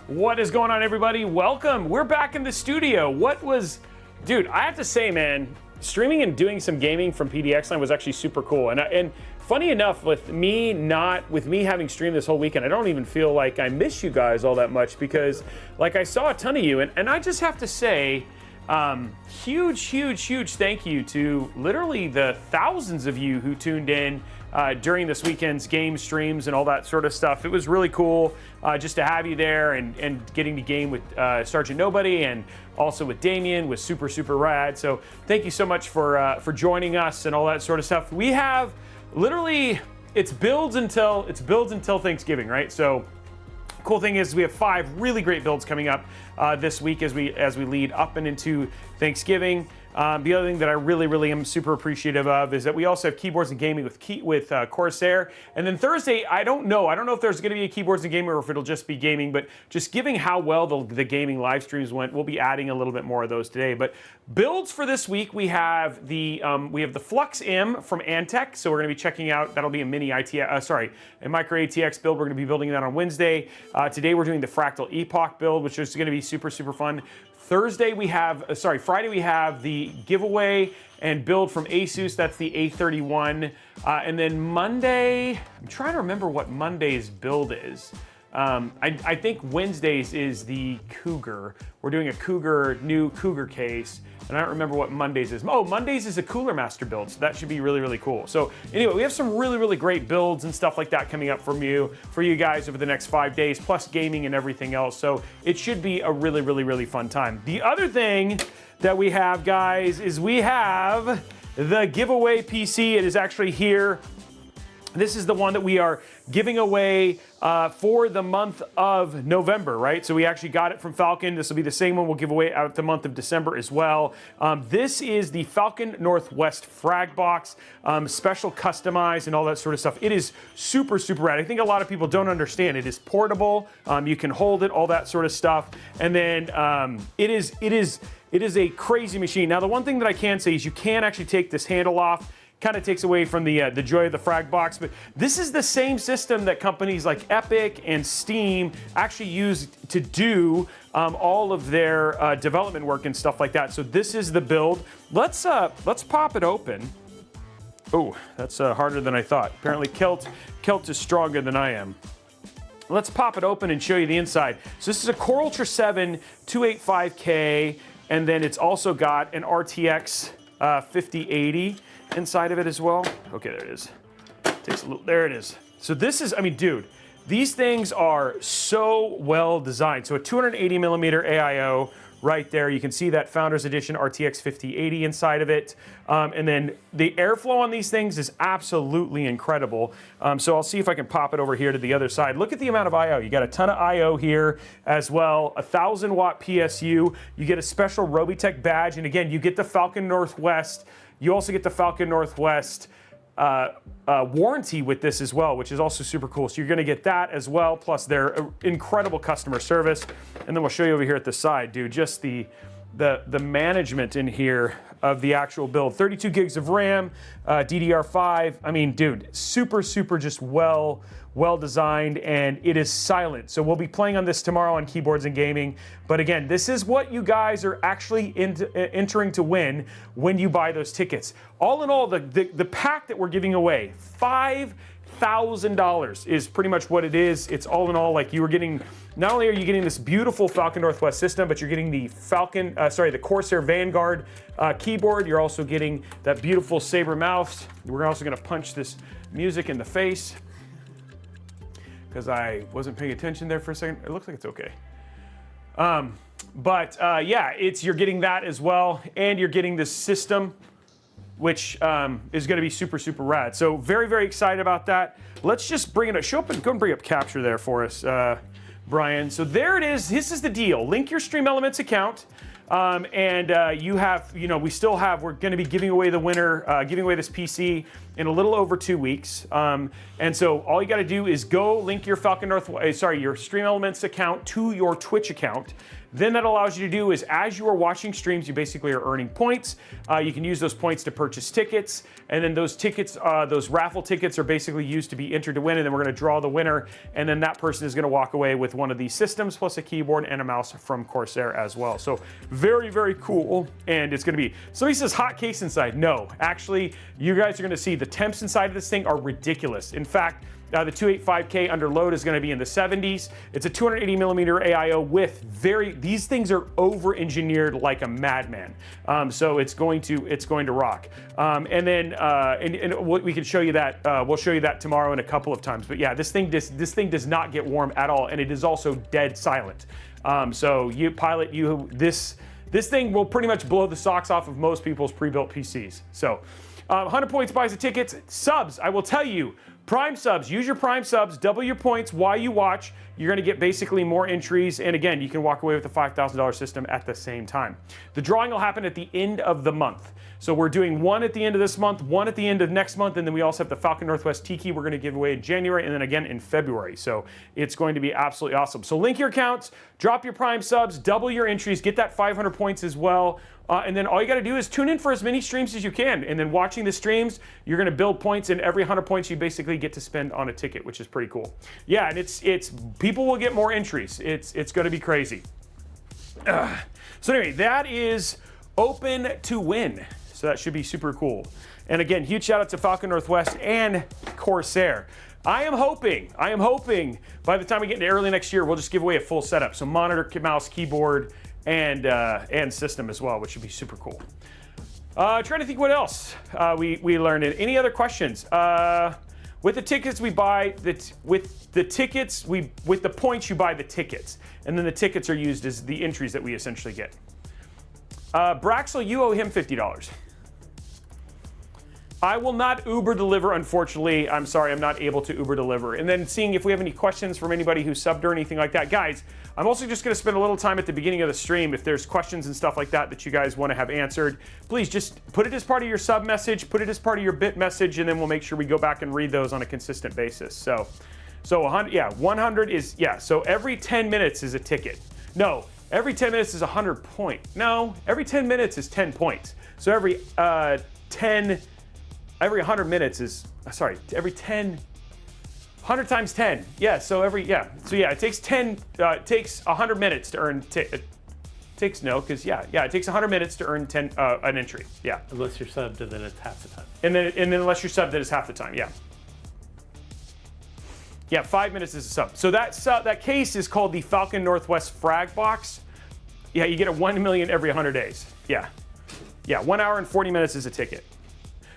What is going on, everybody? Welcome. We're back in the studio. Dude, I have to say, man, streaming and doing some gaming from PDX Line was actually super cool. And funny enough, with me having streamed this whole weekend, I don't even feel like I miss you guys all that much because, like, I saw a ton of you, and I just have to say, huge thank you to literally the thousands of you who tuned in during this weekend's game streams and all that sort of stuff. It was really cool just to have you there and getting to game with Sergeant Nobody and also with Damien was super rad. So thank you so much for joining us and all that sort of stuff. We have literally it's builds until Thanksgiving, right? So cool thing is we have 5 really great builds coming up this week as we lead up and into Thanksgiving. The other thing that I really am super appreciative of is that we also have keyboards and gaming with Corsair. And then Thursday, I don't know if there's going to be a keyboards and gaming or if it'll just be gaming, but just giving how well the gaming live streams went, we'll be adding a little bit more of those today. But builds for this week, we have the Flux M from Antec, so we're going to be checking out. That'll be a mini a micro ATX build. We're going to be building that on Wednesday. Today we're doing the Fractal Epoch build, which is going to be super fun. Friday we have the giveaway and build from Asus. That's the A31. And then Monday, I'm trying to remember what Monday's build is. I think Wednesday's is the Cougar. We're doing a new Cougar case, and I don't remember what Monday's is. Oh, Monday's is a Cooler Master build, so that should be really cool. So anyway, we have some really great builds and stuff like that coming up for you guys over the next 5 days, plus gaming and everything else. So it should be a really fun time. The other thing that we have, guys, is we have the giveaway PC. It is actually here. This is the one that we are giving away for the month of November, right? So we actually got it from Falcon. This will be the same one we'll give away out the month of December as well. This is the Falcon Northwest Frag Box, special customized and all that sort of stuff. It is super rad. I think a lot of people don't understand. It is portable. You can hold it, all that sort of stuff. And then it is a crazy machine. Now, the one thing that I can say is you can actually take this handle off. Kind of takes away from the joy of the frag box, but this is the same system that companies like Epic and Steam actually use to do all of their development work and stuff like that. So this is the build. Let's pop it open. Oh, that's harder than I thought. Apparently Kilt is stronger than I am. Let's pop it open and show you the inside. So this is a Core Ultra 7 285K, and then it's also got an RTX 5080 inside of it as well. Okay, there it is. Takes a little, there it is. So this is, I mean, dude, these things are so well designed. So a 280 millimeter AIO right there. You can see that Founders Edition RTX 5080 inside of it. And then the airflow on these things is absolutely incredible. So I'll see if I can pop it over here to the other side. Look at the amount of I/O. You got a ton of I/O here as well. 1,000 watt PSU. You get a special Robeytech badge. And again, you get the Falcon Northwest. You also get the Falcon Northwest warranty with this as well, which is also super cool. So you're going to get that as well, plus their incredible customer service. And then we'll show you over here at the side, dude, just the management in here of the actual build. 32 gigs of RAM, DDR5. I mean, dude, super just well designed, and it is silent. So we'll be playing on this tomorrow on Keyboards and Gaming. But again, this is what you guys are actually entering to win when you buy those tickets. All in all, the pack that we're giving away, $5,000 is pretty much what it is. It's all in all, like, you were getting, not only are you getting this beautiful Falcon Northwest system, but you're getting the the Corsair Vanguard keyboard. You're also getting that beautiful Sabre mouse. We're also gonna punch this music in the face, because I wasn't paying attention there for a second. It looks like it's okay. Yeah, you're getting that as well, and you're getting this system, which is going to be super rad. So very excited about that. Let's just bring it up. Go and bring up Capture there for us, Brian. So there it is. This is the deal. Link your Stream Elements account. You have, we're going to be giving away the winner, giving away this PC in a little over 2 weeks. And so all you got to do is go link your your Stream Elements account to your Twitch account. Then that allows you to do is, as you are watching streams, you basically are earning points. You can use those points to purchase tickets, and then those tickets, those raffle tickets are basically used to be entered to win, and then we're gonna draw the winner, and then that person is gonna walk away with one of these systems, plus a keyboard and a mouse from Corsair as well. So very, very cool, and it's gonna be, somebody says hot case inside. No, actually, you guys are gonna see the temps inside of this thing are ridiculous. In fact, the 285K under load is going to be in the 70s. It's a 280 millimeter AIO with these things are over engineered like a madman. So it's going to rock. And then we can show you that. We'll show you that tomorrow in a couple of times. But yeah, this thing does not get warm at all, and it is also dead silent. So this thing will pretty much blow the socks off of most people's pre-built PCs. So 100 points buys the tickets. Subs, I will tell you, Prime subs, use your Prime subs, double your points while you watch. You're gonna get basically more entries, and again, you can walk away with a $5,000 system at the same time. The drawing will happen at the end of the month. So we're doing one at the end of this month, one at the end of next month, and then we also have the Falcon Northwest Tiki we're gonna give away in January, and then again in February. So it's going to be absolutely awesome. So link your accounts, drop your Prime subs, double your entries, get that 500 points as well. And then all you got to do is tune in for as many streams as you can. And then watching the streams, you're going to build points, and every 100 points you basically get to spend on a ticket, which is pretty cool. Yeah, and it's people will get more entries. It's going to be crazy. So anyway, that is open to win. So that should be super cool. And again, huge shout out to Falcon Northwest and Corsair. I am hoping by the time we get into early next year, we'll just give away a full setup. So monitor, mouse, keyboard, and system as well, which would be super cool. Trying to think what else we learned. Any other questions? With the tickets we buy, with the points you buy the tickets, and then the tickets are used as the entries that we essentially get. Braxel, you owe him $50. I will not Uber deliver, unfortunately. I'm sorry, I'm not able to Uber deliver. And then seeing if we have any questions from anybody who subbed or anything like that. Guys, I'm also just gonna spend a little time at the beginning of the stream. If there's questions and stuff like that that you guys wanna have answered, please just put it as part of your sub message, put it as part of your bit message, and then we'll make sure we go back and read those on a consistent basis. So 100, yeah, 100 is, yeah, so every 10 minutes is a ticket. No, every 10 minutes is 100 points. No, every 10 minutes is 10 points. So every 100 minutes is, sorry, every 100 times 10. Yeah, so it takes 100 minutes to earn, it takes 100 minutes to earn an entry, yeah. Unless you're subbed, and then it's half the time. And then unless you're subbed, then it's half the time, yeah. Yeah, 5 minutes is a sub. So that case is called the Falcon Northwest Frag Box. Yeah, you get a 1 million every 100 days, yeah. Yeah, 1 hour and 40 minutes is a ticket.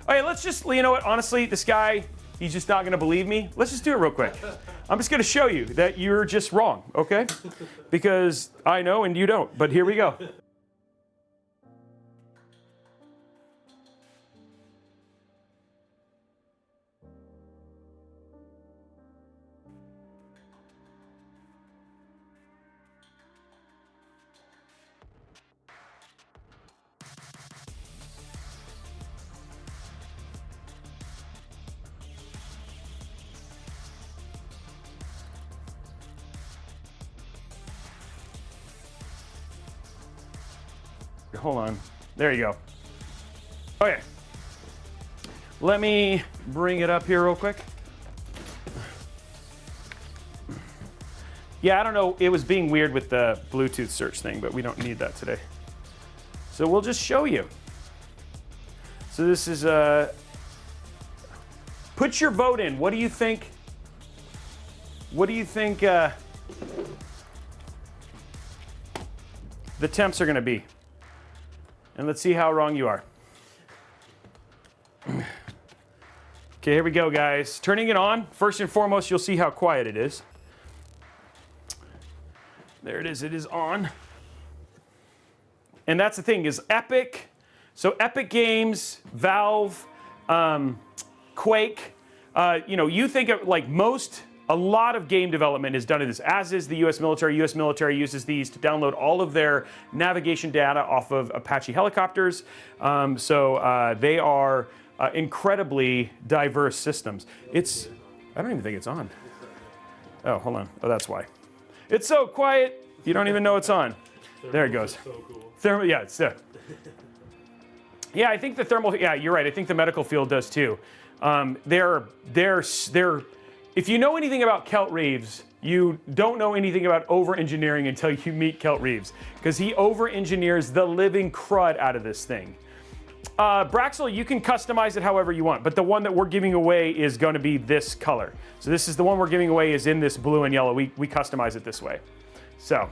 Okay, let's just, you know what, honestly, this guy, he's just not gonna believe me. Let's just do it real quick. I'm just gonna show you that you're just wrong, okay? Because I know and you don't, but here we go. Hold on. There you go. Okay. Let me bring it up here real quick. Yeah, I don't know. It was being weird with the Bluetooth search thing, but we don't need that today. So we'll just show you. So this is put your vote in. What do you think? What do you think the temps are going to be? And let's see how wrong you are. Okay, here we go, guys. Turning it on. First and foremost, you'll see how quiet it is. There it is on. And that's the thing, is Epic. So Epic Games, Valve, Quake, you think of like a lot of game development is done in this, as is the US military. US military uses these to download all of their navigation data off of Apache helicopters. They are incredibly diverse systems. I don't even think it's on. Oh, hold on. Oh, that's why. It's so quiet, you don't even know it's on. There it goes. So cool. Thermal, yeah, it's there. Yeah, I think the thermal, yeah, you're right. I think the medical field does too. If you know anything about Kelt Reeves, you don't know anything about over-engineering until you meet Kelt Reeves, because he over-engineers the living crud out of this thing. Braxel, you can customize it however you want, but the one that we're giving away is going to be this color. So this is the one we're giving away, is in this blue and yellow. We customize it this way. So,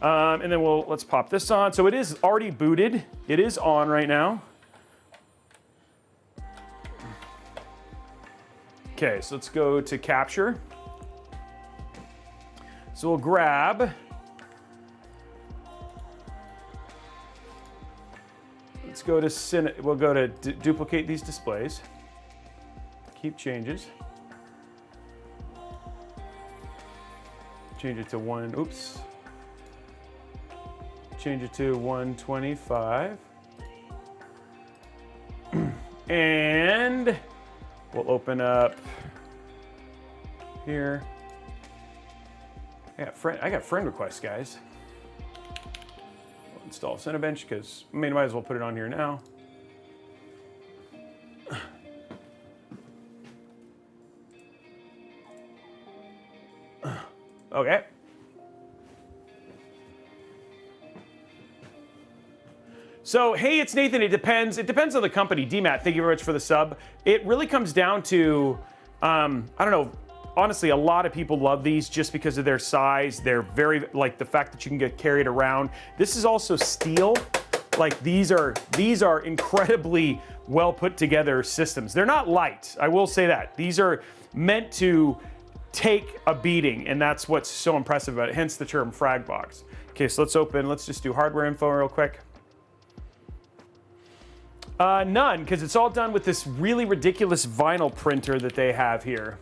and then let's pop this on. So it is already booted. It is on right now. Okay, so let's go to capture. So we'll grab, let's go to, we'll go to duplicate these displays. Keep changes. Change it to change it to 125. And we'll open up here. I got friend requests, guys. We'll install Cinebench because might as well put it on here now. Okay. So, hey, it's Nathan. It depends. It depends on the company. DMAT, thank you very much for the sub. It really comes down to, I don't know. Honestly, a lot of people love these just because of their size. They're very, like, the fact that you can get carried around. This is also steel. Like, these are incredibly well put together systems. They're not light. I will say that. These are meant to take a beating, and that's what's so impressive about it. Hence the term frag box. Okay, so let's just do hardware info real quick. None, because it's all done with this really ridiculous vinyl printer that they have here.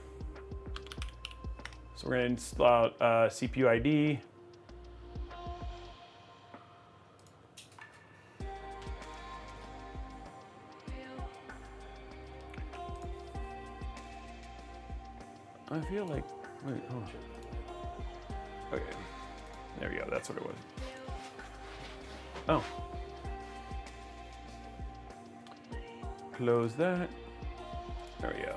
So we're going to install CPU ID. I feel like, wait, hold on. Okay, there we go, that's what it was. Oh. Close that. There we go.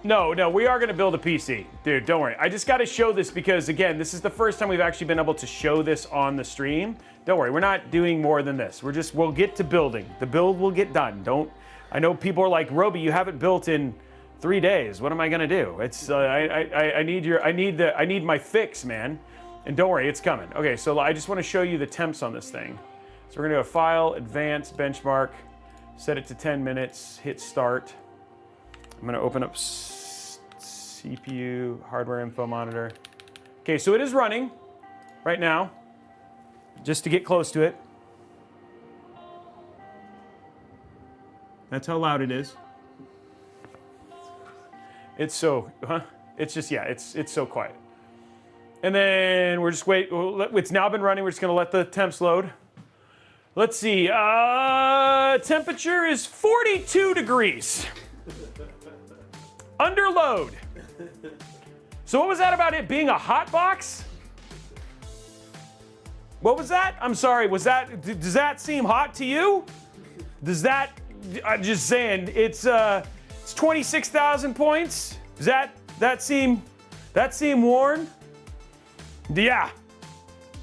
No, we are going to build a PC. Dude, don't worry. I just got to show this because, again, this is the first time we've actually been able to show this on the stream. Don't worry, we're not doing more than this. We'll get to building. The build will get done. I know people are like, Robey, you haven't built in 3 days. What am I going to do? It's, I need my fix, man. And don't worry, it's coming. Okay, so I just want to show you the temps on this thing. So we're going to go File, Advanced, Benchmark, set it to 10 minutes, hit Start. I'm going to open up CPU, hardware info monitor. Okay, so it is running right now, just to get close to it. That's how loud it is. It's so, It's just, yeah, it's so quiet. And then we're just it's now been running. We're just going to let the temps load. Let's see. Temperature is 42 degrees. Under load. So what was that about it being a hot box? What was that? I'm sorry, does that seem hot to you? I'm just saying, it's 26,000 points. Does that seem worn? Yeah.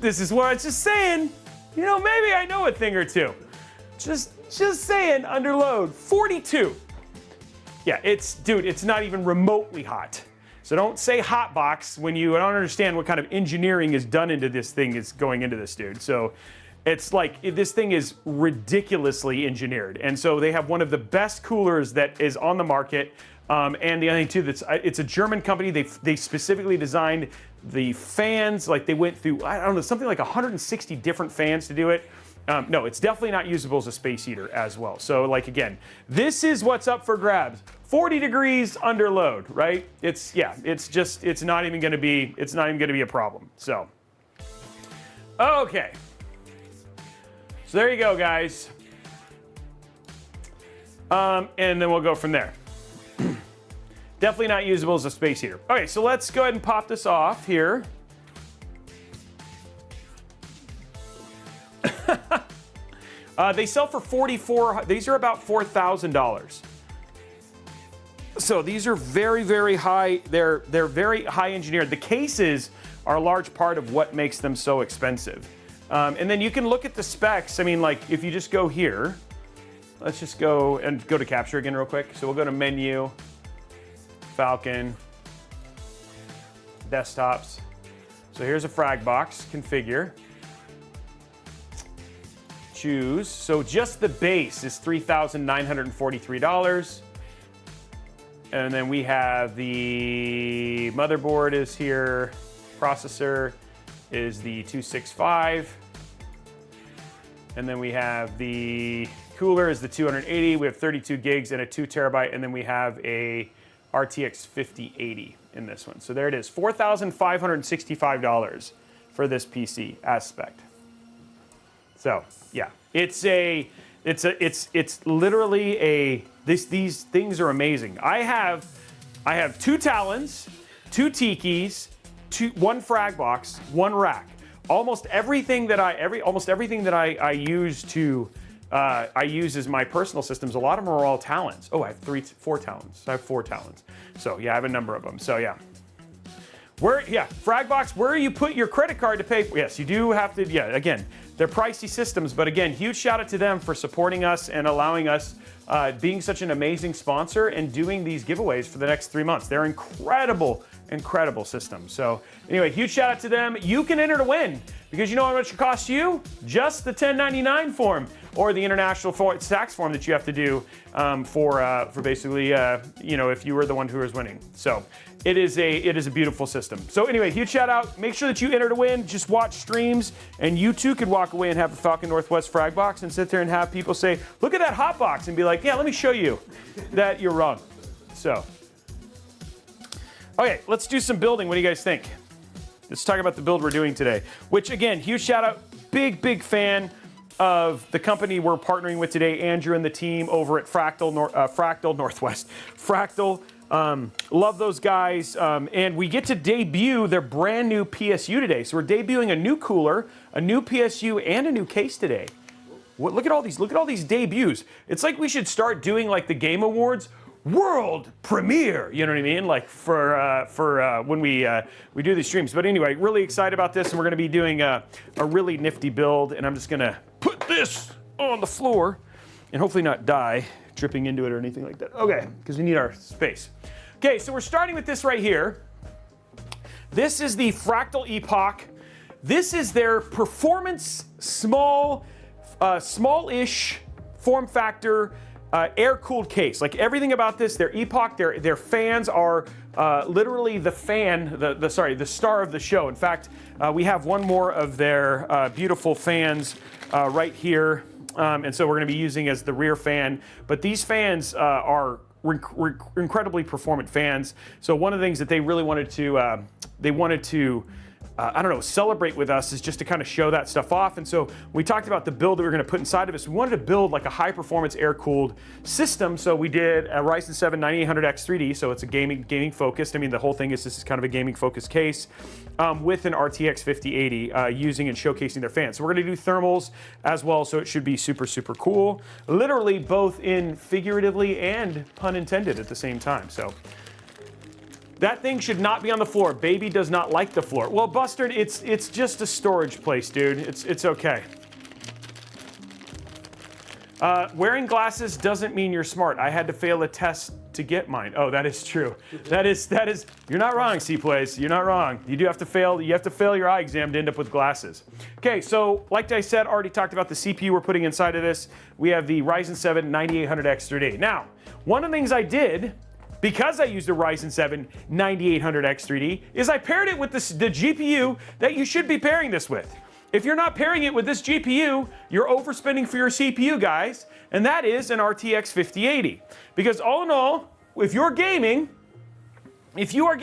This is what I was just saying. You know, maybe I know a thing or two. Just saying, under load, 42. Yeah, it's not even remotely hot. So don't say hot box when you don't understand what kind of engineering is done into this thing is going into this, dude. So it's like, this thing is ridiculously engineered. And so they have one of the best coolers that is on the market. And the other thing too, it's a German company. They specifically designed the fans. Like they went through, I don't know, something like 160 different fans to do it. No, it's definitely not usable as a space heater as well. So like, again, this is what's up for grabs. 40 degrees under load, right? It's not even gonna be a problem. So, okay. So there you go, guys. And then we'll go from there. Definitely not usable as a space heater. Okay, so let's go ahead and pop this off here. They sell for these are about $4,000. So these are very, very high. They're very high engineered. The cases are a large part of what makes them so expensive. And then you can look at the specs. I mean, like if you just go here, let's just go to capture again real quick. So we'll go to menu, Falcon, desktops. So here's a frag box, configure. Choose. So just the base is $3,943. And then we have the motherboard is here. Processor is the 265. And then we have the cooler is the 280. We have 32 gigs and a 2 terabyte. And then we have a RTX 5080 in this one. So there it is, $4,565 for this PC as spec. So yeah, it's literally a these things are amazing. I have 2 Talons, 2 Tikis, one frag box, 1 rack. Almost everything that I use to I use as my personal systems. A lot of them are all Talons. Oh, I have 4 Talons. I have 4 Talons. So yeah, I have a number of them. So yeah. Fragbox, where you put your credit card to pay for, yes, you do have to, again, they're pricey systems, but again, huge shout out to them for supporting us and allowing us, being such an amazing sponsor and doing these giveaways for the next 3 months. They're incredible systems. So anyway, huge shout out to them. You can enter to win because you know how much it costs you? Just the 1099 form or the international tax form that you have to do for basically, if you were the one who was winning. So it is a beautiful system. So anyway, huge shout out. Make sure that you enter to win. Just watch streams, and you too could walk away and have a Falcon Northwest frag box and sit there and have people say, "Look at that hot box," and be like, "Yeah, let me show you that you're wrong." So, okay, let's do some building. What do you guys think? Let's talk about the build we're doing today. Which again, huge shout out. Big fan of the company we're partnering with today, Andrew and the team over at Fractal Northwest. Fractal. Love those guys, and we get to debut their brand new PSU today. So we're debuting a new cooler, a new PSU, and a new case today. Look at all these debuts. It's like we should start doing like the Game Awards world premiere. You know what I mean? Like for when we do these streams. But anyway, really excited about this, and we're going to be doing a really nifty build. And I'm just going to put this on the floor, and hopefully not die dripping into it or anything like that. Okay, because we need our space. Okay, so we're starting with this right here. This is the Fractal Epoch. This is their performance small-ish form factor air-cooled case. Like everything about this, their Epoch, their fans are literally the star of the show. In fact, we have one more of their beautiful fans right here. And so we're going to be using as the rear fan. But these fans are incredibly performant fans. So one of the things that they really wanted to, celebrate with us is just to kind of show that stuff off. And so we talked about the build that we were going to put inside of us. We wanted to build like a high-performance air-cooled system. So we did a Ryzen 7 9800X 3D. So it's a gaming focused. I mean, the whole thing is this is kind of a gaming focused case with an RTX 5080 using and showcasing their fans. So we're going to do thermals as well. So it should be super, super cool. Literally both in figuratively and pun intended at the same time. So that thing should not be on the floor. Baby does not like the floor. Well, Bustard, it's just a storage place, dude. It's okay. Wearing glasses doesn't mean you're smart. I had to fail a test to get mine. Oh, that is true. That is. You're not wrong, C-Plays. You're not wrong. You do have to fail. You have to fail your eye exam to end up with glasses. Okay, so like I said, already talked about the CPU we're putting inside of this. We have the Ryzen 7 9800X 3D. Now, one of the things I did, because I used a Ryzen 7 9800X 3D, is I paired it with the GPU that you should be pairing this with. If you're not pairing it with this GPU, you're overspending for your CPU, guys, and that is an RTX 5080. Because all in all, if you are gaming, you are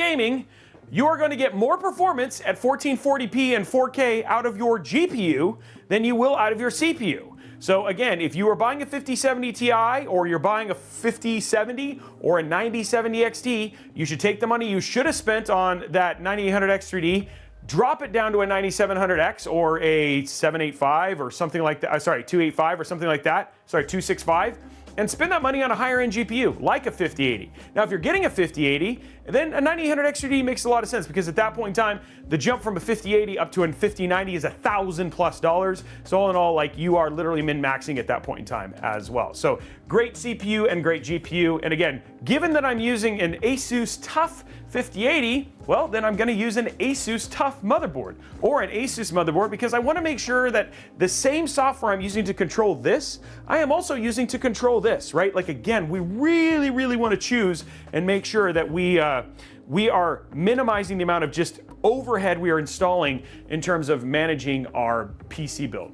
going to get more performance at 1440p and 4K out of your GPU than you will out of your CPU. So again, if you are buying a 5070 Ti or you're buying a 5070 or a 9070 XT, you should take the money you should have spent on that 9800X 3D, drop it down to a 9700X or a 785 or something like that. Sorry, 285 or something like that. Sorry, 265. And spend that money on a higher end GPU, like a 5080. Now, if you're getting a 5080, then a 9800X 3D makes a lot of sense because at that point in time, the jump from a 5080 up to a 5090 is $1,000+. So all in all, like you are literally min-maxing at that point in time as well. So great CPU and great GPU. And again, given that I'm using an Asus TUF 5080, well, then I'm gonna use an Asus TUF motherboard or an Asus motherboard because I wanna make sure that the same software I'm using to control this, I am also using to control this, right? Like again, we really, really wanna choose and make sure that we are minimizing the amount of just overhead we are installing in terms of managing our PC build.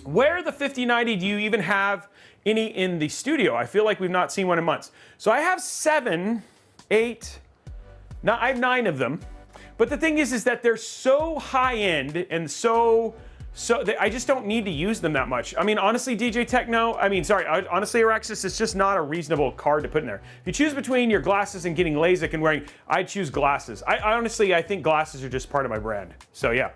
Where the 5090 do you even have any in the studio? I feel like we've not seen one in months. So I have 7, 8, now I have 9 of them, but the thing is that they're so high end and so I just don't need to use them that much. I mean, honestly, honestly, Alexis, it's just not a reasonable card to put in there. If you choose between your glasses and getting LASIK and wearing, I'd choose glasses. I think glasses are just part of my brand. So yeah.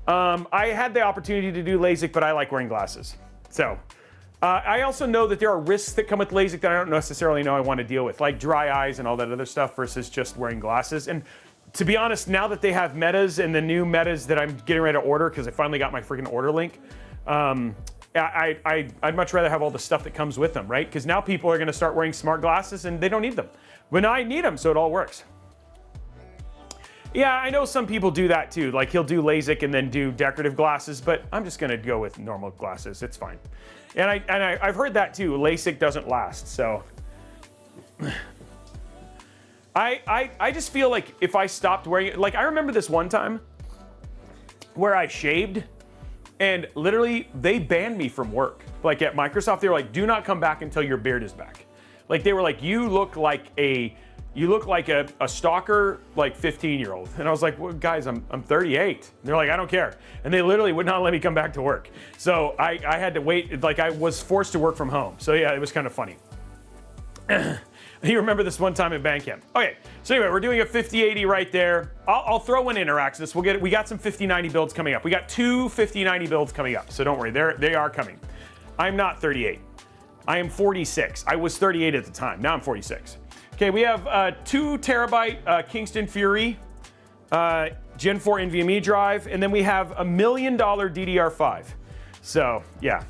I had the opportunity to do LASIK, but I like wearing glasses. So I also know that there are risks that come with LASIK that I don't necessarily know I want to deal with, like dry eyes and all that other stuff versus just wearing glasses. And to be honest, now that they have metas and the new metas that I'm getting ready to order, because I finally got my freaking order link, I'd much rather have all the stuff that comes with them, right? Because now people are going to start wearing smart glasses and they don't need them. But now I need them, so it all works. Yeah, I know some people do that too. Like he'll do LASIK and then do decorative glasses, but I'm just going to go with normal glasses. It's fine. And I've heard that too. LASIK doesn't last, so. I just feel like if I stopped wearing it, like I remember this one time where I shaved and literally they banned me from work. Like at Microsoft, they were like, do not come back until your beard is back. Like they were like, you look like a stalker, like 15-year-old. And I was like, well, guys, I'm 38. And they're like, I don't care. And they literally would not let me come back to work. So I had to wait, like I was forced to work from home. So yeah, it was kind of funny. You remember this one time at Bandcamp. Okay, so anyway, we're doing a 5080 right there. I'll throw one in, Araxis. We got some 5090 builds coming up. We got 2 5090 builds coming up, so don't worry, they are coming. I'm not 38. I am 46. I was 38 at the time. Now I'm 46. Okay, we have 2 terabyte Kingston Fury Gen 4 NVMe drive, and then we have $1 million DDR5. So yeah.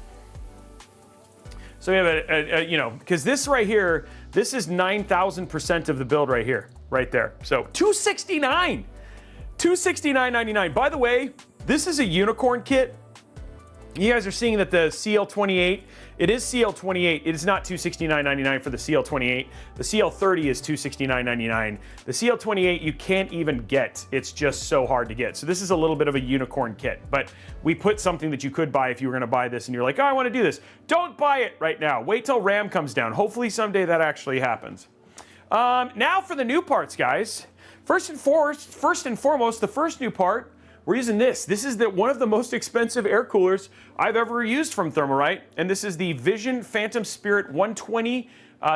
So we have because this right here, this is 9,000% of the build right here, right there. So $269.99. By the way, this is a unicorn kit. You guys are seeing that the CL28, it is CL28. It is not $269.99 for the CL28. The CL30 is $269.99. The CL28 you can't even get. It's just so hard to get. So this is a little bit of a unicorn kit, but we put something that you could buy if you were gonna buy this and you're like, oh, I wanna do this. Don't buy it right now. Wait till RAM comes down. Hopefully someday that actually happens. Now for the new parts, guys. First and foremost, the first new part, we're using this. This is one of the most expensive air coolers I've ever used from Thermalright, and this is the Vision Phantom Spirit 120,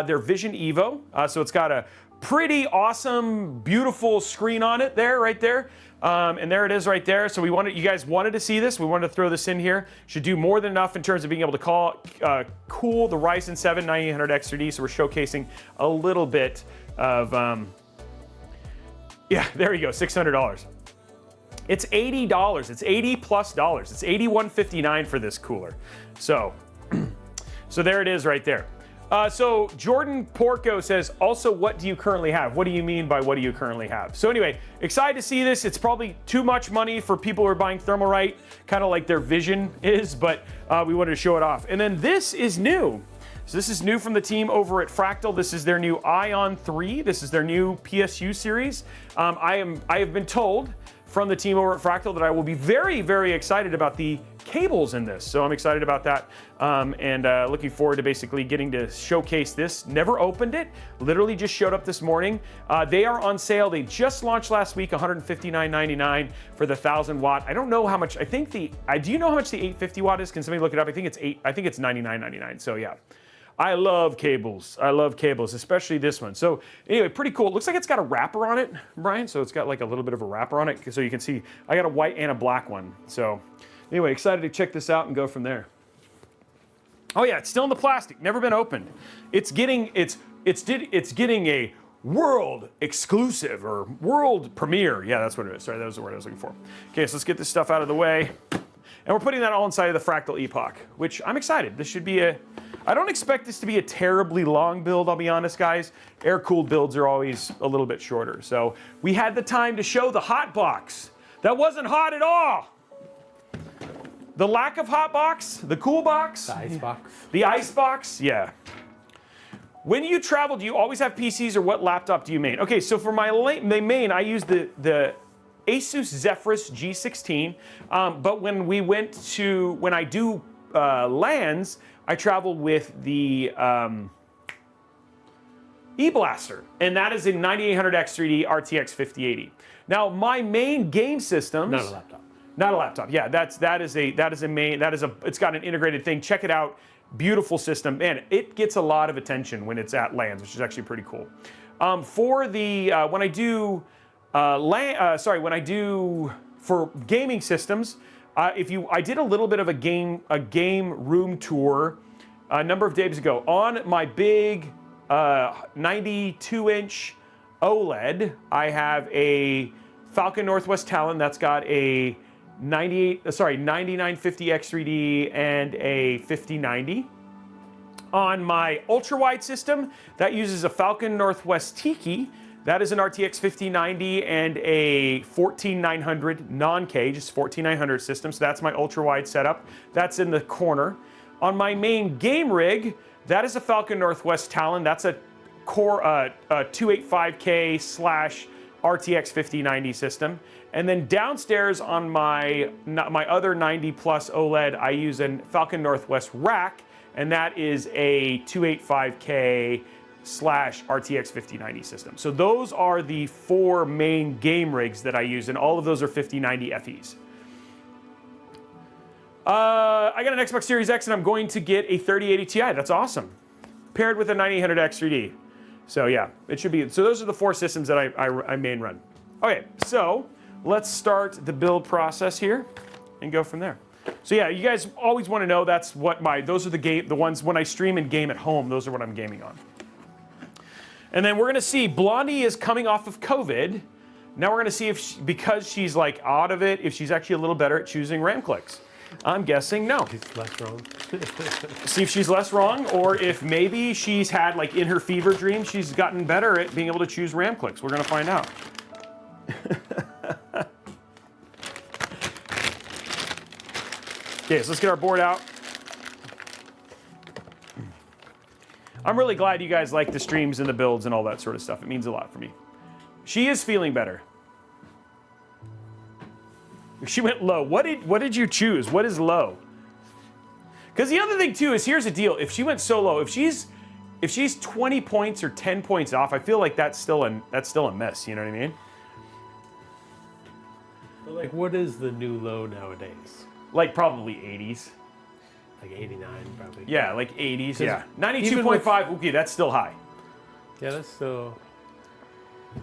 their Vision Evo. So it's got a pretty awesome, beautiful screen on it there, right there. And there it is right there. So you guys wanted to see this. We wanted to throw this in here. Should do more than enough in terms of being able to cool the Ryzen 7 9800X 3D. So we're showcasing a little bit of, yeah, there you go, $600. It's $80. It's $80+. It's $81.59 for this cooler. So, so there it is right there. So Jordan Porco says, also, what do you currently have? What do you mean by what do you currently have? So anyway, excited to see this. It's probably too much money for people who are buying Thermalright, kind of like their Vision is, but we wanted to show it off. And then this is new. So this is new from the team over at Fractal. This is their new Ion 3. This is their new PSU series. I have been told from the team over at Fractal that I will be very, very excited about the cables in this. So I'm excited about that, and looking forward to basically getting to showcase this. Never opened it, literally just showed up this morning. They are on sale. They just launched last week, $159.99 for the 1,000 watt. I don't know how much, I think do you know how much the 850 watt is? Can somebody look it up? I think it's $99.99, so yeah. I love cables. I love cables, especially this one. So anyway, pretty cool. It looks like it's got a wrapper on it, Brian. So it's got like a little bit of a wrapper on it. So you can see I got a white and a black one. So anyway, excited to check this out and go from there. Oh yeah, it's still in the plastic, never been opened. It's getting a world exclusive or world premiere. Yeah, that's what it is. Sorry, that was the word I was looking for. Okay, so let's get this stuff out of the way. And we're putting that all inside of the Fractal Epoch, which I'm excited. This should be I don't expect this to be a terribly long build, I'll be honest, guys. Air-cooled builds are always a little bit shorter. So we had the time to show the hot box. That wasn't hot at all. The lack of hot box, the cool box. The ice box. The ice box, yeah. When you travel, do you always have PCs, or what laptop do you main? Okay, so for my main, I use the Asus Zephyrus G16, but when I do LANs, I travel with the eBlaster, and that is a 9800X3D RTX 5080. Now, my main game systems. Not a laptop. Not a laptop. Yeah, it's got an integrated thing. Check it out. Beautiful system. Man, it gets a lot of attention when it's at LANs, which is actually pretty cool. For gaming systems, I did a little bit of a game room tour a number of days ago on my big 92-inch OLED. I have a Falcon Northwest Talon that's got a 9950X3D and a 5090. On my ultra-wide system, that uses a Falcon Northwest Tiki. That is an RTX 5090 and a 14900 non-K, just 14900 system. So that's my ultra-wide setup. That's in the corner. On my main game rig, that is a Falcon Northwest Talon. That's a Core 285K / RTX 5090 system. And then downstairs on my other 90 plus OLED, I use a Falcon Northwest rack, and that is a 285K / RTX 5090 system. So those are the 4 main game rigs that I use, and all of those are 5090 FEs. I got an Xbox Series X, and I'm going to get a 3080 Ti. That's awesome. Paired with a 9800X3D. So yeah, it should be. So those are the 4 systems that I main run. Okay, so let's start the build process here and go from there. So yeah, you guys always want to know, those are the ones when I stream and game at home, those are what I'm gaming on. And then we're going to see Blondie is coming off of COVID. Now we're going to see if because she's like out of it, if she's actually a little better at choosing RAM clicks. I'm guessing no. She's less wrong. See if she's less wrong, or if maybe she's had, like, in her fever dream, she's gotten better at being able to choose RAM clicks. We're going to find out. Okay, so let's get our board out. I'm really glad you guys like the streams and the builds and all that sort of stuff. It means a lot for me. She is feeling better. She went low. What did you choose? What is low? Because the other thing too is, here's the deal. If she went so low, if she's 20 points or 10 points off, I feel like that's still a mess. You know what I mean? But like, what is the new low nowadays? Like probably 80s. Like 89, probably. Yeah, like 80s. Yeah, 92.5. Okay, that's still high. Yeah, that's still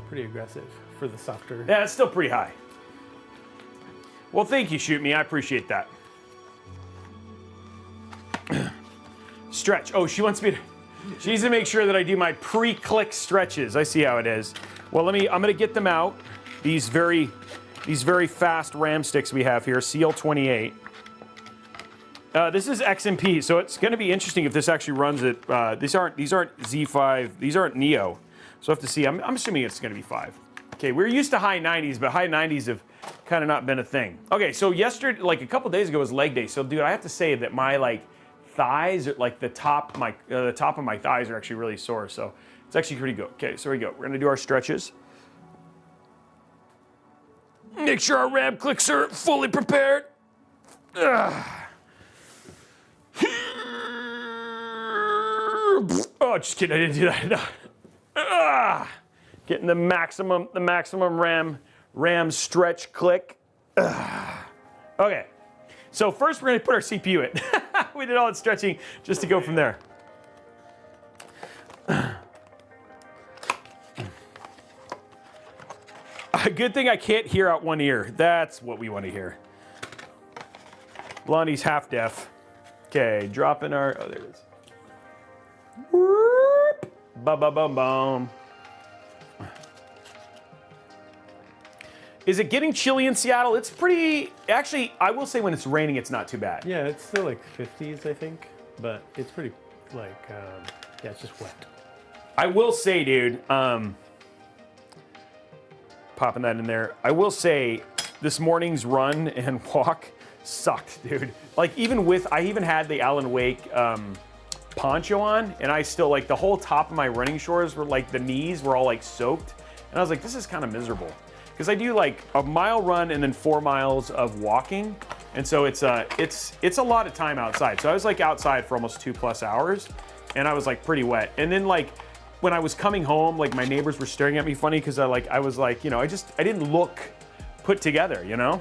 pretty aggressive for the softer. Yeah, it's still pretty high. Well, thank you, Shoot Me. I appreciate that. Stretch. Oh, she wants me to. She needs to make sure that I do my pre-click stretches. I see how it is. Well, I'm going to get them out. These very fast RAM sticks we have here, CL28. This is XMP, so it's going to be interesting if this actually runs it. These aren't Z5. These aren't Neo. So I have to see. I'm assuming it's going to be 5. Okay, we're used to high 90s, but high 90s have kind of not been a thing. Okay, so yesterday, like a couple days ago, was leg day. So, dude, I have to say that my thighs, like the top of my thighs, are actually really sore. So it's actually pretty good. Okay, so here we go. We're going to do our stretches. Make sure our RAM clicks are fully prepared. Oh, just kidding, I didn't do that. No. Getting the maximum RAM stretch click. Okay, so first we're gonna put our CPU in. We did all that stretching just to go from there. A good thing I can't hear out one ear. That's what we want to hear. Blondie's half deaf. Okay, dropping our, oh, there it is. Whoop. Ba-ba-bum-bum. Is it getting chilly in Seattle? It's pretty, actually, I will say when it's raining, it's not too bad. Yeah, it's still like 50s, I think, but it's pretty, like, yeah, it's just wet. I will say, dude, popping that in there, I will say this morning's run and walk sucked, dude. Like, I even had the Alan Wake poncho on, and I still, like, the whole top of my running shorts were, like, the knees were all, like, soaked. And I was like, this is kind of miserable. Because I do, like, a mile run and then 4 miles of walking. And so it's a lot of time outside. So I was, like, outside for almost 2+ hours, and I was, like, pretty wet. And then, like, when I was coming home, like, my neighbors were staring at me funny because I was like, you know, I didn't look put together, you know?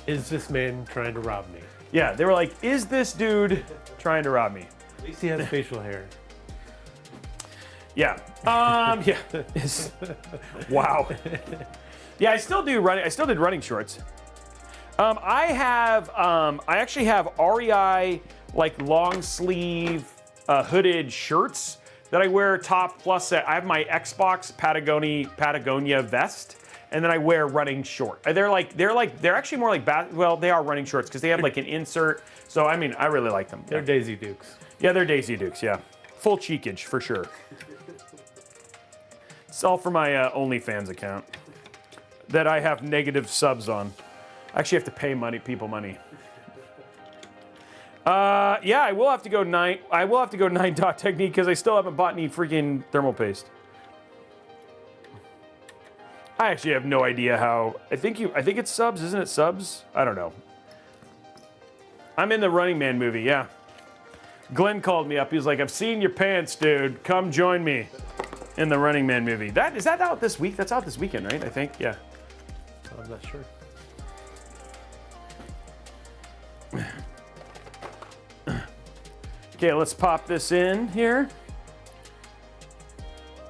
Is this man trying to rob me? Yeah, they were like, is this dude trying to rob me? At least he has facial hair. Yeah. Yeah. Wow. Yeah, I still did running shorts. I actually have REI, like, long sleeve hooded shirts that I wear top plus. I have my Xbox Patagonia vest, and then I wear running short. They're actually more like well, they are running shorts because they have like an insert. So I mean, I really like them. They're Daisy Dukes. Yeah, they're Daisy Dukes. Yeah, full cheekage for sure. It's all for my OnlyFans account that I have negative subs on. I actually have to pay people money. Yeah, I will have to go 9. I will have to go 9 dot technique because I still haven't bought any freaking thermal paste. I actually have no idea how. I think it's subs, isn't it subs? I don't know. I'm in the Running Man movie, yeah. Glenn called me up. He was like, "I've seen your pants, dude. Come join me in the Running Man movie." Is that out this week? That's out this weekend, right? I think, yeah. I'm not sure. Okay, let's pop this in here.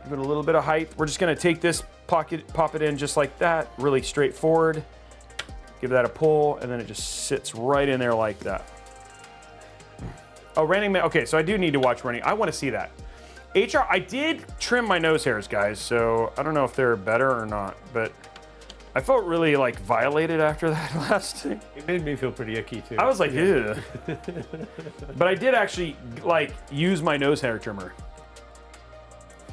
Give it a little bit of height. We're just gonna take this pop it in just like that, really straightforward. Give that a pull, and then it just sits right in there like that. Oh, Running Man, okay, so I do need to watch Running. I wanna see that. I did trim my nose hairs, guys, so I don't know if they're better or not, but I felt really, like, violated after that last thing. It made me feel pretty icky, too. I was like, ew. But I did actually, like, use my nose hair trimmer.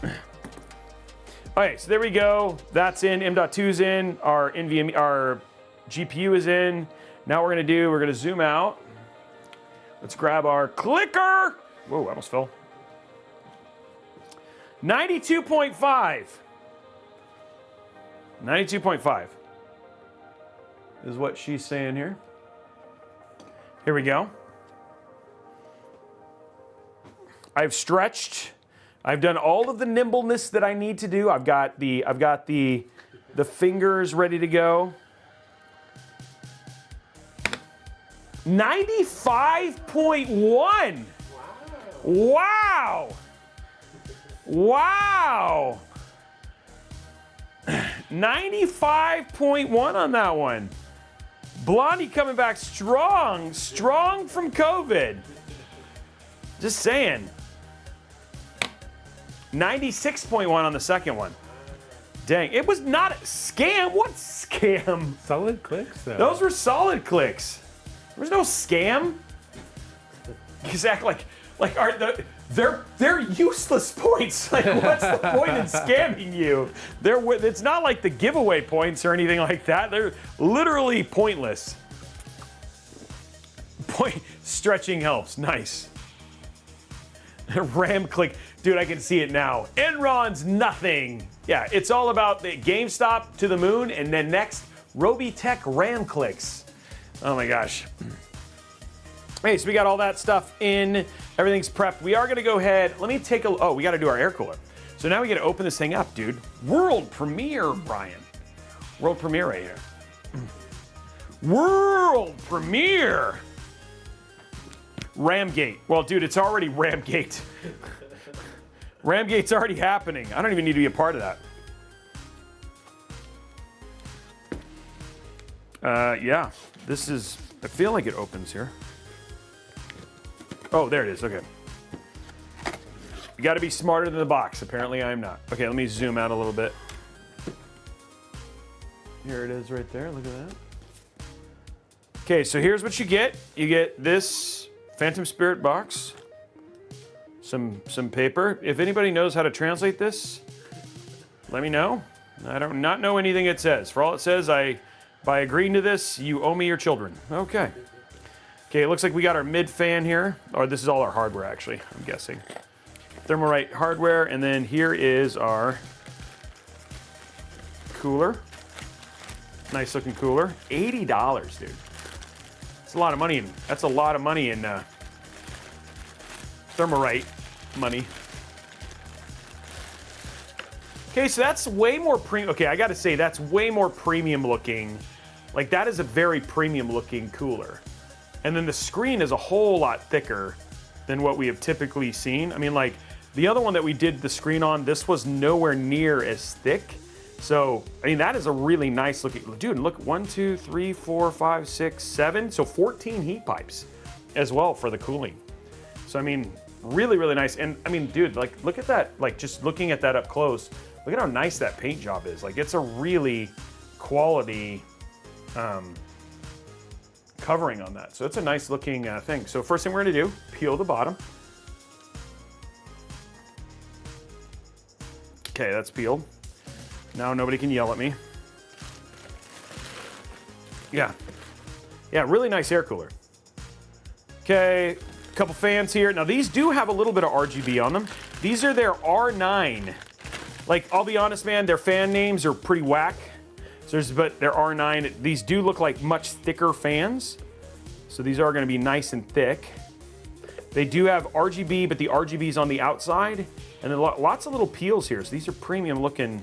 All right, so there we go. That's in, M.2's in, our NVMe, our GPU is in. Now we're gonna zoom out. Let's grab our clicker. Whoa, I almost fell. 92.5. 92.5 is what she's saying here. Here we go. I've stretched. I've done all of the nimbleness that I need to do. I've got the fingers ready to go. 95.1. Wow. Wow. 95.1 on that one. Blondie coming back strong from COVID. Just saying. 96.1 on the second one. Dang, it was not a scam. What scam? Solid clicks, though. Those were solid clicks. There was no scam. Exactly. Like they're useless points. Like, what's the point in scamming you? It's not like the giveaway points or anything like that. They're literally pointless. Stretching helps. Nice. RAM click. Dude, I can see it now. Enron's nothing. Yeah, it's all about the GameStop to the moon, and then next, Robeytech RAM clicks. Oh my gosh. Hey, so we got all that stuff in. Everything's prepped. We are gonna go ahead. Let me take a, oh, we gotta do our air cooler. So now we gotta open this thing up, dude. World premiere, Brian. World premiere right here. World premiere. Ramgate. Well, dude, it's already Ramgate. Ramgate's already happening. I don't even need to be a part of that. Yeah, this is, I feel like it opens here. Oh, there it is, okay. You gotta be smarter than the box. Apparently I am not. Okay, let me zoom out a little bit. Here it is right there, look at that. Okay, so here's what you get. You get this Phantom Spirit box. Some paper. If anybody knows how to translate this, let me know. I don't not know anything it says. For all it says, by agreeing to this, you owe me your children. Okay. Okay, it looks like we got our mid fan here. Or this is all our hardware, actually, I'm guessing. Thermalright hardware, and then here is our cooler. Nice looking cooler. $80, dude. That's a lot of money. That's a lot of money in Thermalright money. Okay, so that's way more premium. Okay, I gotta say, that's way more premium looking. Like, that is a very premium looking cooler. And then the screen is a whole lot thicker than what we have typically seen. I mean, like, the other one that we did the screen on, this was nowhere near as thick. So, I mean, that is a really nice looking, dude, look, 1, 2, 3, 4, 5, 6, 7. So 14 heat pipes as well for the cooling. So, I mean, really, really nice. And I mean, dude, like, look at that. Like, just looking at that up close, look at how nice that paint job is. Like, it's a really quality covering on that. So it's a nice looking thing. So first thing we're gonna do, peel the bottom. Okay, that's peeled. Now nobody can yell at me. Yeah, really nice air cooler. Okay, a couple fans here. Now these do have a little bit of RGB on them. These are their R9. Like, I'll be honest, man, their fan names are pretty whack. So but their R9, these do look like much thicker fans. So these are gonna be nice and thick. They do have RGB, but the RGB is on the outside. And then lots of little peels here. So these are premium looking,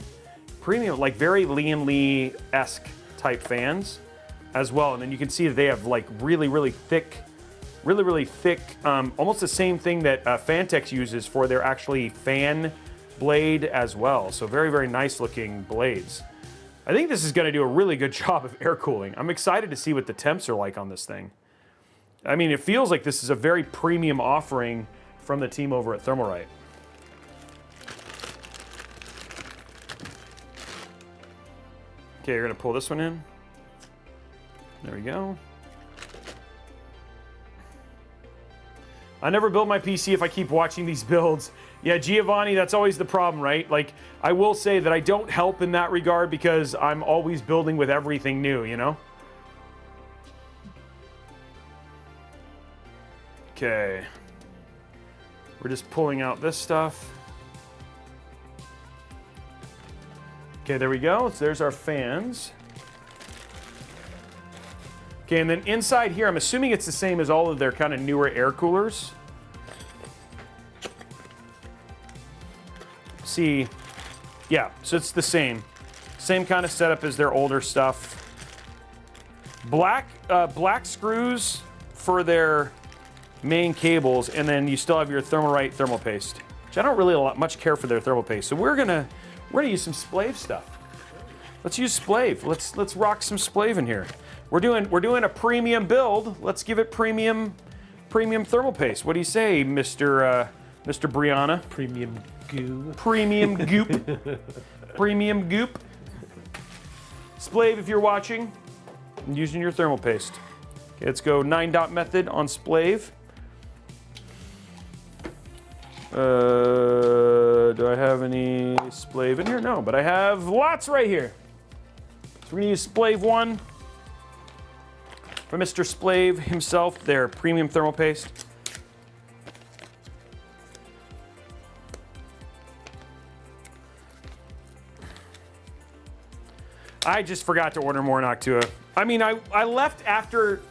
like very Lian Li-esque type fans as well. And then you can see that they have like really, really thick, almost the same thing that Fantex uses for their actually fan blade as well. So very, very nice looking blades. I think this is gonna do a really good job of air cooling. I'm excited to see what the temps are like on this thing. I mean, it feels like this is a very premium offering from the team over at Thermalright. Okay, you're gonna pull this one in. There we go. I never build my PC if I keep watching these builds. Yeah, Giovanni, that's always the problem, right? Like, I will say that I don't help in that regard because I'm always building with everything new, you know? Okay. We're just pulling out this stuff. Okay, there we go. So there's our fans. Okay, and then inside here, I'm assuming it's the same as all of their kind of newer air coolers. See, yeah, so it's the same. Same kind of setup as their older stuff. Black screws for their main cables, and then you still have your Thermalright thermal paste, which I don't really much care for their thermal paste. So we're gonna use some splave stuff. Let's use splave. Let's rock some splave in here. We're doing a premium build. Let's give it premium thermal paste. What do you say, Mr. Brianna? Premium goo. Premium goop. Premium goop. Splave, if you're watching, I'm using your thermal paste. Okay, let's go 9-dot method on splave. Do I have any splave in here? No, but I have lots right here. So we're gonna use splave 1 for Mr. Splave himself, their premium thermal paste. I just forgot to order more Noctua. I mean, I left after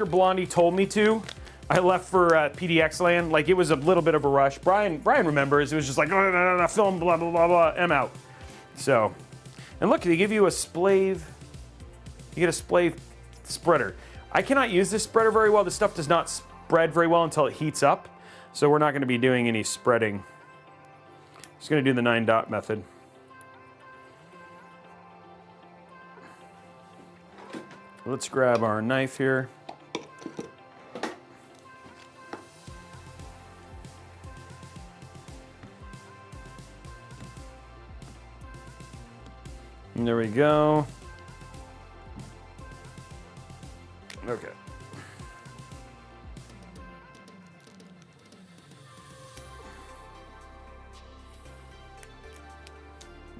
Blondie told me to. I left for PDX land. Like, it was a little bit of a rush. Brian remembers. It was just like, oh, film, blah, blah, blah, blah. I'm out. So, and look, they give you a splave. You get a splave spreader. I cannot use this spreader very well. This stuff does not spread very well until it heats up. So we're not going to be doing any spreading. Just going to do the 9-dot method. Let's grab our knife here. And there we go. Okay.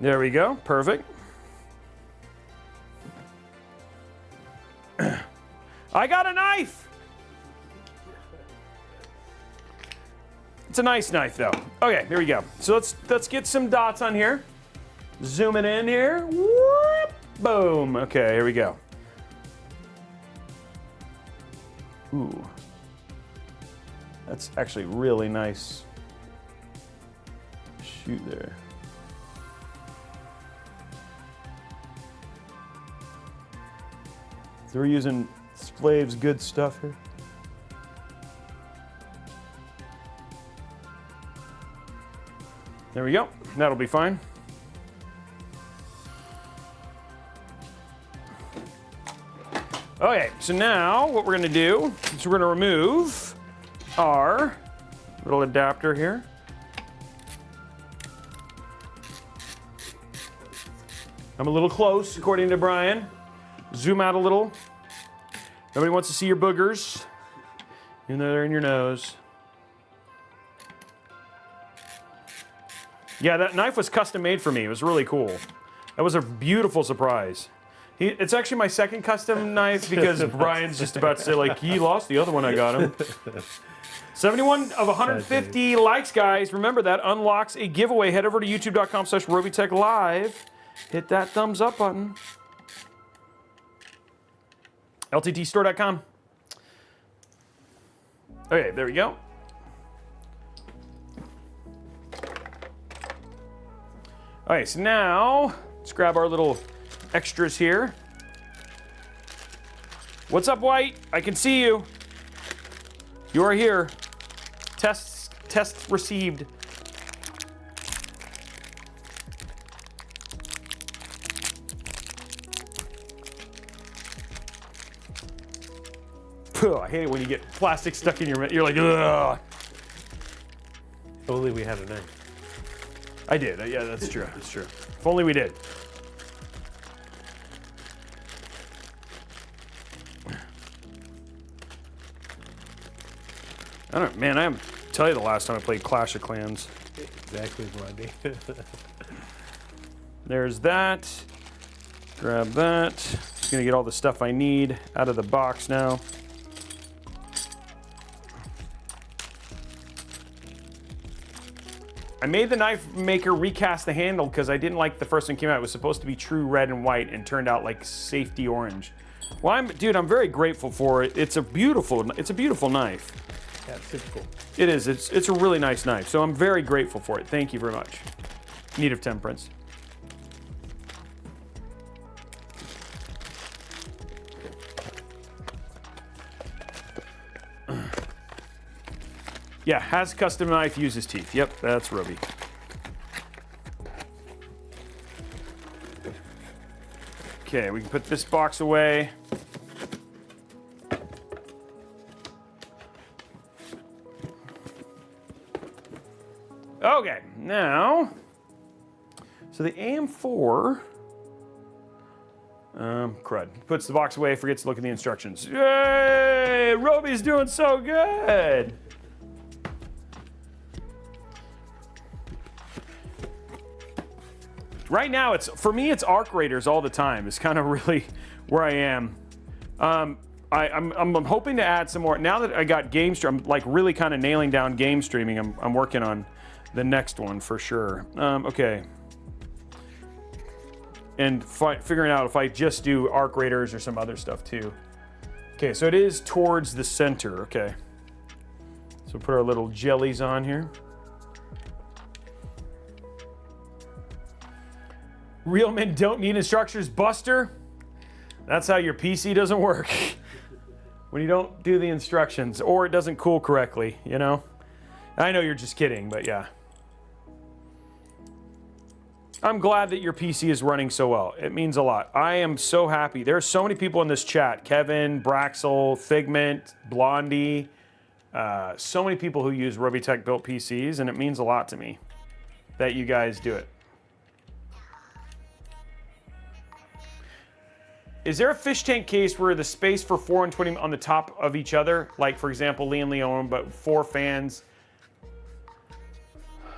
There we go. Perfect. I got a knife! It's a nice knife, though. Okay, here we go. So let's get some dots on here. Zoom it in here. Whoop, boom. Okay, here we go. Ooh. That's actually really nice. Shoot there. So we're using Splav's good stuff here. There we go. That'll be fine. Okay, so now what we're gonna do is we're gonna remove our little adapter here. I'm a little close, according to Brian. Zoom out a little. Nobody wants to see your boogers, even though they're in your nose. Yeah, that knife was custom made for me. It was really cool. That was a beautiful surprise. It's actually my second custom knife because Brian's just about to say, like, he lost the other one I got him. 71 of 150 likes, guys. Remember, that unlocks a giveaway. Head over to youtube.com/Robeytech Live. Hit that thumbs up button. LTTstore.com. Okay, there we go. All right, so now let's grab our little extras here. What's up, White? I can see you. You are here. Test received. I hate it when you get plastic stuck in your mouth. You're like, ugh. If only we had a knife. I did. Yeah, that's true. That's true. If only we did. I don't, man, I haven't tell you the last time I played Clash of Clans. Exactly, Blondie. There's that. Grab that. Just gonna get all the stuff I need out of the box now. I made the knife maker recast the handle because I didn't like the first one came out. It was supposed to be true red and white and turned out like safety orange. Well, I'm very grateful for it. It's a beautiful knife. Yeah, it's super cool. It is. It's a really nice knife. So I'm very grateful for it. Thank you very much. Need of 10 prints. Yeah, has custom knife, uses teeth. Yep, that's Robey. Okay, we can put this box away. Okay, now, so the AM4, crud. Puts the box away, forgets to look at the instructions. Yay! Robey's doing so good! Right now, for me, it's arc raiders all the time. It's kind of really where I am. I'm hoping to add some more. Now that I got game stream, I'm like really kind of nailing down game streaming. I'm working on the next one for sure. Okay. and figuring out if I just do arc raiders or some other stuff too. Okay, so it is towards the center. Okay. So put our little jellies on here. Real men don't need instructions, Buster. That's how your PC doesn't work. When you don't do the instructions, or it doesn't cool correctly, you know? I know you're just kidding, but yeah. I'm glad that your PC is running so well. It means a lot. I am so happy. There are so many people in this chat. Kevin, Braxel, Figment, Blondie. So many people who use Robeytech built PCs, and it means a lot to me that you guys do it. Is there a fish tank case where the space for 420 on the top of each other, like for example, Leon Leon, but 4 fans?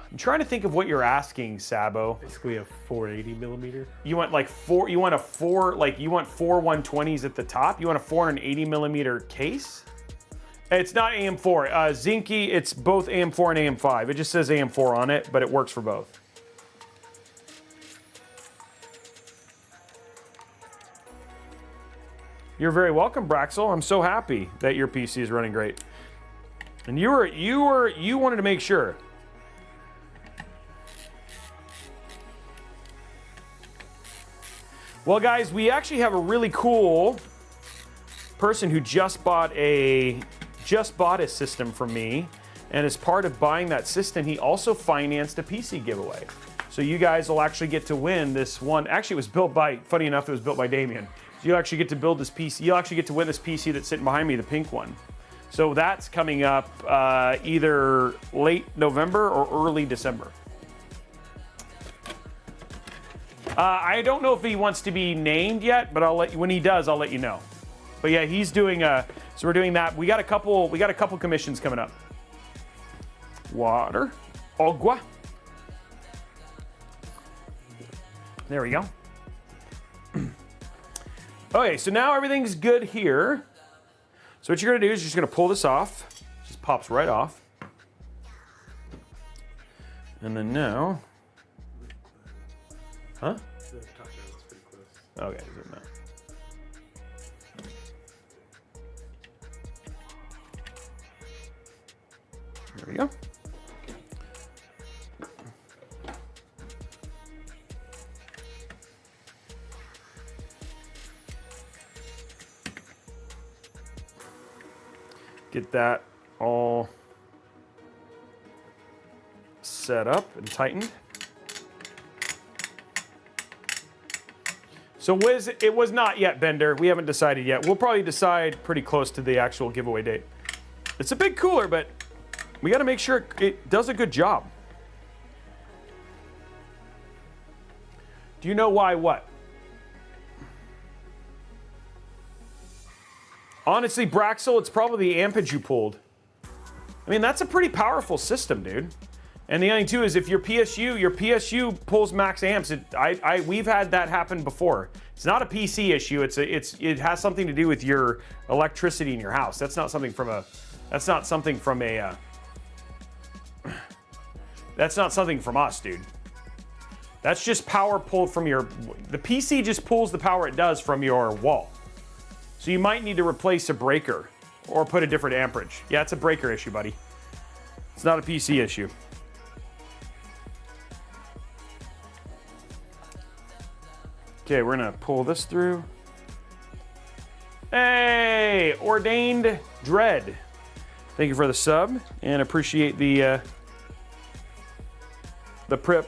I'm trying to think of what you're asking, Sabo. Basically a 480 millimeter. You want like four? You want four 120s at the top? You want a 480 millimeter case? It's not AM4. Zinky, it's both AM4 and AM5. It just says AM4 on it, but it works for both. You're very welcome, Braxel. I'm so happy that your PC is running great. And you wanted to make sure. Well, guys, we actually have a really cool person who just bought a system from me, and as part of buying that system, he also financed a PC giveaway. So you guys will actually get to win this one. Actually, it was built by, funny enough, it was built by Damien. So you'll actually get to build this PC. You'll actually get to win this PC that's sitting behind me, the pink one. So that's coming up either late November or early December. I don't know if he wants to be named yet, but when he does, I'll let you know. But yeah, he's doing so we're doing that. We got a couple commissions coming up. Water, agua. There we go. Okay, so now everything's good here. So what you're gonna do is you're just gonna pull this off. It just pops right off. And then now, huh? Okay, zoom out. There we go. Get that all set up and tightened. So it was not yet, Bender. We haven't decided yet. We'll probably decide pretty close to the actual giveaway date. It's a big cooler, but we got to make sure it does a good job. Do you know why what? Honestly, Braxel, it's probably the ampage you pulled. I mean, that's a pretty powerful system, dude. And the only thing too is if your PSU pulls max amps. We've had that happen before. It's not a PC issue. It has something to do with your electricity in your house. That's not something from us, dude. That's just power pulled from the PC just pulls the power it does from your wall. So you might need to replace a breaker or put a different amperage. Yeah, it's a breaker issue, buddy. It's not a PC issue. Okay, we're gonna pull this through. Hey, Ordained Dread. Thank you for the sub and appreciate the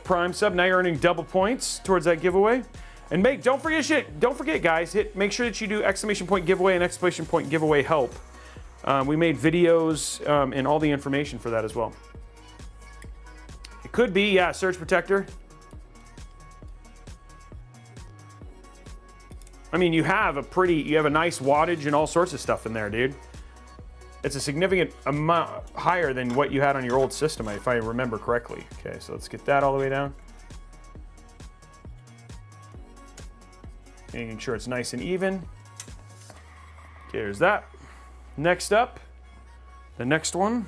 Prime sub. Now you're earning double points towards that giveaway. And don't forget, guys, make sure that you do exclamation point giveaway and exclamation point giveaway help. We made videos and all the information for that as well. It could be, yeah, surge protector. I mean, you have a nice wattage and all sorts of stuff in there, dude. It's a significant amount higher than what you had on your old system, if I remember correctly. Okay, so let's get that all the way down. Making sure it's nice and even. Okay, there's that. Next up, the next one.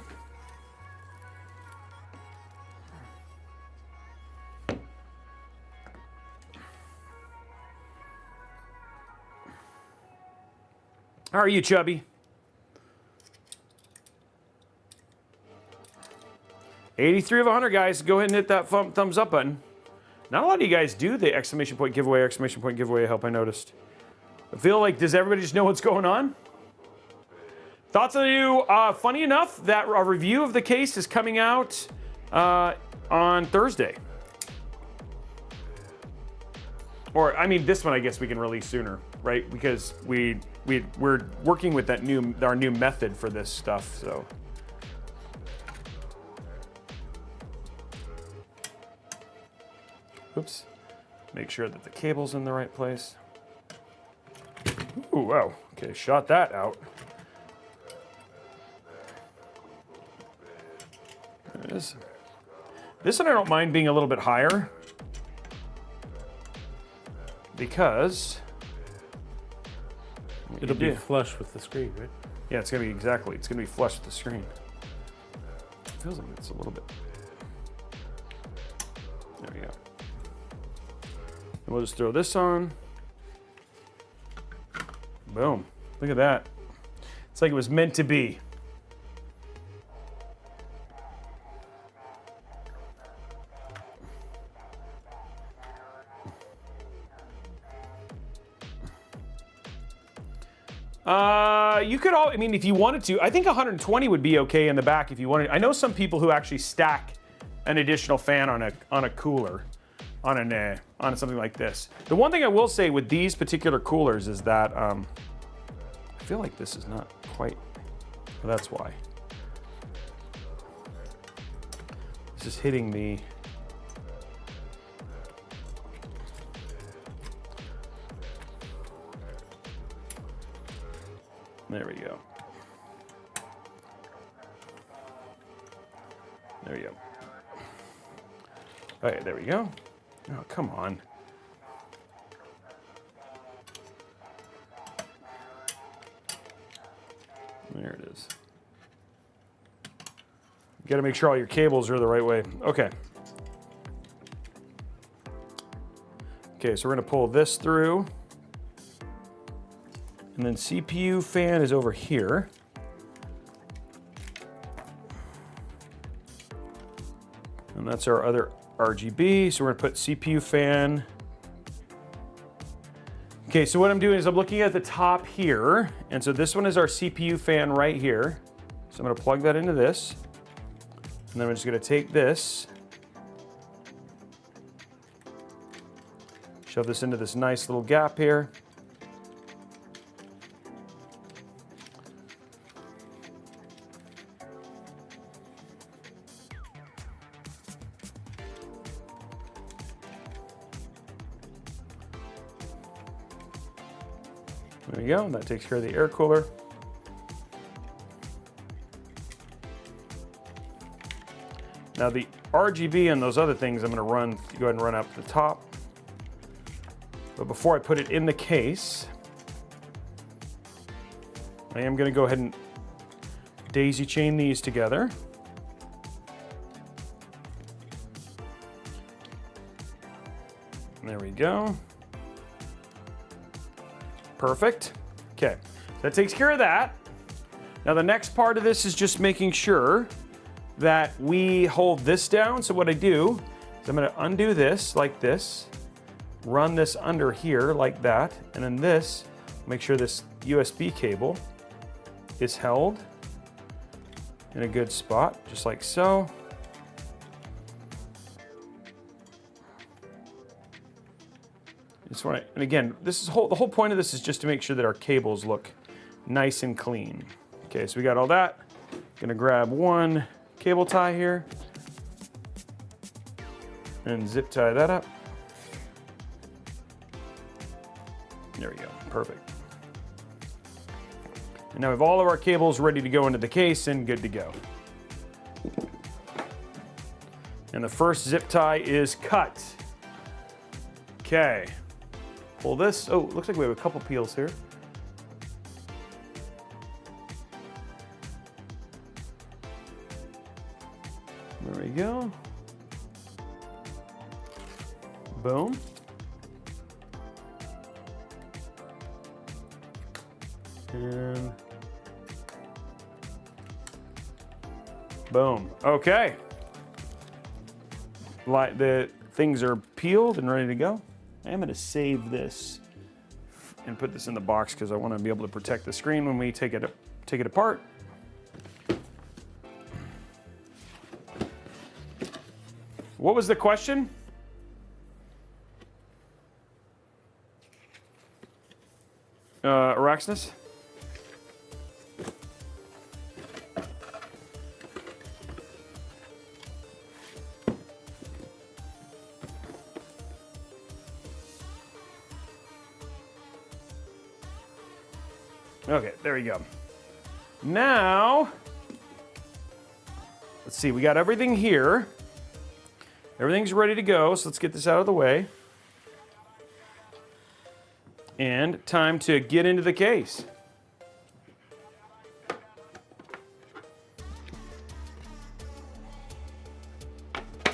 How are you, Chubby? 83 of 100, guys. Go ahead and hit that thumbs up button. Not a lot of you guys do the exclamation point giveaway, I hope I noticed. I feel like, does everybody just know what's going on? Thoughts on you? Funny enough, that a review of the case is coming out on Thursday. Or, I mean, this one I guess we can release sooner, right? Because we're working with that our new method for this stuff, so. Oops. Make sure that the cable's in the right place. Ooh, wow. Okay, shot that out. There it is. This one I don't mind being a little bit higher because it'll be flush with the screen, right? Yeah, it's gonna be exactly. It's gonna be flush with the screen. It feels like it's a little bit. There we go. And we'll just throw this on. Boom. Look at that. It's like it was meant to be. You could I mean, if you wanted to, I think 120 would be okay in the back if you wanted. I know some people who actually stack an additional fan on a cooler, on something like this. The one thing I will say with these particular coolers is that I feel like this is not quite. Well, that's why. This is hitting the. There we go. There we go. All right, there we go. Oh, come on. There it is. You got to make sure all your cables are the right way. Okay. Okay, so we're going to pull this through. And then CPU fan is over here. And that's our other RGB. So we're gonna put CPU fan. Okay, so what I'm doing is I'm looking at the top here. And so this one is our CPU fan right here. So I'm gonna plug that into this. And then I'm just gonna take this, shove this into this nice little gap here. There we go, that takes care of the air cooler. Now the RGB and those other things I'm going to go ahead and run up the top. But before I put it in the case, I am going to go ahead and daisy chain these together. There we go. Perfect. Okay, so that takes care of that. Now the next part of this is just making sure that we hold this down. So what I do is I'm going to undo this like this, run this under here like that, and then this, make sure this USB cable is held in a good spot, just like so. And again, this is the whole point of this is just to make sure that our cables look nice and clean. Okay, so we got all that. Gonna grab one cable tie here and zip tie that up. There we go, perfect. And now we have all of our cables ready to go into the case and good to go. And the first zip tie is cut. Okay. Pull this. Oh, looks like we have a couple peels here. There we go. Boom. And boom. Okay. The things are peeled and ready to go. I'm going to save this and put this in the box because I want to be able to protect the screen when we take it apart. What was the question? Araxnus? Okay, there we go. Now, let's see, we got everything here. Everything's ready to go, so let's get this out of the way. And time to get into the case.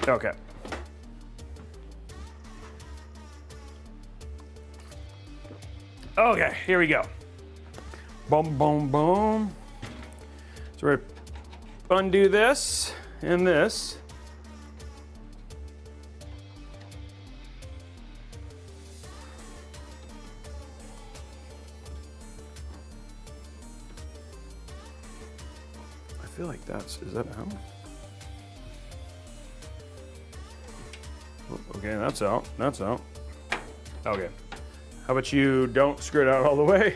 Okay. Okay, here we go. Boom, boom, boom. So we're gonna undo this and this. I feel like is that out? Okay, that's out, that's out. Okay, how about you don't screw it out all the way?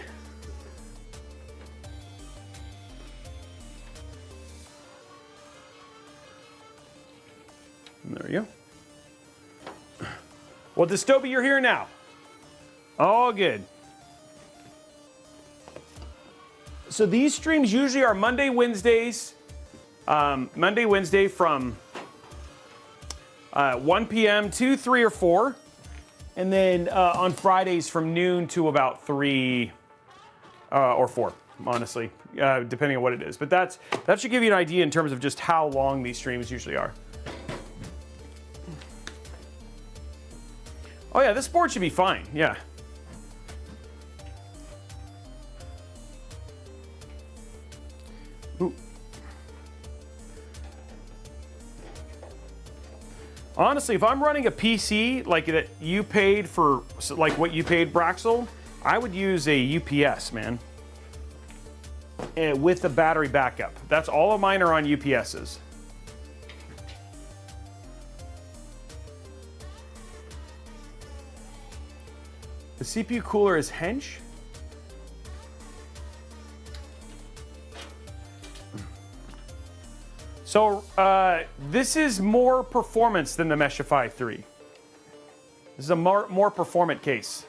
There you go. Well, Dystopi, you're here now. All good. So these streams usually are Monday, Wednesdays. Monday, Wednesday from 1 p.m. to 3 or 4. And then on Fridays from noon to about 3 or 4, honestly, depending on what it is. But that should give you an idea in terms of just how long these streams usually are. Oh yeah, this board should be fine, yeah. Ooh. Honestly, if I'm running a PC like that you paid for, like what you paid Braxel, I would use a UPS, man. With the battery backup. That's all of mine are on UPSs. The CPU cooler is hench. So this is more performance than the Meshify 3. This is a more performant case.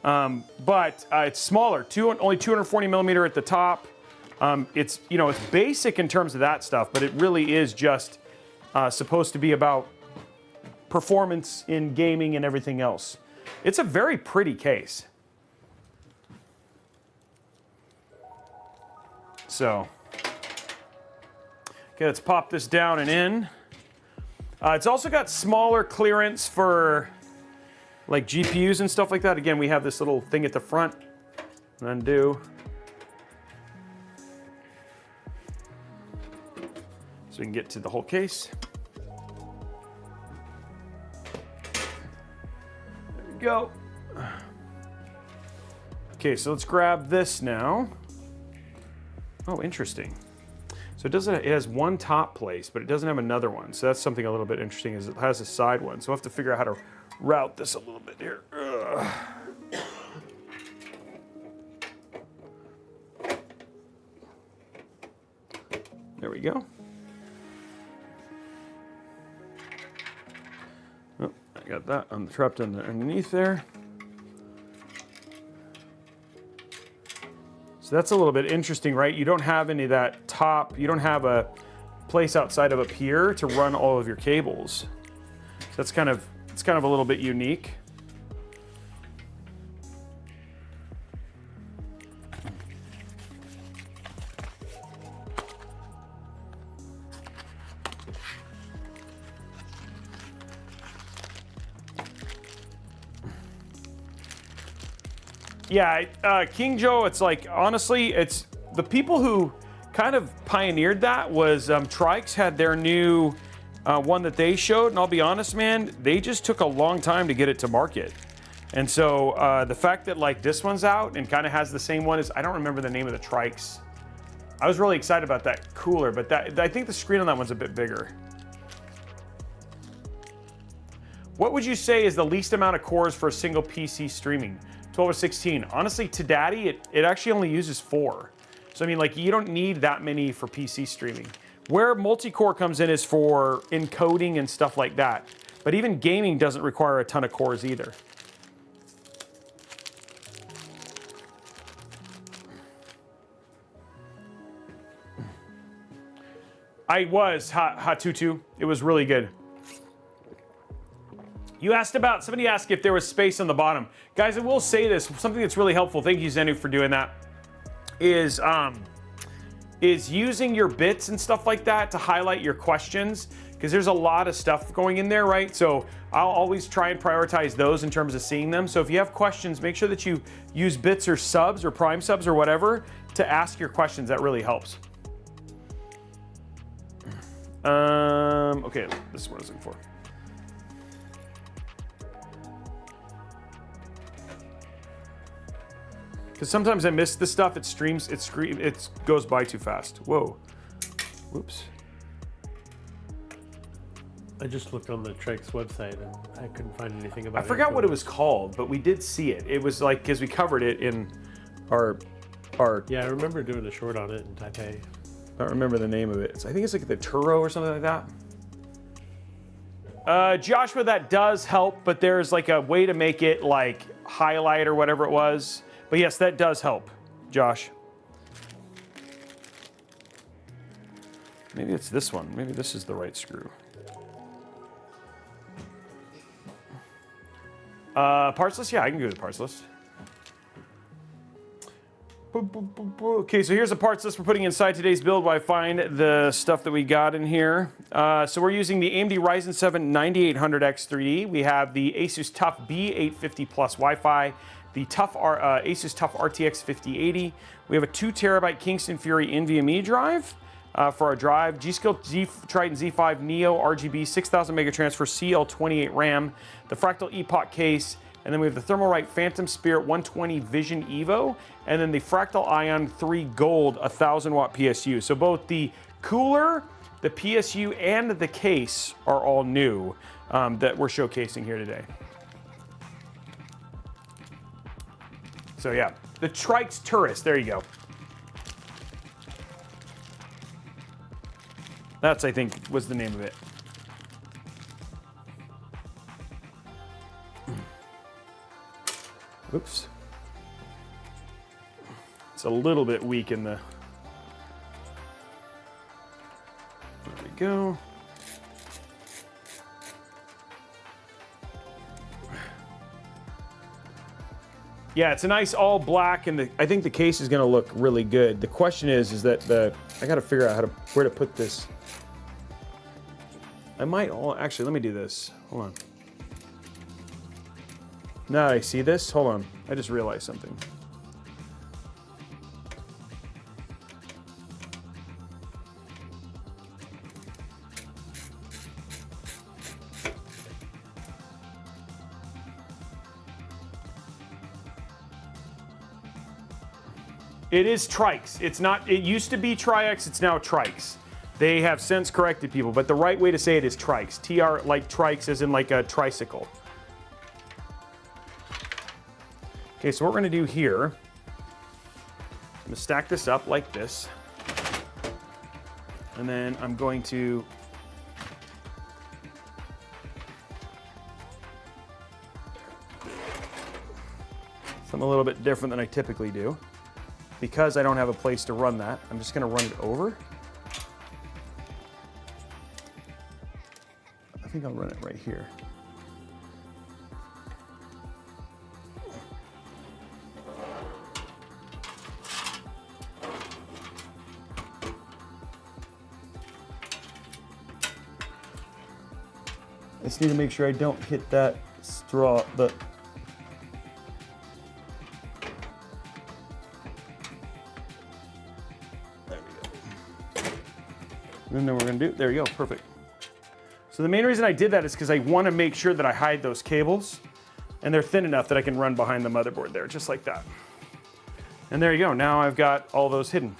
But it's smaller, only 240 millimeter at the top. It's basic in terms of that stuff, but it really is just supposed to be about performance in gaming and everything else. It's a very pretty case. So, okay, let's pop this down and in. It's also got smaller clearance for like GPUs and stuff like that. Again, we have this little thing at the front. Undo. So we can get to the whole case. Go. Okay, so let's grab this now. Oh, interesting. So it has one top place, but it doesn't have another one. So that's something a little bit interesting is it has a side one. So we'll have to figure out how to route this a little bit here. Ugh. There we go. Oh, I got that trapped underneath there. So that's a little bit interesting, right? You don't have any of that top, you don't have a place outside of up here to run all of your cables. So that's kind of, it's kind of a little bit unique. Yeah, King Joe, it's like, honestly, it's the people who kind of pioneered that was Trikes had their new one that they showed, and I'll be honest, man, they just took a long time to get it to market. And so the fact that like this one's out and kind of has the same one as, I don't remember the name of the Trikes. I was really excited about that cooler, but I think the screen on that one's a bit bigger. What would you say is the least amount of cores for a single PC streaming? 12 or 16? Honestly, to Daddy, it actually only uses 4. So I mean, like, you don't need that many for PC streaming. Where multi-core comes in is for encoding and stuff like that. But even gaming doesn't require a ton of cores either. I was Hatutu. It was really good. You asked about, somebody asked if there was space on the bottom. Guys, I will say this, something that's really helpful, thank you Zenu for doing that, is using your bits and stuff like that to highlight your questions, because there's a lot of stuff going in there, right? So I'll always try and prioritize those in terms of seeing them. So if you have questions, make sure that you use bits or subs or prime subs or whatever to ask your questions. That really helps. Okay, this is what I was looking for. Because sometimes I miss the stuff. It streams, it goes by too fast. Whoa. Whoops. I just looked on the Trikes website and I couldn't find anything about it. I forgot what it was called, but we did see it. It was like, because we covered it in our... Yeah, I remember doing a short on it in Taipei. I don't remember the name of it. I think it's like the Turo or something like that. Joshua, that does help, but there's like a way to make it like highlight or whatever it was. But yes, that does help, Josh. Maybe it's this one. Maybe this is the right screw. Parts list? Yeah, I can go to the parts list. Okay, so here's the parts list we're putting inside today's build while I find the stuff that we got in here. So we're using the AMD Ryzen 7 9800X3D. We have the Asus TUF B850 Plus Wi-Fi, the Asus TUF RTX 5080. We have a 2 terabyte Kingston Fury NVMe drive for our drive. G-Skill Trident Z5 Neo RGB 6000 mega transfer CL28 RAM, the Fractal Epoch case, and then we have the Thermalright Phantom Spirit 120 Vision Evo, and then the Fractal Ion 3 Gold 1000 watt PSU. So both the cooler, the PSU, and the case are all new that we're showcasing here today. So yeah, the Trikes Tourist, there you go. That's, I think, was the name of it. Oops. It's a little bit weak in the... There we go. Yeah, it's a nice all black, and I think the case is going to look really good. The question is that I got to figure out where to put this. I might actually, let me do this. Hold on. Now that I see this, hold on. I just realized something. It is Trikes. It's not, it used to be Tri-X, it's now Trikes. They have since corrected people, but the right way to say it is Trikes. TR, like Trikes, as in like a tricycle. Okay, so what we're gonna do here, I'm gonna stack this up like this. And then I'm going to something a little bit different than I typically do. Because I don't have a place to run that, I'm just gonna run it over. I think I'll run it right here. I just need to make sure I don't hit that straw, And then we're gonna do, there you go, perfect. So the main reason I did that is because I want to make sure that I hide those cables and they're thin enough that I can run behind the motherboard there, just like that. And there you go, now I've got all those hidden.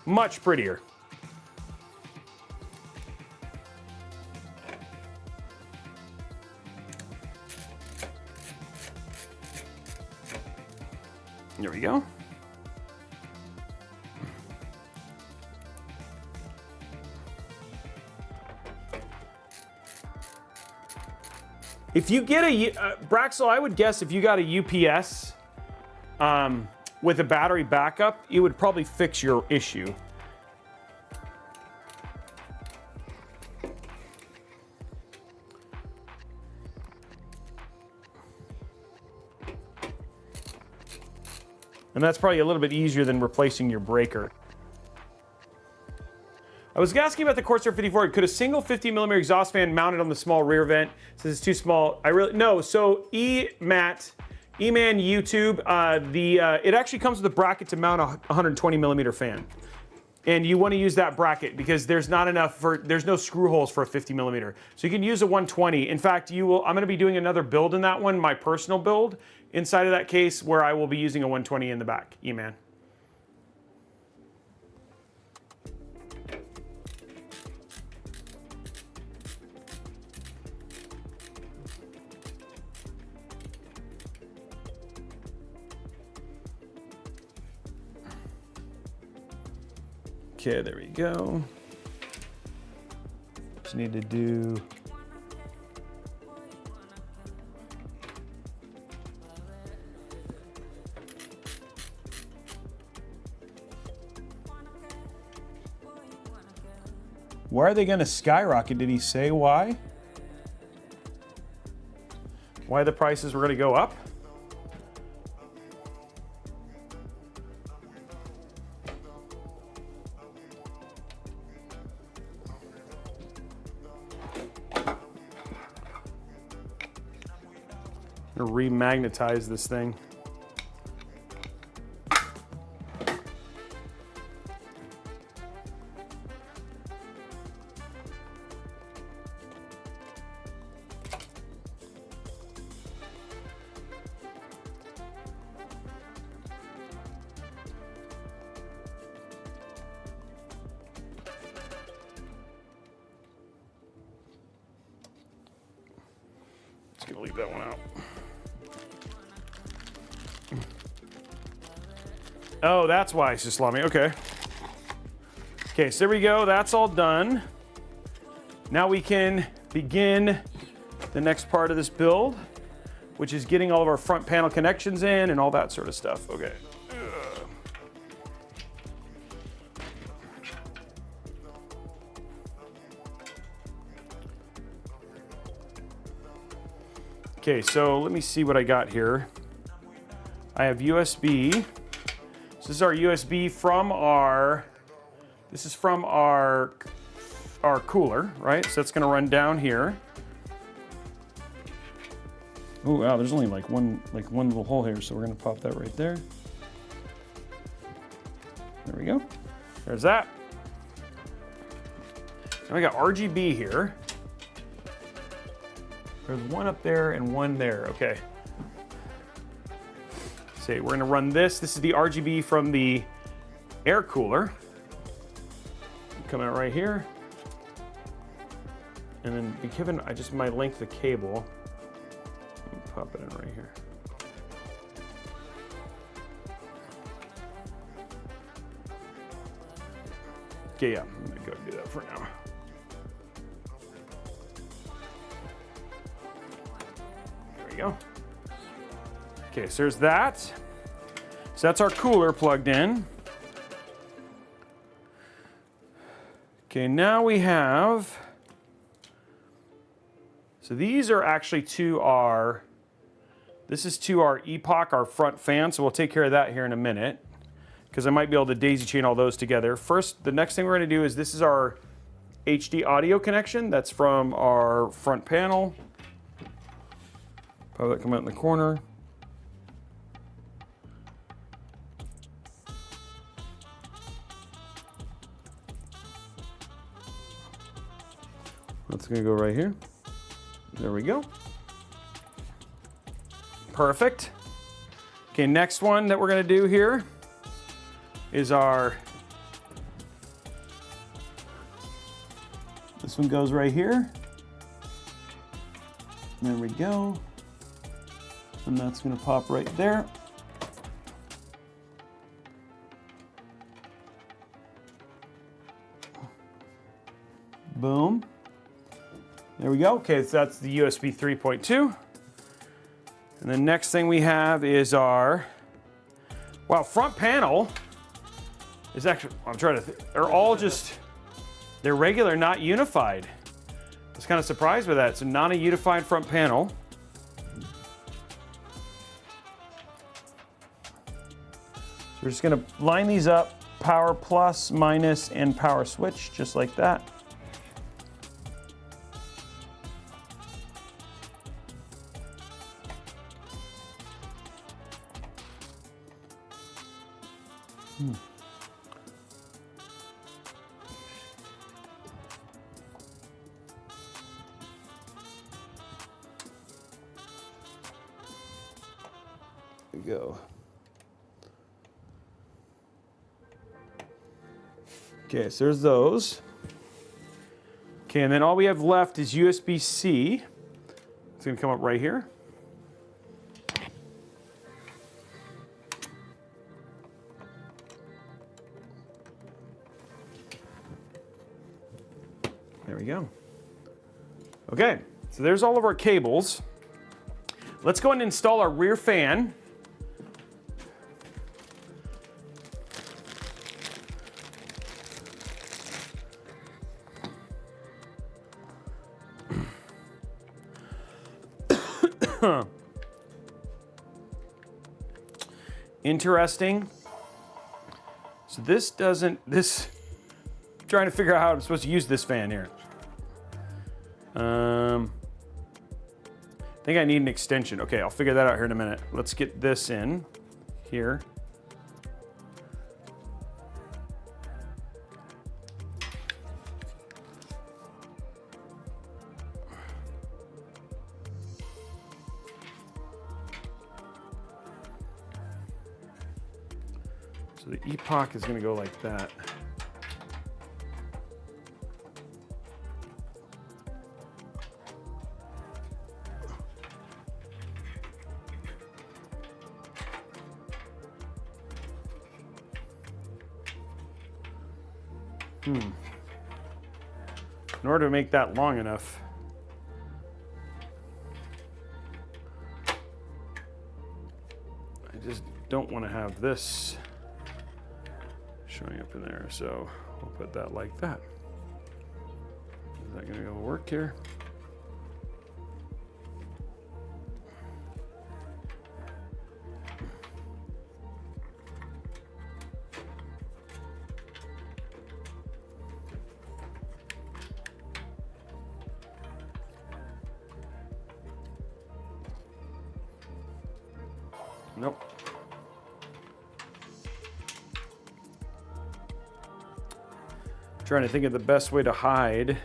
Much prettier. There we go. If you get a, Braxel, I would guess if you got a UPS with a battery backup, it would probably fix your issue. And that's probably a little bit easier than replacing your breaker. I was asking about the Corsair 54. Could a single 50mm exhaust fan mounted on the small rear vent? Since it's too small, no. So E-Man YouTube, it actually comes with a bracket to mount a 120mm fan. And you want to use that bracket because there's not enough there's no screw holes for a 50mm. So you can use a 120. In fact, I'm going to be doing another build in that one, my personal build, inside of that case where I will be using a 120 in the back, E-Man. Okay, there we go. Just need to do why are they going to skyrocket? Did he say why? Why the prices were going to go up? I'm gonna remagnetize this thing. Just gonna leave that one out. Oh, that's why it's just salami. Okay. Okay, so there we go. That's all done. Now we can begin the next part of this build, which is getting all of our front panel connections in and all that sort of stuff. Okay. Okay, so let me see what I got here. I have USB. So this is our USB from our cooler, right? So that's gonna run down here. Oh wow, there's only like one little hole here, so we're gonna pop that right there. There we go. There's that. Now we got RGB here. There's one up there and one there. Okay. So we're gonna run this. This is the RGB from the air cooler. Come out right here. And then given my length of cable, pop it in right here. Okay, yeah, I'm gonna go do that for now. There we go. Okay, so there's that. So that's our cooler plugged in. Okay, now we have, so these are actually this is to our Epoch, our front fan, so we'll take care of that here in a minute, because I might be able to daisy chain all those together. First, the next thing we're gonna do is this is our HD audio connection. That's from our front panel. Probably come out in the corner. That's gonna go right here. There we go. Perfect. Okay, next one that we're gonna do here is this one goes right here. There we go. And that's gonna pop right there. Boom. There we go. Okay, so that's the USB 3.2. And the next thing we have is our, wow, front panel is actually, they're all just, they're regular, not unified. I was kind of surprised with that. It's not a unified front panel. So we're just gonna line these up, power plus, minus, and power switch, just like that. There we go. Okay, so there's those. Okay, and then all we have left is USB-C. It's gonna come up right here. There we go. Okay, so there's all of our cables. Let's go ahead and install our rear fan. Interesting. So this doesn't, I'm trying to figure out how I'm supposed to use this fan here. I think I need an extension. Okay, I'll figure that out here in a minute. Let's get this in here. So the Epoch is going to go like that. In order to make that long enough, I just don't want to have this showing up in there, so we'll put that like that. Is that going to go work here? Nope. Trying to think of the best way to hide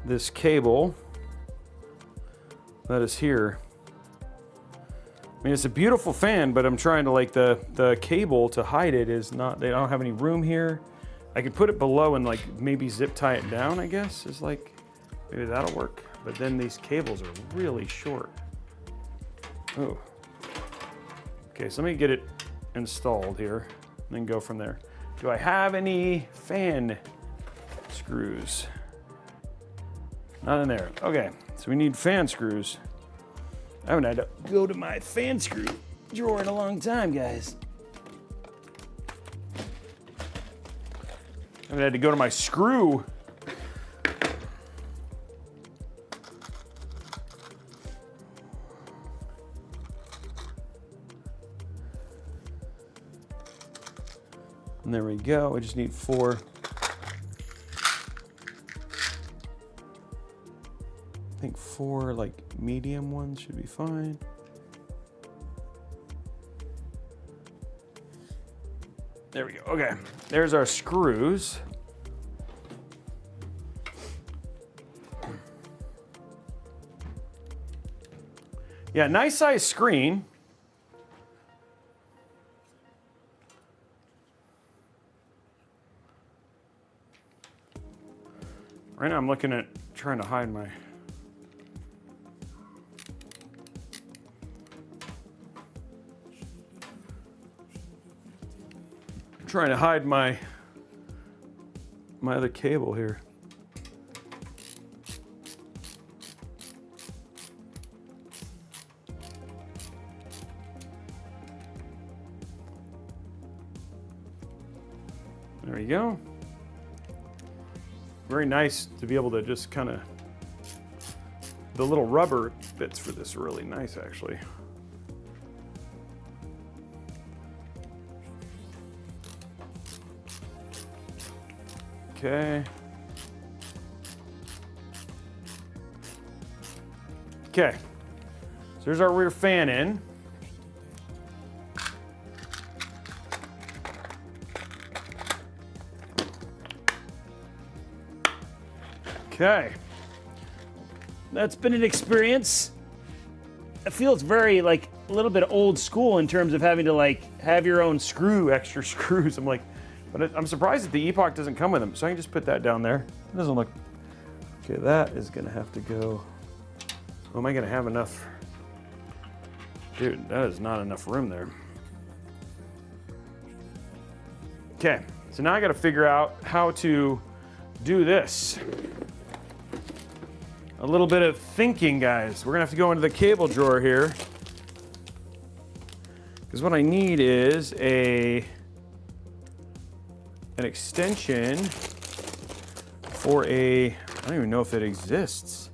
this cable that is here. I mean, it's a beautiful fan, but I'm trying to, like, the cable to hide it is not, they don't have any room here. I could put it below and, like, maybe zip tie it down, I guess, is like, maybe that'll work. But then these cables are really short. Oh. Okay, so let me get it installed here and then go from there. Do I have any fan screws? Not in there. Okay, so we need fan screws. I haven't had to go to my fan screw drawer in a long time, guys. I haven't had to go to my screw. And there we go. I just need 4. I think 4 like medium ones should be fine. There we go. Okay, there's our screws. Yeah, nice size screen. Right now I'm looking at trying to hide my... trying to hide my other cable here. There you go. Very nice to be able to just kind of, the little rubber bits for this are really nice actually. Okay. Okay. So there's our rear fan in. Okay. That's been an experience. It feels very like a little bit old school in terms of having to like have your own screw. Extra screws. I'm like, but I'm surprised that the Epoch doesn't come with them. So I can just put that down there. It doesn't look, okay, that is gonna have to go. Oh, am I gonna have enough? Dude, that is not enough room there. Okay, so now I gotta figure out how to do this. A little bit of thinking, guys. We're gonna have to go into the cable drawer here. Because what I need is an extension for a, I don't even know if it exists.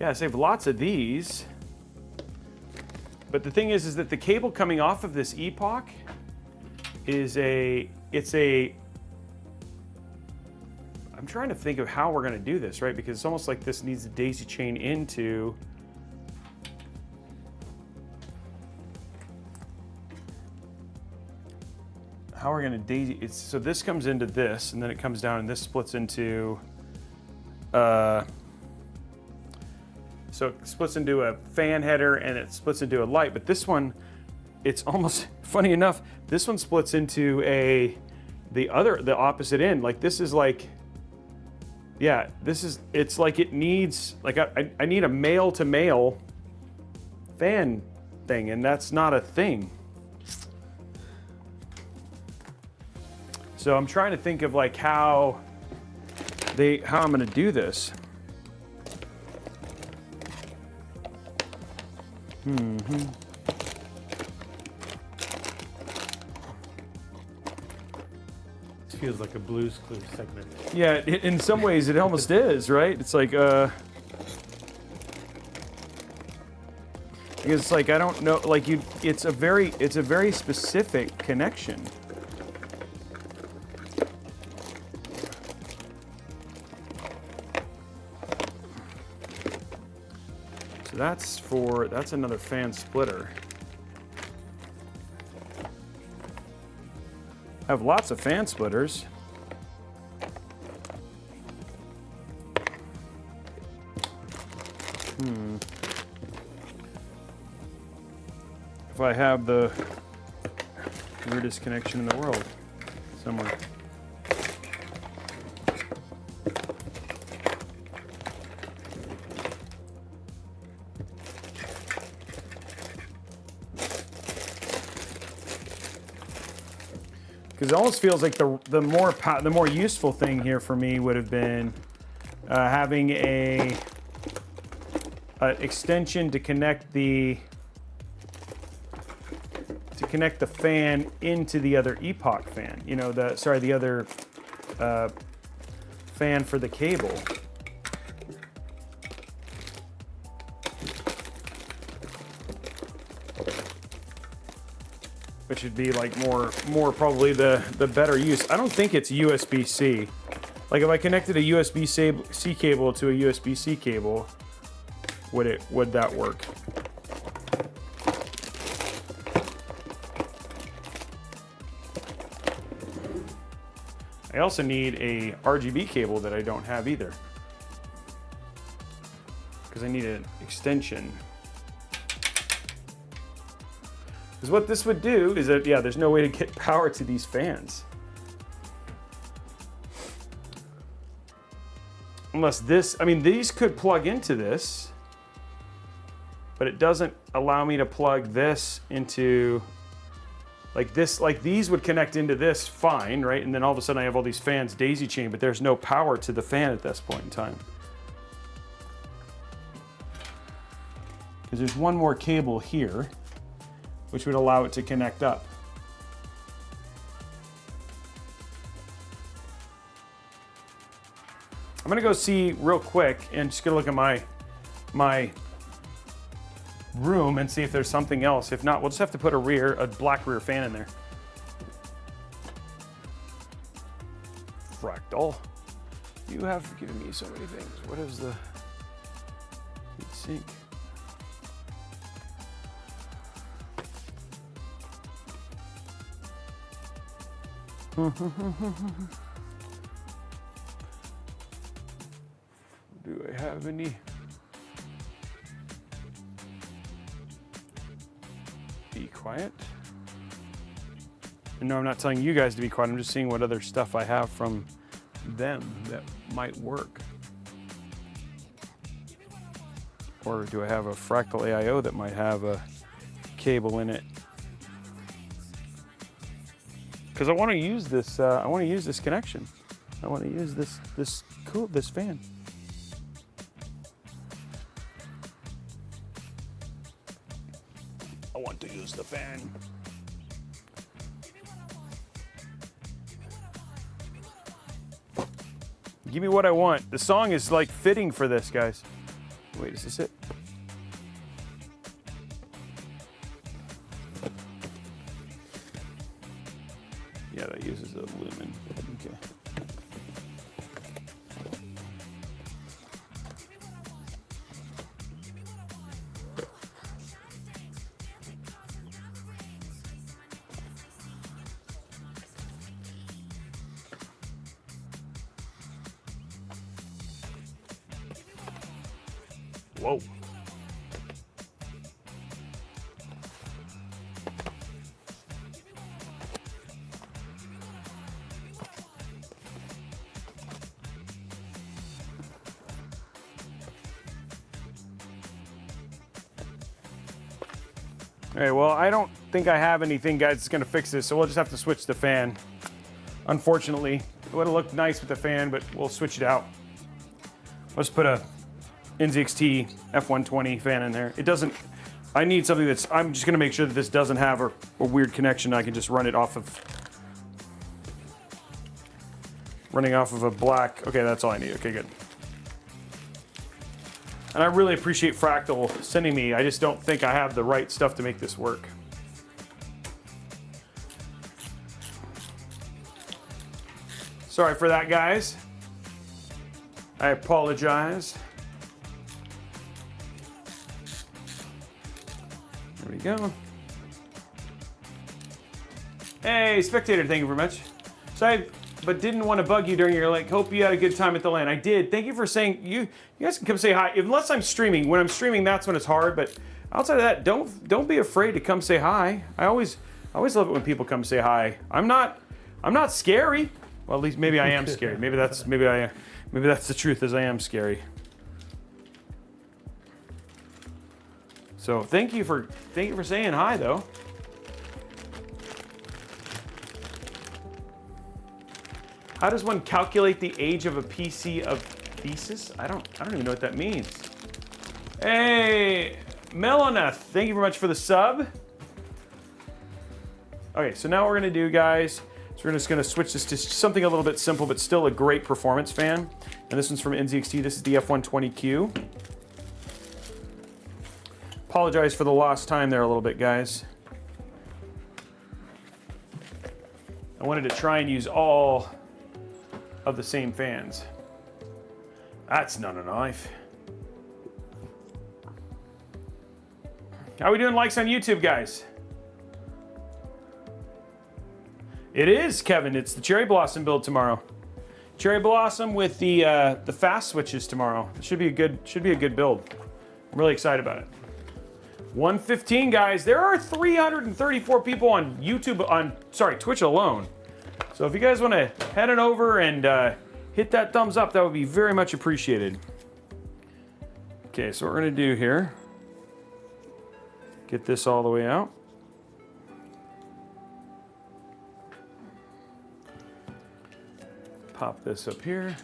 Yeah, I saved lots of these. But the thing is that the cable coming off of this Epoch is I'm trying to think of how we're gonna do this, right? Because it's almost like this needs a daisy chain into, how we're gonna daisy, so this comes into this, and then it comes down and this splits into, so it splits into a fan header and it splits into a light, but this one, it's almost, funny enough, this one splits into the opposite end. Like this is like, yeah, it's like it needs, like I need a male to male fan thing, and that's not a thing. So I'm trying to think of like how I'm gonna do this. This feels like a Blue's Clues segment. Yeah, in some ways it almost is, right? It's like, because it's like, I don't know, like it's a very specific connection. That's another fan splitter. I have lots of fan splitters. If I have the weirdest connection in the world somewhere. Because it almost feels like the more useful thing here for me would have been having an extension to connect the fan into the other Epoch fan. You know, the other fan for the cable. Which would be like more probably the better use. I don't think it's USB-C. Like if I connected a USB-C cable to a USB-C cable, would that work? I also need a RGB cable that I don't have either, because I need an extension. Because what this would do is that, yeah, there's no way to get power to these fans. Unless this, I mean, these could plug into this, but it doesn't allow me to plug this into, like this, like these would connect into this fine, right? And then all of a sudden I have all these fans daisy chain, but there's no power to the fan at this point in time. Because there's one more cable here, which would allow it to connect up. I'm gonna go see real quick and just gonna look at my room and see if there's something else. If not, we'll just have to put a black rear fan in there. Fractal, you have given me so many things. What is the heat sink? Do I have any? Be quiet. And no, I'm not telling you guys to be quiet. I'm just seeing what other stuff I have from them that might work. Or do I have a Fractal AIO that might have a cable in it? Because I want to use this. I want to use this connection. I want to use this fan. I want to use the fan. Give me what I want. The song is like fitting for this, guys. Wait, is this it? Yeah, that uses a lumen. Okay. Whoa. All right, well, I don't think I have anything, guys, that's gonna fix this, so we'll just have to switch the fan. Unfortunately, it would have looked nice with the fan, but we'll switch it out. Let's put a NZXT F120 fan in there. It doesn't, I need something that's, I'm just gonna make sure that this doesn't have a weird connection. I can just run it off of, running off of a black, okay, that's all I need, okay, good. And I really appreciate Fractal sending me. I just don't think I have the right stuff to make this work. Sorry for that, guys. I apologize. There we go. Hey, spectator, thank you very much. But didn't want to bug you during your hope you had a good time at the LAN. I did. Thank you for saying, you guys can come say hi. Unless I'm streaming. When I'm streaming, that's when it's hard, but outside of that, don't be afraid to come say hi. I always love it when people come say hi. I'm not scary. Well, at least maybe I am scary. Maybe that's the truth, is I am scary. So thank you for saying hi though. How does one calculate the age of a PC of thesis? I don't even know what that means. Hey, Meloneth, thank you very much for the sub. Okay, so now what we're gonna do, guys, is we're just gonna switch this to something a little bit simple, but still a great performance fan. And this one's from NZXT. This is the F120Q. Apologize for the lost time there a little bit, guys. I wanted to try and use all of the same fans. That's not a knife. How we doing likes on YouTube, guys? It is, Kevin. It's the Cherry Blossom build tomorrow. Cherry Blossom with the fast switches tomorrow. It should be a good build. I'm really excited about it. 115, guys. There are 334 people on YouTube, Twitch alone. So if you guys want to head on over and hit that thumbs up, that would be very much appreciated. Okay, so what we're gonna do here, get this all the way out. Pop this up here.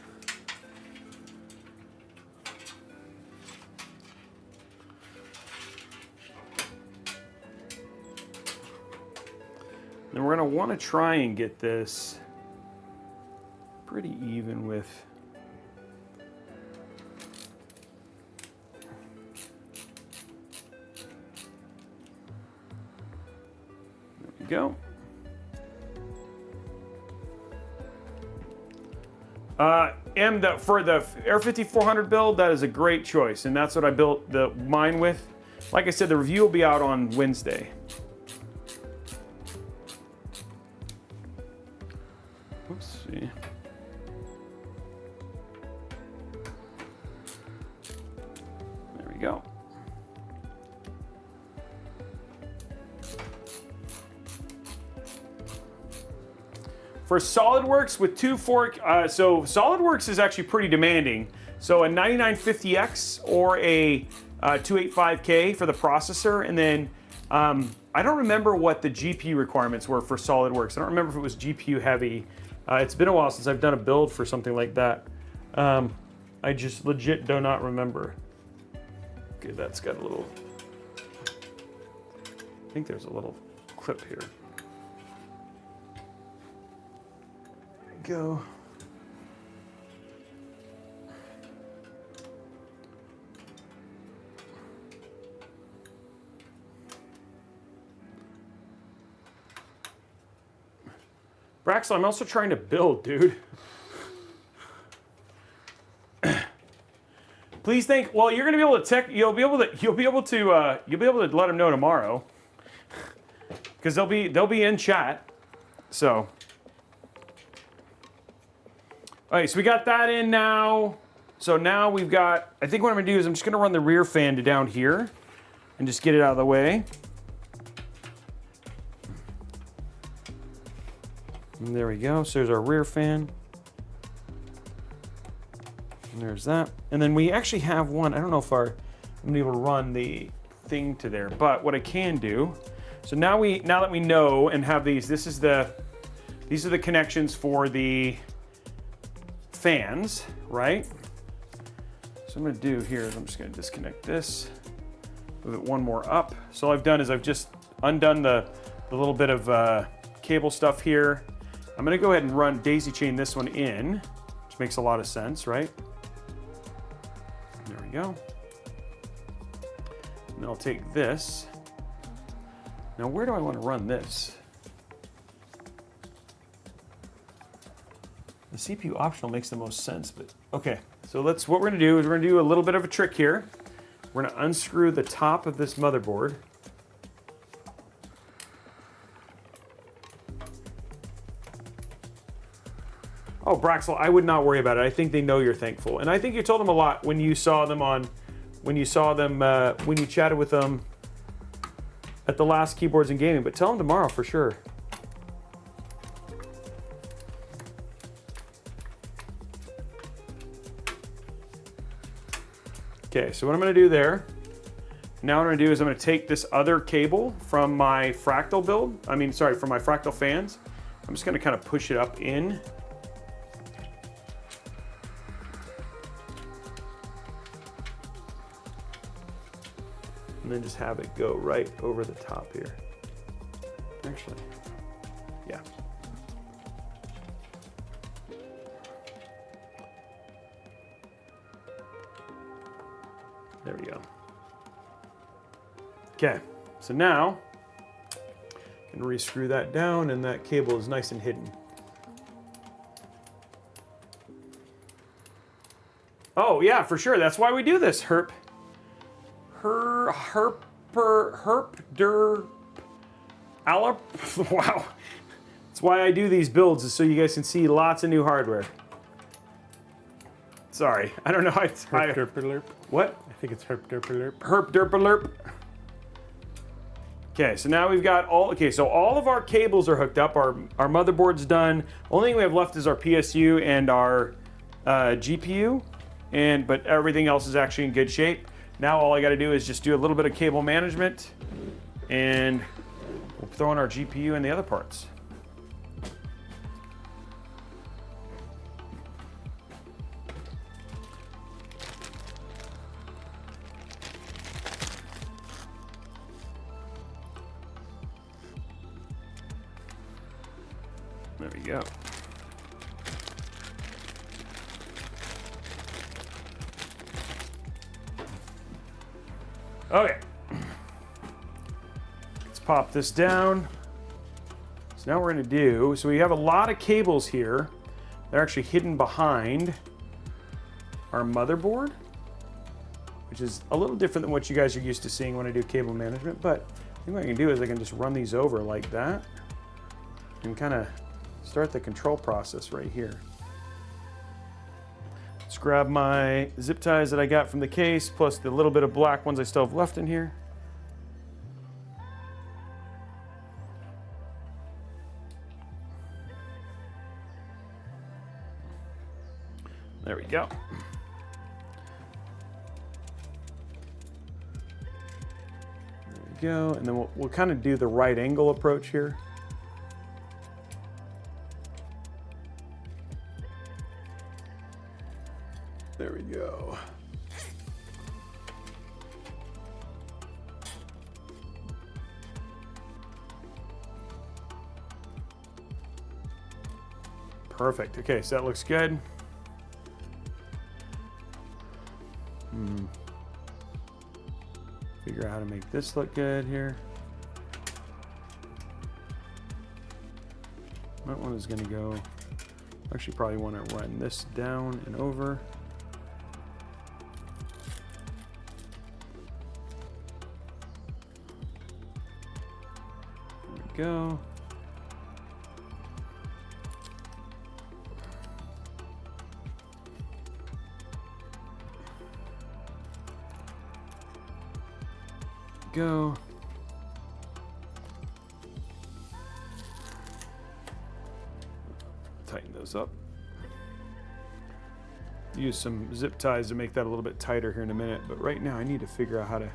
Then we're going to want to try and get this pretty even with there we go. For the Air 5400 build, that is a great choice, and that's what I built mine with. Like I said, the review will be out on Wednesday. Let's see. There we go. For SolidWorks with 2 fork, so SolidWorks is actually pretty demanding. So a 9950X or a 285K for the processor, and then I don't remember what the GPU requirements were for SolidWorks. I don't remember if it was GPU heavy. It's been a while since I've done a build for something like that. I just legit do not remember. Okay, that's got a little, I think there's a little clip here. Go. Braxel, I'm also trying to build, dude. Please think. Well, you're gonna be able to you'll be able to let them know tomorrow, because they'll be in chat. So. All right, so we got that in now. So now we've got, I think what I'm gonna do is I'm just gonna run the rear fan to down here and just get it out of the way. And there we go, so there's our rear fan. And there's that. And then we actually have one, I don't know if I'm gonna be able to run the thing to there, but what I can do, so now that we know and have these are the connections for the fans, right? So I'm gonna do here is I'm just gonna disconnect this, move it one more up. So all I've done is I've just undone the little bit of cable stuff here. I'm gonna go ahead and daisy chain this one in, which makes a lot of sense, right? There we go. And I'll take this. Now where do I want to run this? The CPU optional makes the most sense, but okay. So what we're gonna do is we're gonna do a little bit of a trick here. We're gonna unscrew the top of this motherboard. Oh, Braxel, I would not worry about it. I think they know you're thankful. And I think you told them a lot when you saw them when you chatted with them at the last Keyboards and Gaming, but tell them tomorrow for sure. Okay, so what I'm gonna do there, now what I'm gonna do is I'm gonna take this other cable from my Fractal build, from my Fractal fans. I'm just gonna kind of push it up in. And then just have it go right over the top here. Actually, yeah. There we go. Okay, so now I can re-screw that down and that cable is nice and hidden. Oh yeah, for sure, that's why we do this, Herp. Wow. That's why I do these builds, is so you guys can see lots of new hardware. Sorry, I don't know. Herp derp lerp. What? I think it's herp derp lerp. Herp derp lerp. Okay, so now we've got so all of our cables are hooked up. Our motherboard's done. Only thing we have left is our PSU and our GPU, but everything else is actually in good shape. Now all I got to do is just do a little bit of cable management, and we'll throw in our GPU and the other parts. There we go. Okay. Let's pop this down. So now we're going to do, so we have a lot of cables here. They're actually hidden behind our motherboard, which is a little different than what you guys are used to seeing when I do cable management. But I think what I can do is I can just run these over like that and kind of start the control process right here. Let's grab my zip ties that I got from the case, plus the little bit of black ones I still have left in here. There we go. There we go, and then we'll kind of do the right angle approach here. There we go. Perfect. Okay, so that looks good. Figure out how to make this look good here. That one is going to go. Actually, probably want to run this down and over. Go. Go. Tighten those up. Use some zip ties to make that a little bit tighter here in a minute, but right now I need to figure out how to.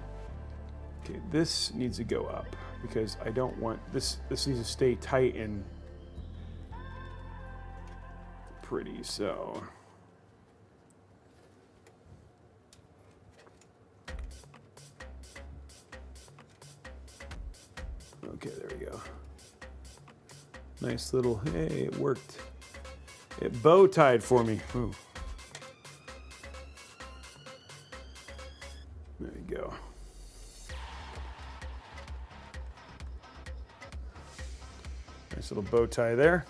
Okay, this needs to go up because I don't want this. This needs to stay tight and pretty. So. Okay, there we go. Nice little, hey, it worked. It bow tied for me. Ooh. There you go. Nice little bow tie there.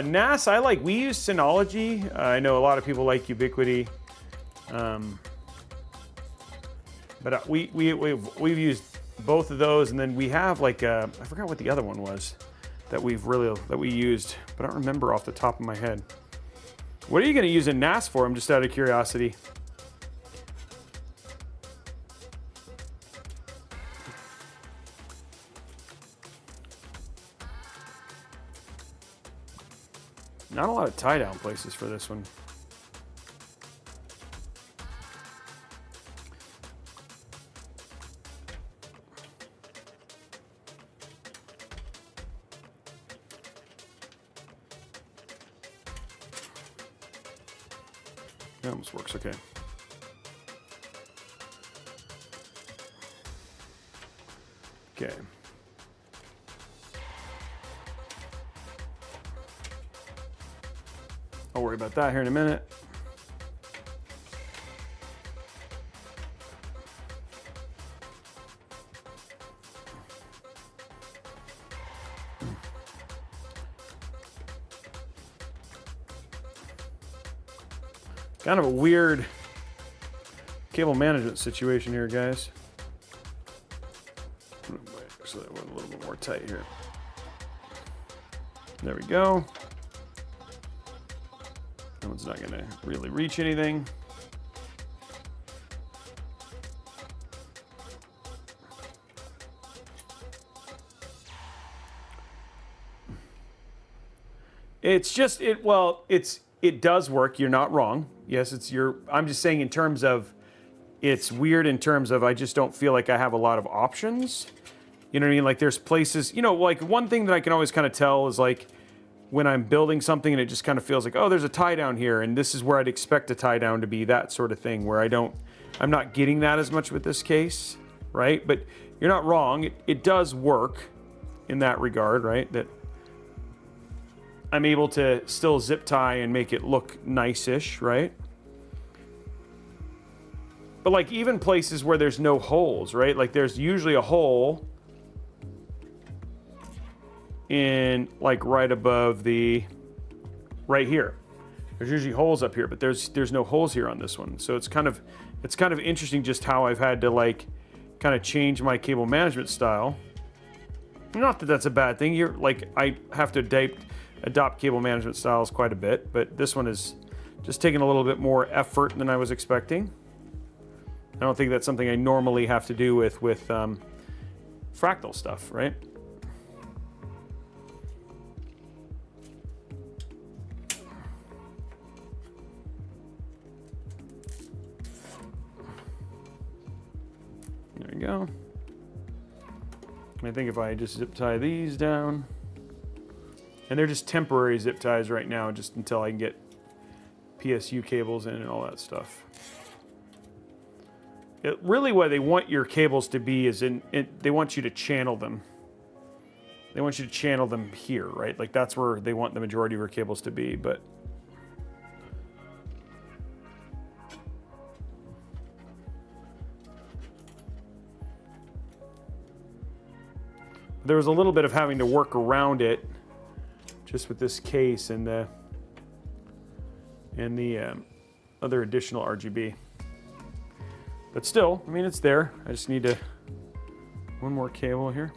NAS, we use Synology. I know a lot of people like Ubiquiti. But we've used both of those, and then we have I forgot what the other one was that we used, but I don't remember off the top of my head. What are you going to use a NAS for? I'm just out of curiosity. Not a lot of tie-down places for this one. That almost works okay. Okay. I'll worry about that here in a minute. Kind of a weird cable management situation here, guys. Actually, I went a little bit more tight here. There we go. That one's not going to really reach anything. It's just it does work. You're not wrong. Yes, I'm just saying in terms of it's weird in terms of I just don't feel like I have a lot of options. You know what I mean? Like there's places, you know, like one thing that I can always kind of tell is like when I'm building something and it just kind of feels like, oh, there's a tie down here and this is where I'd expect a tie down to be, that sort of thing, where I'm not getting that as much with this case, right? But you're not wrong. It does work in that regard, right? That I'm able to still zip tie and make it look nice-ish, right? But like even places where there's no holes, right? Like there's usually a hole in like right above right here. There's usually holes up here, but there's no holes here on this one. So it's kind of interesting just how I've had to like kind of change my cable management style. Not that that's a bad thing. I have to adopt cable management styles quite a bit, but this one is just taking a little bit more effort than I was expecting. I don't think that's something I normally have to do with Fractal stuff, right? There we go. I think if I just zip tie these down, and they're just temporary zip ties right now, just until I can get PSU cables in and all that stuff. Really what they want your cables to be is they want you to channel them. They want you to channel them here, right? Like that's where they want the majority of your cables to be, but there was a little bit of having to work around it just with this case and the other additional RGB. But still, I mean, it's there. I just need one more cable here.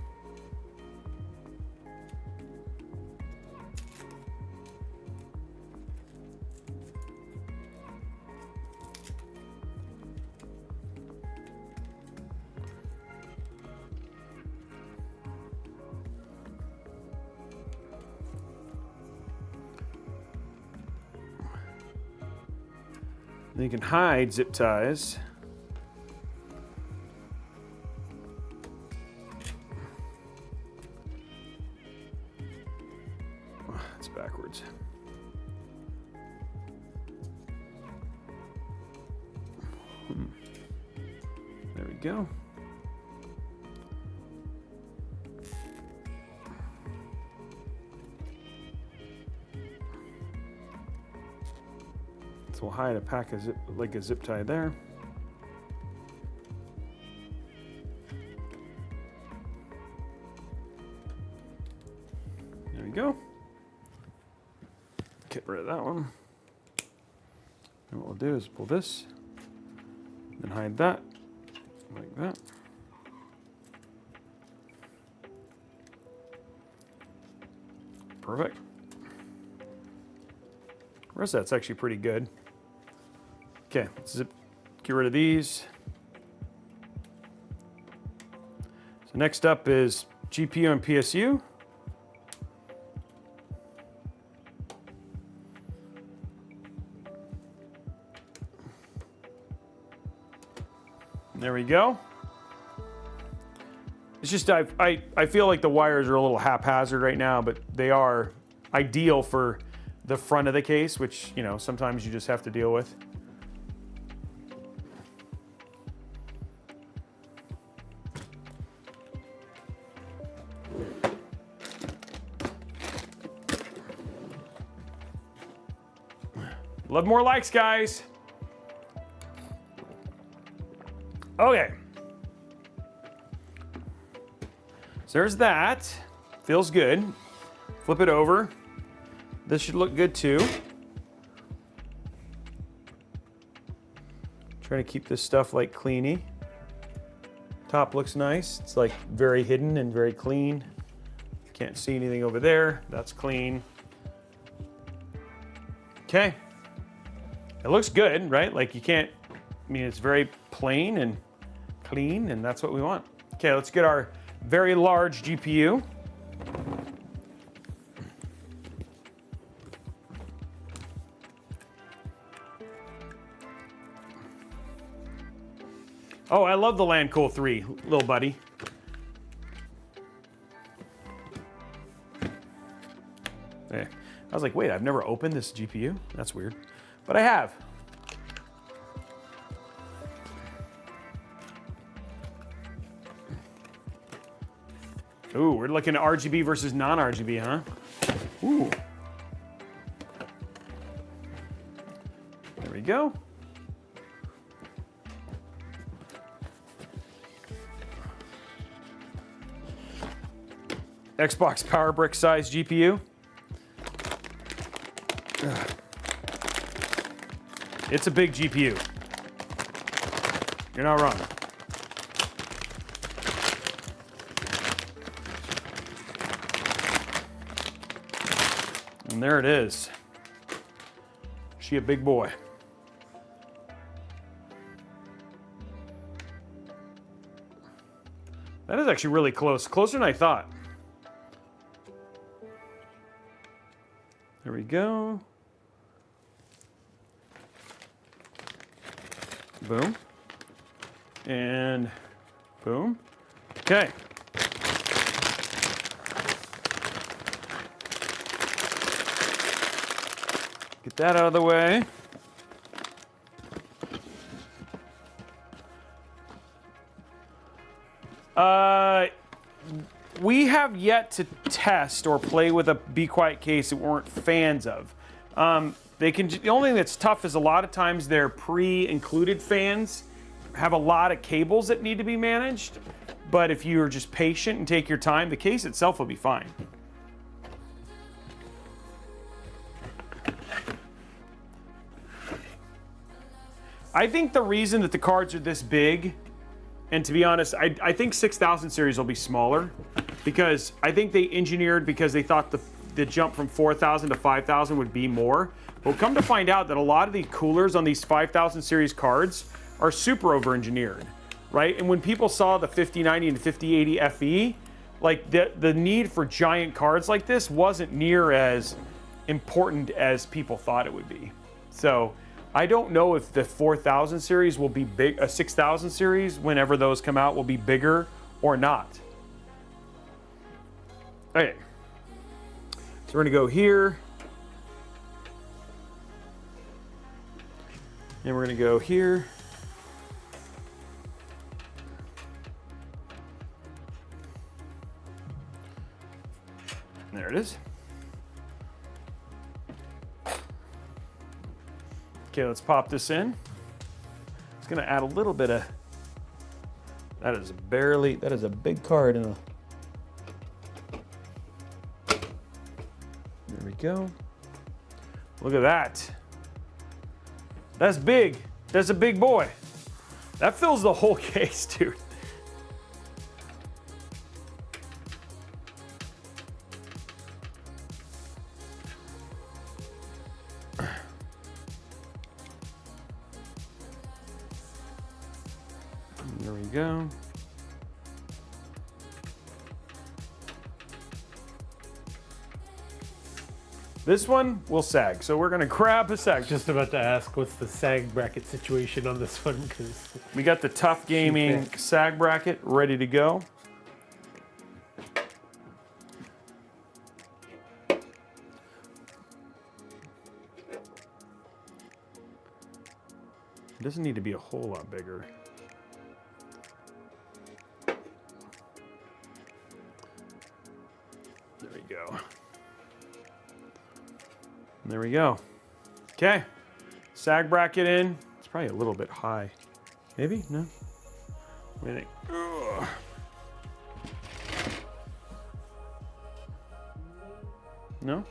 Then you can hide zip ties. Oh, that's backwards. There we go. We'll hide a pack of a zip tie there. There we go. Get rid of that one. And what we'll do is pull this, then hide that, like that. Perfect. The rest of that's actually pretty good. Okay, let's get rid of these. So next up is GPU and PSU. There we go. It's just I feel like the wires are a little haphazard right now, but they are ideal for the front of the case, which, you know, sometimes you just have to deal with. Love more likes, guys. Okay. So there's that. Feels good. Flip it over. This should look good too. Trying to keep this stuff like cleany. Top looks nice. It's like very hidden and very clean. Can't see anything over there. That's clean. Okay. It looks good, right? Like you can't, I mean, it's very plain and clean, and that's what we want. Okay, let's get our very large GPU. Oh, I love the Landcool 3, little buddy. There. I was like, wait, I've never opened this GPU? That's weird. But I have. Ooh, we're looking at RGB versus non-RGB, huh? Ooh. There we go. Xbox Power Brick size GPU. Ugh. It's a big GPU. You're not wrong. And there it is. She a big boy. That is actually really close. Closer than I thought. There we go. Boom. And boom. Okay. Get that out of the way. We have yet to test or play with a Be Quiet case that we weren't fans of. The only thing that's tough is a lot of times their pre-included fans have a lot of cables that need to be managed. But if you're just patient and take your time, the case itself will be fine. I think the reason that the cards are this big, and to be honest, I think 6000 series will be smaller, because I think they engineered because they thought the jump from 4000 to 5000 would be more. But come to find out that a lot of the coolers on these 5000 series cards are super over-engineered, right? And when people saw the 5090 and 5080 FE, like the need for giant cards like this wasn't near as important as people thought it would be. So I don't know if the 4000 series will be big, a 6000 series, whenever those come out, will be bigger or not. Okay. So we're gonna go here. And we're gonna go here. There it is. Okay, let's pop this in. It's gonna add a little bit of, that is a big card in a, there we go. Look at that. That's big. That's a big boy. That fills the whole case, dude. There we go. This one will sag, so we're gonna grab a sag. Just about to ask, what's the sag bracket situation on this one? Because we got the Tough Gaming sag bracket ready to go. It doesn't need to be a whole lot bigger. There we go. There we go. Okay. Sag bracket in. It's probably a little bit high. Maybe? No? What do you think? Ugh. No?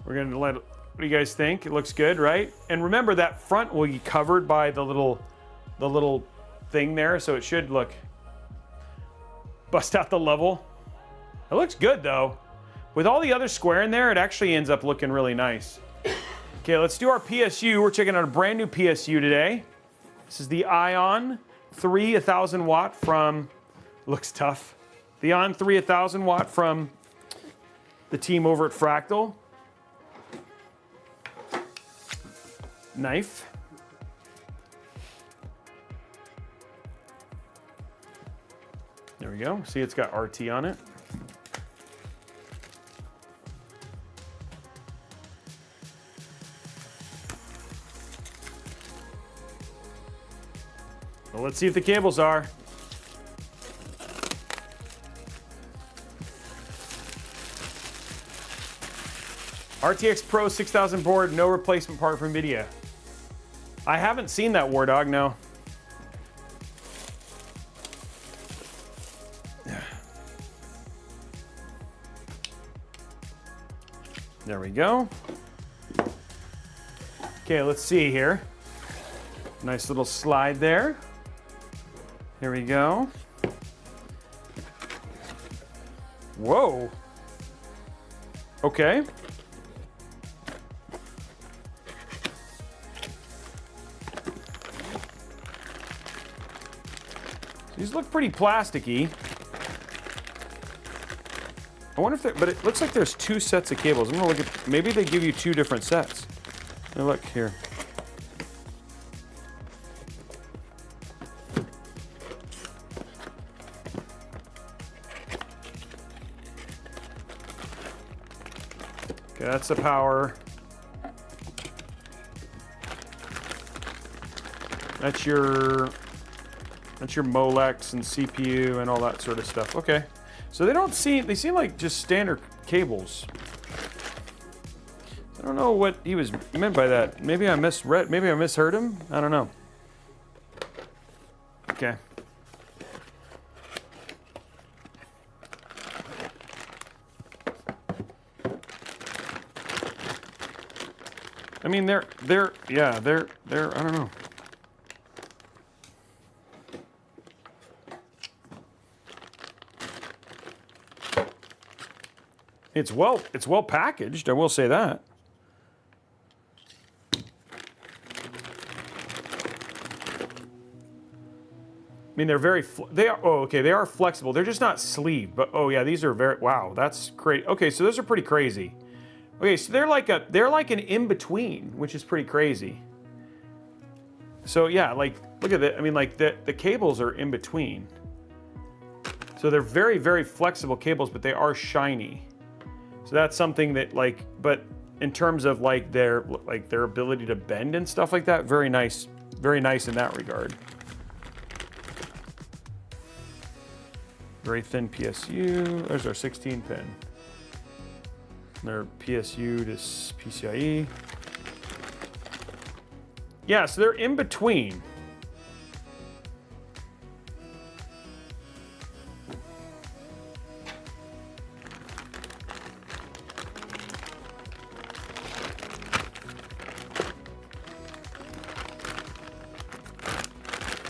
We're gonna let What do you guys think? It looks good, right? And remember that front will be covered by the little thing there, so it should look, bust out the level. It looks good though. With all the other square in there, it actually ends up looking really nice. Okay, let's do our PSU. We're checking out a brand new PSU today. This is the Ion 3 1000 watt from, looks tough. The Ion 3 1000 watt from the team over at Fractal. Knife. There we go. See, it's got RT on it. Well, let's see if the cables are. RTX Pro 6000 board, no replacement part from NVIDIA. I haven't seen that, War Dog, no. There we go. Okay, let's see here. Nice little slide there. Here we go. Whoa. Okay. These look pretty plasticky. I wonder if they're, but it looks like there's two sets of cables. I'm gonna look at, maybe they give you two different sets. Now look here. Okay, that's the power. That's your Molex and CPU and all that sort of stuff. Okay. So they seem like just standard cables. I don't know what he was meant by that. Maybe I misread, maybe I misheard him. I don't know. Okay. I mean, they're I don't know. It's well packaged, I will say that. I mean, they're very, they are flexible. They're just not sleeved, but oh yeah, these are very, wow, that's great. Okay, so those are pretty crazy. Okay, so they're like an in-between, which is pretty crazy. So yeah, like, look at that. I mean, like the cables are in between. So they're very, very flexible cables, but they are shiny. So that's something that, like, but in terms of like their ability to bend and stuff like that, very nice in that regard. Very thin PSU. There's our 16 pin. Their PSU to PCIe. Yeah, so they're in between.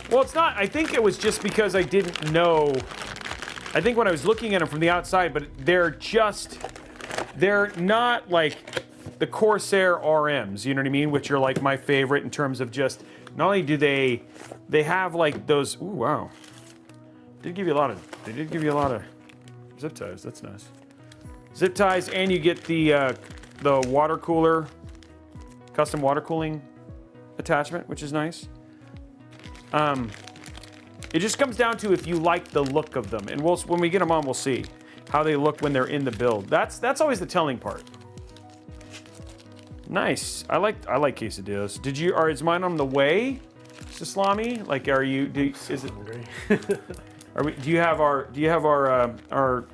Well, it's not, I think it was just because I didn't know. I think when I was looking at them from the outside, but they're not like the Corsair RMs, you know what I mean? Which are like my favorite in terms of just, not only do they have like those, ooh, wow. They did give you a lot of zip ties, that's nice. Zip ties, and you get the water cooler, custom water cooling attachment, which is nice. It just comes down to if you like the look of them, and when we get them on, we'll see how they look when they're in the build. That's always the telling part. Nice. I like quesadillas. Is mine on the way, Salami? Like, do you have our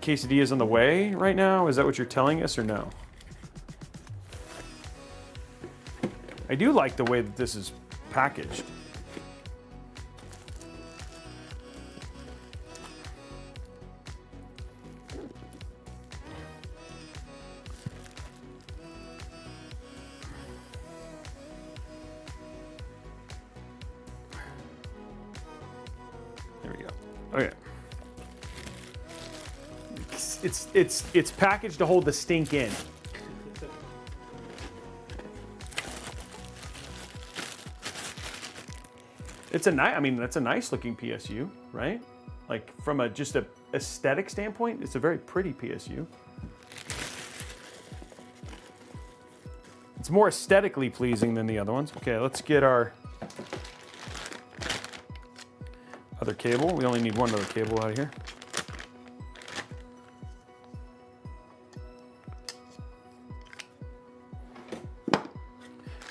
quesadillas on the way right now? Is that what you're telling us, or no? I do like the way that this is packaged. it's packaged to hold the stink in. It's a nice, I mean, that's a nice looking PSU, right? Like from just a aesthetic standpoint, it's a very pretty PSU. It's more aesthetically pleasing than the other ones. Okay, let's get our other cable. We only need one other cable out of here.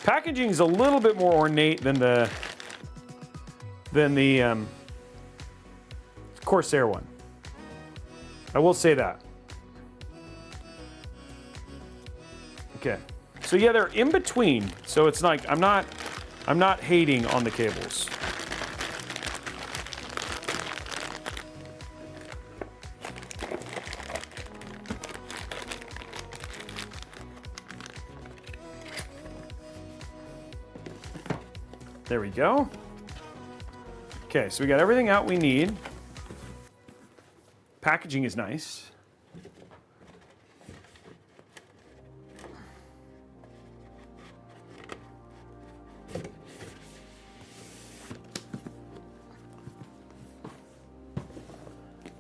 Packaging is a little bit more ornate than the Corsair one. I will say that. Okay. So yeah, they're in between. So it's like I'm not hating on the cables. There we go. Okay, so we got everything out we need. Packaging is nice.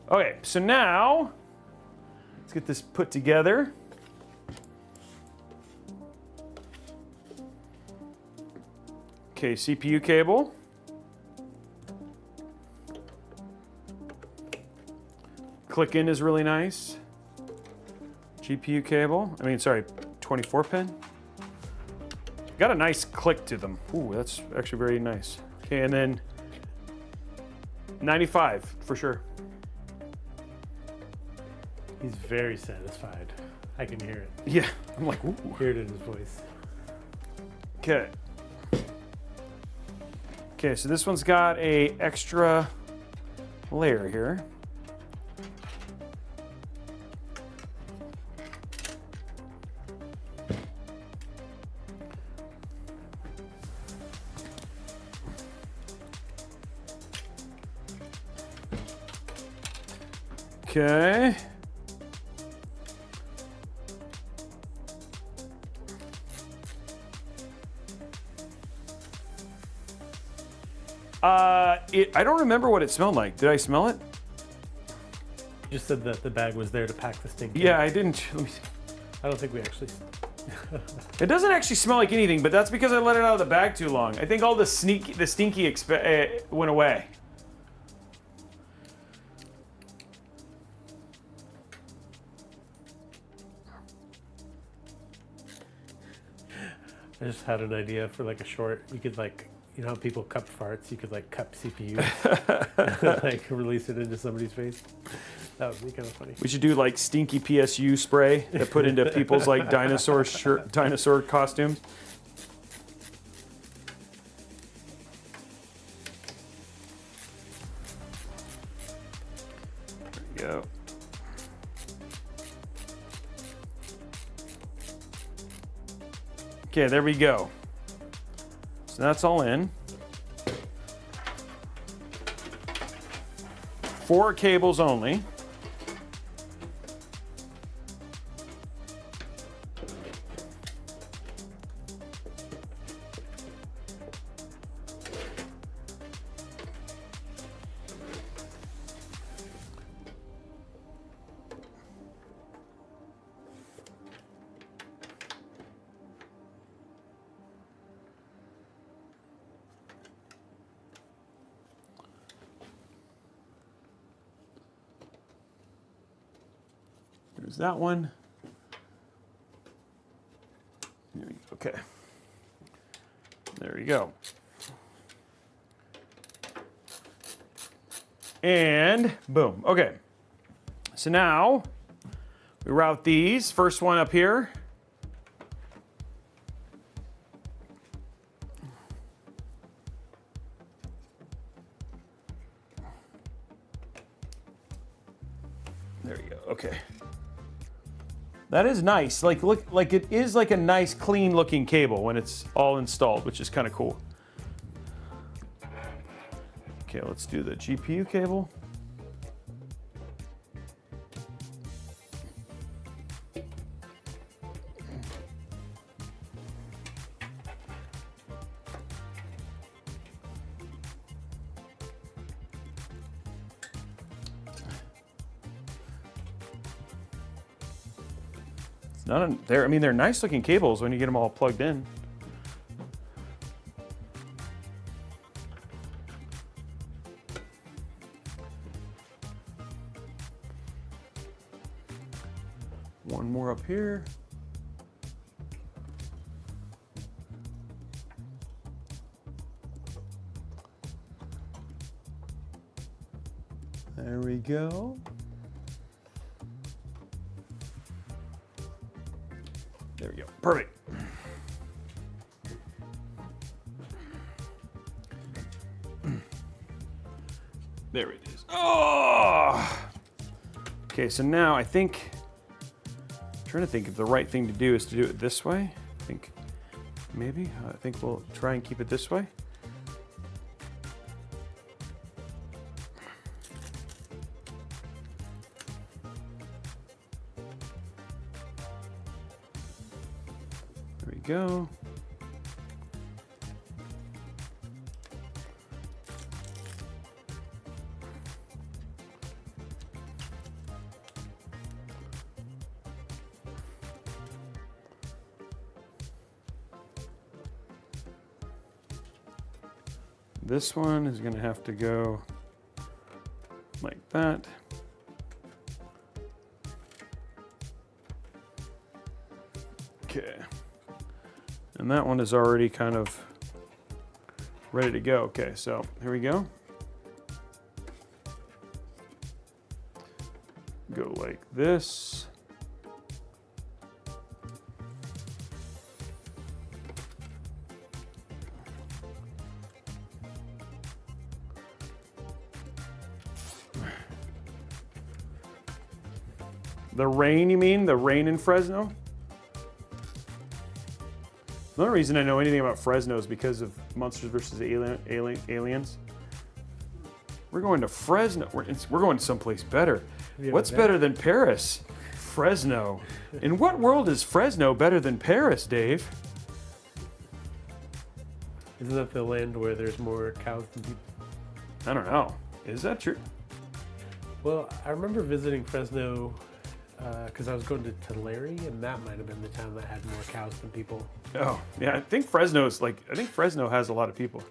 Okay, so now let's get this put together. Okay, CPU cable. Click in is really nice. GPU cable. I mean, sorry, 24 pin. Got a nice click to them. Ooh, that's actually very nice. Okay, and then 95 for sure. He's very satisfied. I can hear it. Yeah, I'm like, ooh. Hear it in his voice. Okay. Okay, so this one's got a extra layer here. Okay. I don't remember what it smelled like. Did I smell it? You just said that the bag was there to pack the stink. Yeah, I didn't. Let me see. I don't think we actually. It doesn't actually smell like anything, but that's because I let it out of the bag too long. I think all the stinky went away. I just had an idea for like a short. You could like, you know how people cup farts? You could like cup CPU, like release it into somebody's face. That would be kind of funny. We should do like stinky PSU spray that put into people's like dinosaur costumes. There we go. Okay, there we go. So that's all in. 4 cables only. There's that one. Okay. There we go. And boom. Okay. So now we route these. First one up here. There you go. Okay. That is nice. Like look, like it is like a nice clean looking cable when it's all installed, which is kind of cool. Okay, let's do the GPU cable. I mean, they're nice looking cables when you get them all plugged in. One more up here. There we go. There we go. Perfect. There it is. Oh! Okay, so now I think, I'm trying to think if the right thing to do is to do it this way. I think maybe. I think we'll try and keep it this way. There we go. This one is going to have to go like that. Okay. And that one is already kind of ready to go. Okay, so here we go. Go like this. The rain, you mean? The rain in Fresno? The only reason I know anything about Fresno is because of Monsters vs. Aliens. We're going to Fresno. We're going to someplace better. What's better than Paris? Fresno. In what world is Fresno better than Paris, Dave? Isn't that the land where there's more cows than people? I don't know. Is that true? Well, I remember visiting Fresno because I was going to Tulare, and that might have been the town that had more cows than people. Oh, yeah. I think Fresno has a lot of people.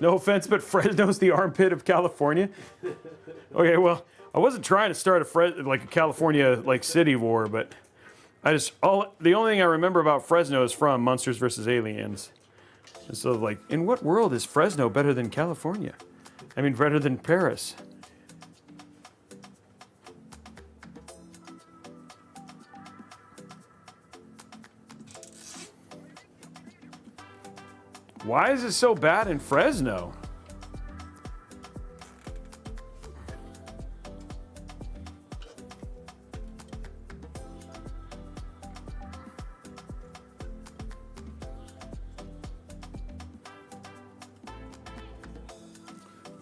No offense, but Fresno's the armpit of California. Okay, well, I wasn't trying to start a California city war, but the only thing I remember about Fresno is from Monsters vs. Aliens. And so in what world is Fresno better than California? I mean, better than Paris. Why is it so bad in Fresno?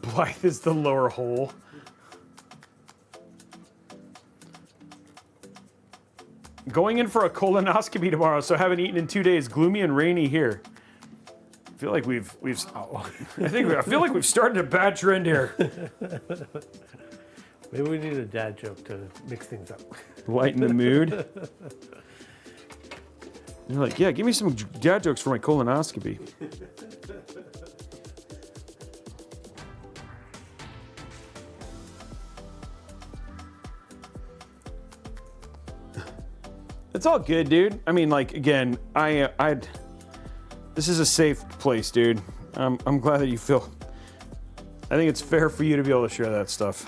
Blythe is the lower hole. Going in for a colonoscopy tomorrow, so haven't eaten in 2 days. Gloomy and rainy here. I feel like I feel like we've started a bad trend here. Maybe we need a dad joke to mix things up. Lighten the mood. You're like, yeah, give me some dad jokes for my colonoscopy. It's all good, dude. I mean, again, this is a safe place, dude. I'm glad that you feel. I think it's fair for you to be able to share that stuff.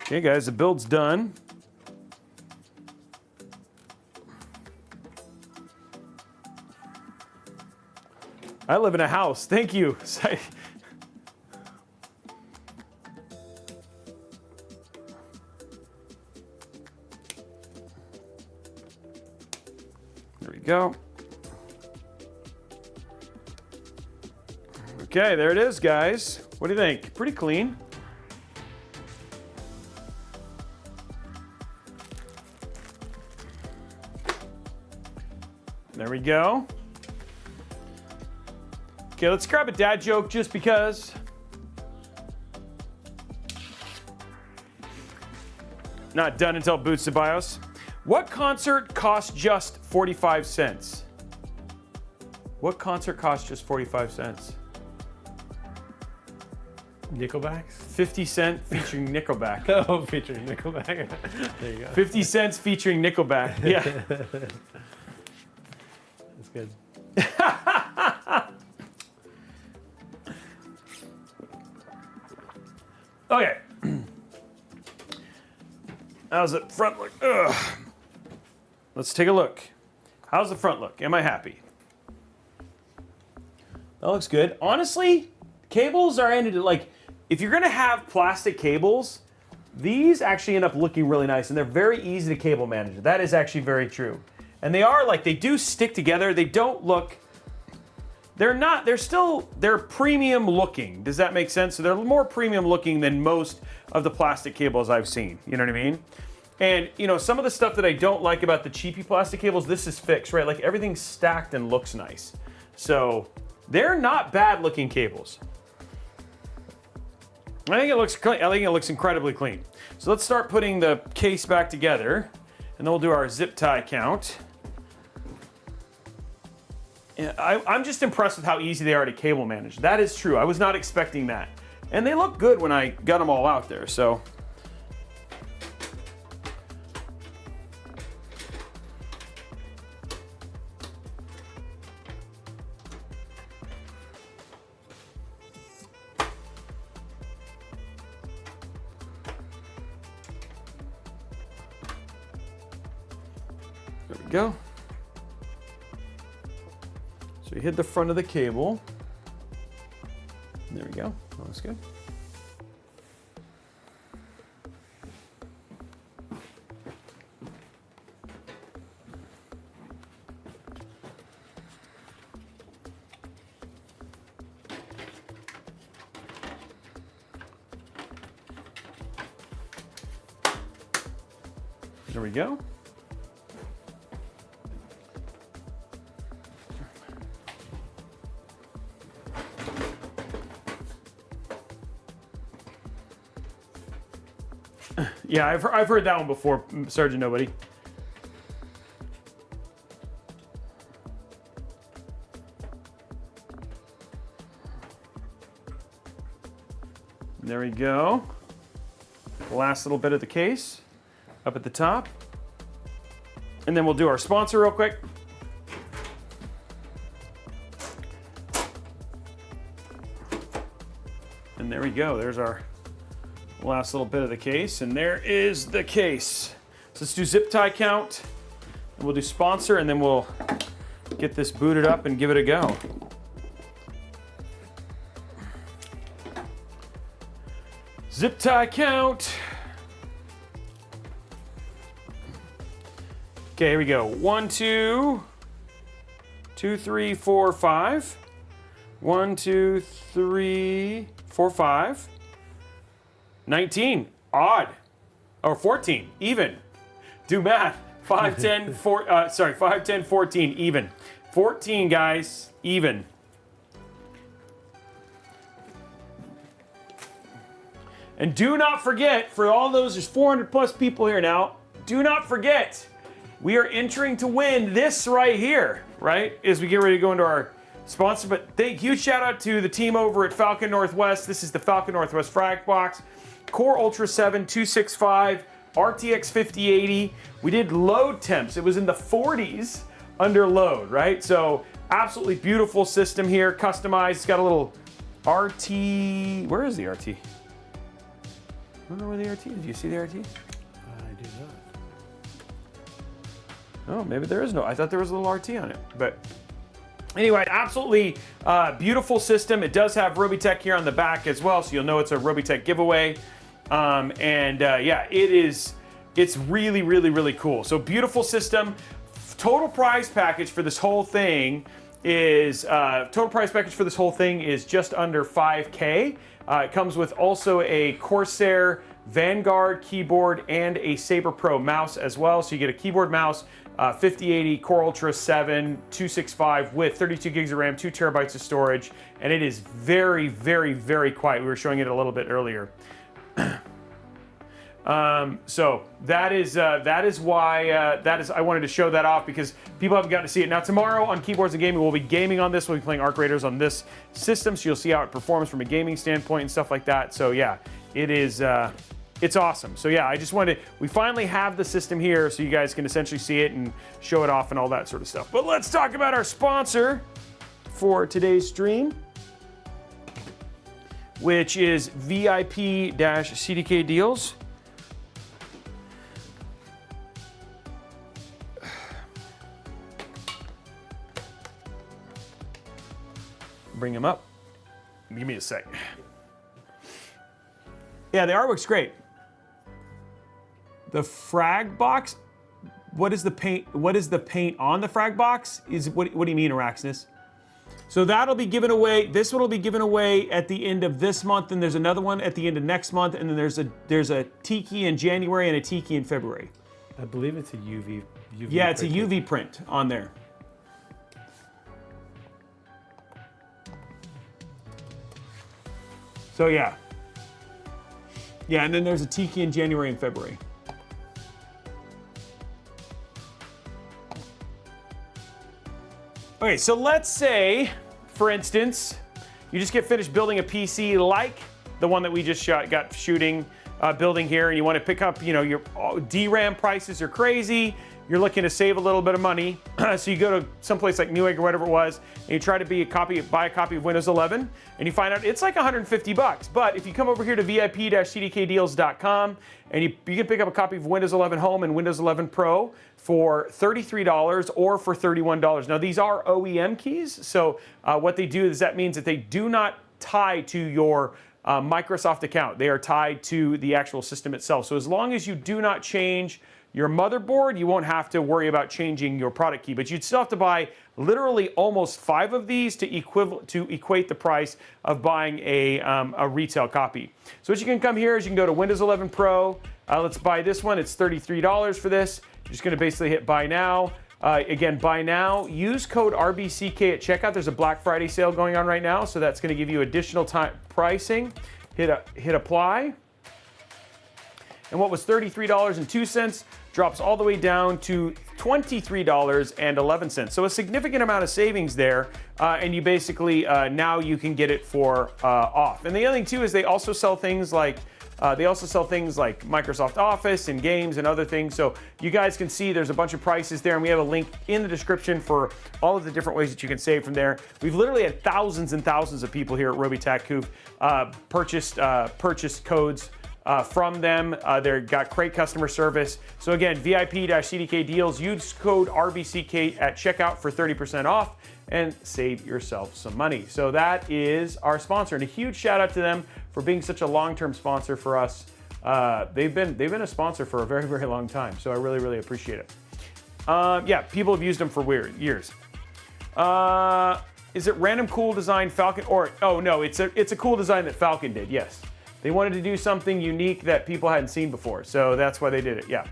Okay, guys, the build's done. I live in a house. Thank you. There we go. Okay, there it is, guys. What do you think? Pretty clean. There we go. Okay, let's grab a dad joke just because. Not done until boots to BIOS. What concert cost just 45 cents? What concert cost just 45 cents? Nickelbacks? 50 Cent featuring Nickelback. Oh, featuring Nickelback. There you go. 50 cents featuring Nickelback. Yeah. That's good. Okay. How's the front look? Ugh. Let's take a look. How's the front look? Am I happy? That looks good. Honestly, cables are ended like, if you're gonna have plastic cables, these actually end up looking really nice and they're very easy to cable manage. That is actually very true. And they are like, they do stick together. They don't look, they're premium looking. Does that make sense? So they're more premium looking than most of the plastic cables I've seen. You know what I mean? And you know, some of the stuff that I don't like about the cheapy plastic cables, this is fixed, right? Like everything's stacked and looks nice. So they're not bad looking cables. I think it looks clean. I think it looks incredibly clean. So let's start putting the case back together and then we'll do our zip tie count. Yeah, I'm just impressed with how easy they are to cable manage. That is true. I was not expecting that. And they look good when I got them all out there, so. There we go. So we hit the front of the cable. There we go. That looks good. There we go. Yeah, I've heard that one before, Sergeant Nobody. There we go. The last little bit of the case up at the top. And then we'll do our sponsor real quick. And there we go. There's our last little bit of the case, and there is the case. So let's do zip tie count, and we'll do sponsor, and then we'll get this booted up and give it a go. Zip tie count. Okay, here we go. 1, 2, 2, 3, 4, 5. 1, 2, 3, 4, 5. 19, odd, or 14, even. Do math. 5, 10, 5, 10, 14, even. 14, guys, even. And do not forget, for all those, there's 400 plus people here now, do not forget, we are entering to win this right here, right? As we get ready to go into our sponsor. But huge shout out to the team over at Falcon Northwest. This is the Falcon Northwest Frag Box. Core Ultra 7 265, RTX 5080. We did load temps. It was in the 40s under load, right? So absolutely beautiful system here, customized. It's got a little RT. Where is the RT? I don't know where the RT is. Do you see the RT? I do not. Oh, maybe there is no. I thought there was a little RT on it, but anyway, absolutely beautiful system. It does have Robeytech here on the back as well, so you'll know it's a Robeytech giveaway. Yeah, it's really, really, really cool. So beautiful system. Total price package for this whole thing is just under 5K. It comes with also a Corsair Vanguard keyboard and a Saber Pro mouse as well. So you get a keyboard, mouse, 5080 Core Ultra 7 265 with 32 gigs of RAM, 2 terabytes of storage, and it is very, very, very quiet. We were showing it a little bit earlier. So that is why I wanted to show that off, because people haven't gotten to see it. Now tomorrow on Keyboards and Gaming, we'll be gaming on this. We'll be playing Arc Raiders on this system, so you'll see how it performs from a gaming standpoint and stuff like that. So yeah, it is. It's awesome. So yeah, I just wanted we finally have the system here, so you guys can essentially see it and show it off and all that sort of stuff. But let's talk about our sponsor for today's stream, which is VIP-CDK Deals. Bring them up. Give me a sec. Yeah, the artwork's great. The frag box. What is the paint? What is the paint on the frag box? What do you mean, Araxnus? So that'll be given away. This one will be given away at the end of this month, and there's another one at the end of next month, and then there's a Tiki in January and a Tiki in February. I believe it's a UV. Yeah, it's a UV print on there. So yeah. Yeah, and then there's a Tiki in January and February. Okay, so let's say, for instance, you just get finished building a PC like the one that we just got shooting, building here, and you want to pick up, your DRAM prices are crazy. You're looking to save a little bit of money, so you go to someplace like Newegg or whatever it was, and you try to buy a copy of Windows 11, and you find out it's like $150. But if you come over here to VIP-CDKdeals.com, and you can pick up a copy of Windows 11 Home and Windows 11 Pro for $33 or for $31. Now these are OEM keys, so what they do is that means that they do not tie to your Microsoft account. They are tied to the actual system itself. So as long as you do not change your motherboard, you won't have to worry about changing your product key, but you'd still have to buy literally almost 5 of these to equate the price of buying a retail copy. So what you can come here is you can go to Windows 11 Pro. Let's buy this one. It's $33 for this. You're just going to basically hit buy now. Again, buy now. Use code RBCK at checkout. There's a Black Friday sale going on right now, so that's going to give you additional pricing. Hit apply. And what was $33.02 drops all the way down to $23.11. So a significant amount of savings there, and you basically now you can get it for off. And the other thing too is they also sell things like Microsoft Office and games and other things. So you guys can see there's a bunch of prices there, and we have a link in the description for all of the different ways that you can save from there. We've literally had thousands and thousands of people here at Robeytech who've purchased codes from them. They've got great customer service. So again, VIP-CDK Deals, use code RBCK at checkout for 30% off and save yourself some money. So that is our sponsor, and a huge shout out to them for being such a long-term sponsor for us. They've been a sponsor for a very, very long time, so I really, really appreciate it. Yeah, people have used them for years. Is it random cool design Falcon, or oh no, it's a cool design that Falcon did. Yes. They wanted to do something unique that people hadn't seen before, so that's why they did it. Yeah.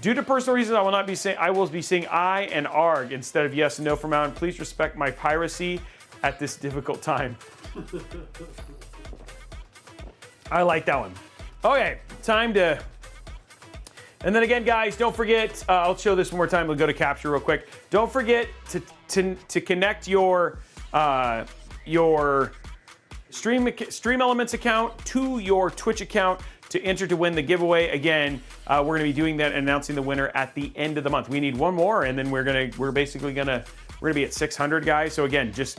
Due to personal reasons, I will be saying I and ARG instead of yes and no from now on. Please respect my piracy at this difficult time. I like that one. Okay, time to. And then again, guys, don't forget. I'll show this one more time. We'll go to capture real quick. Don't forget to connect your Stream Elements account to your Twitch account to enter to win the giveaway. Again, we're going to be doing that and announcing the winner at the end of the month. We need one more, and then we're going to be at 600, guys. So again, just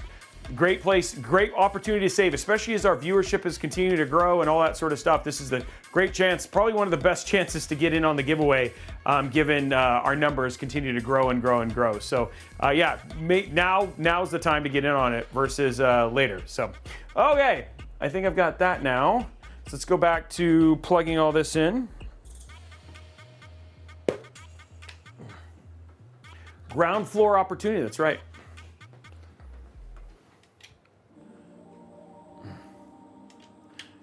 great place, great opportunity to save, especially as our viewership is continuing to grow and all that sort of stuff. This is the great chance, probably one of the best chances to get in on the giveaway, given our numbers continue to grow and grow and grow. So yeah, now's the time to get in on it versus later. So, okay, I think I've got that now. So let's go back to plugging all this in. Ground floor opportunity, that's right.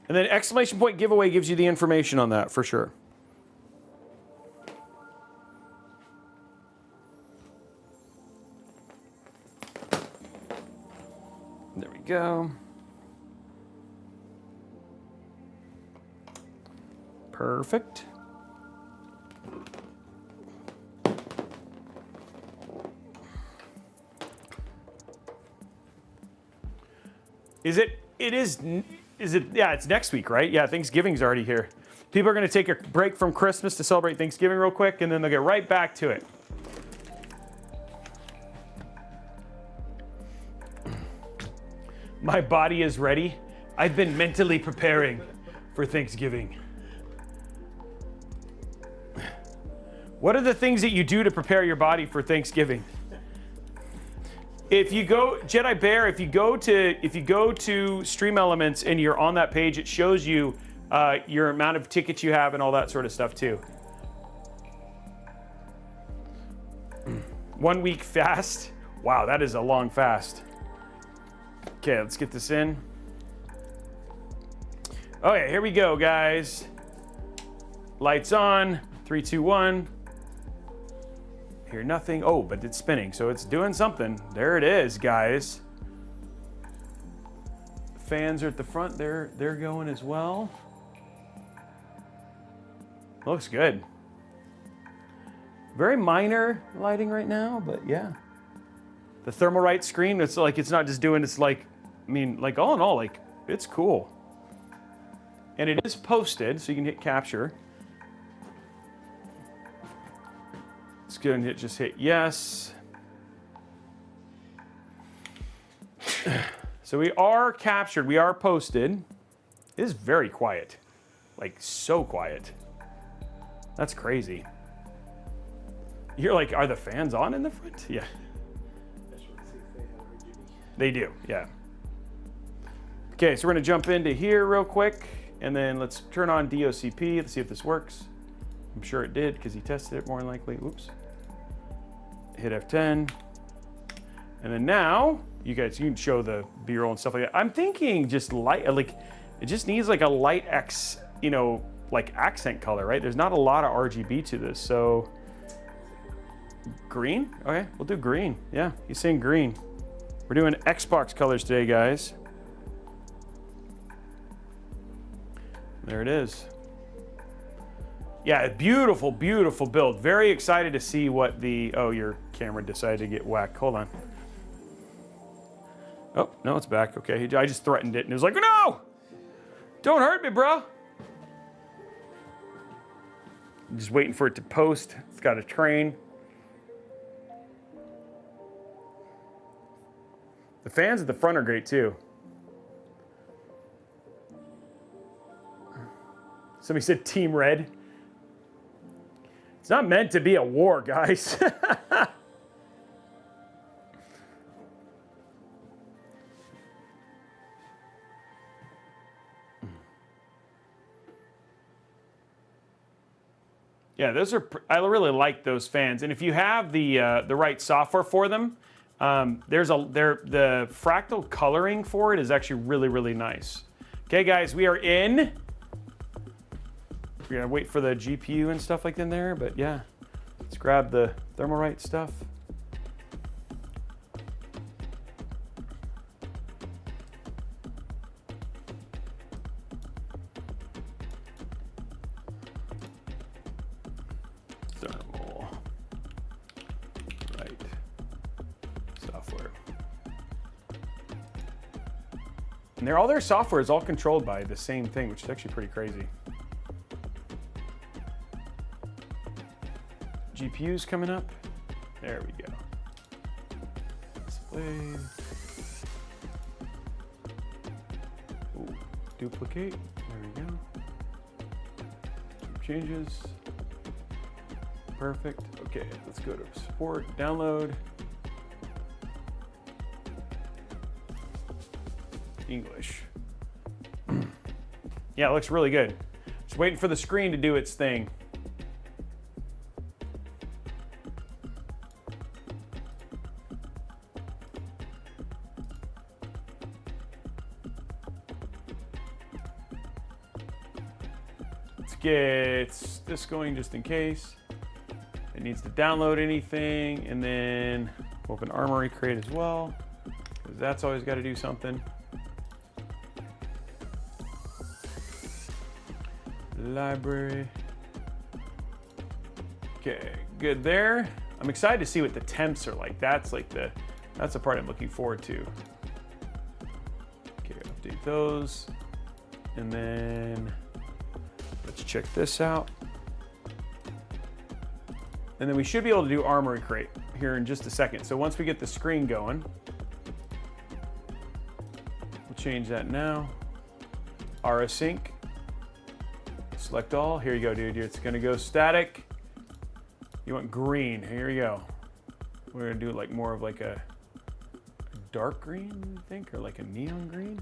And then exclamation point giveaway gives you the information on that for sure. go. Perfect. Yeah, it's next week, right? Yeah, Thanksgiving's already here. People are going to take a break from Christmas to celebrate Thanksgiving real quick, and then they'll get right back to it. My body is ready. I've been mentally preparing for Thanksgiving. What are the things that you do to prepare your body for Thanksgiving? If you go, Jedi Bear, if you go to Stream Elements and you're on that page, it shows you your amount of tickets you have and all that sort of stuff too. 1 week fast. Wow, that is a long fast. Okay, let's get this in. Okay, here we go, guys. Lights on. 3, 2, 1. Hear nothing. Oh, but it's spinning, so it's doing something. There it is, guys. Fans are at the front. They're going as well. Looks good. Very minor lighting right now, but yeah. The Thermalright screen, it's like it's not just doing, it's like, I mean, like all in all, like it's cool. And it is posted, so you can hit capture. Let's go and just hit yes. So we are captured, we are posted. It is very quiet, like so quiet. That's crazy. You're like, are the fans on in the front? Yeah. They do, yeah. Okay, so we're gonna jump into here real quick, and then let's turn on DOCP. Let's see if this works. I'm sure it did because he tested it more than likely. Oops. Hit F10. And then now, you can show the B-roll and stuff like that. I'm thinking just light, like, it just needs like a light X, you know, like accent color, right? There's not a lot of RGB to this, so. Green? Okay, we'll do green. Yeah, he's saying green. We're doing Xbox colors today, guys. There it is. Yeah, beautiful, beautiful build. Very excited to see what the, oh, your camera decided to get whacked. Hold on. Oh, no, it's back. Okay, I just threatened it and it was like, no! Don't hurt me, bro. I'm just waiting for it to post. It's got a train. The fans at the front are great too. Somebody said Team Red. It's not meant to be a war, guys. Yeah, those are. I really like those fans, and if you have the right software for them, the fractal coloring for it is actually really, really nice. Okay, guys, we are in. We're gonna wait for the GPU and stuff like in there, but yeah, let's grab the Thermalright stuff. Thermalright software. And all their software is all controlled by the same thing, which is actually pretty crazy. GPU's coming up. There we go. Display. Ooh, duplicate. There we go. Changes. Perfect. Okay, let's go to support, download. English. Yeah, it looks really good. Just waiting for the screen to do its thing. Get this going just in case. It needs to download anything, and then open Armory Crate as well, because that's always got to do something. library. Okay, good there. I'm excited to see what the temps are like. That's the part I'm looking forward to. Okay, update those. And then let's check this out. And then we should be able to do Armory Crate here in just a second. So once we get the screen going, we'll change that now. RSync, select all. Here you go, dude. It's gonna go static. You want green, here you go. We're gonna do like more of like a dark green, I think, or like a neon green.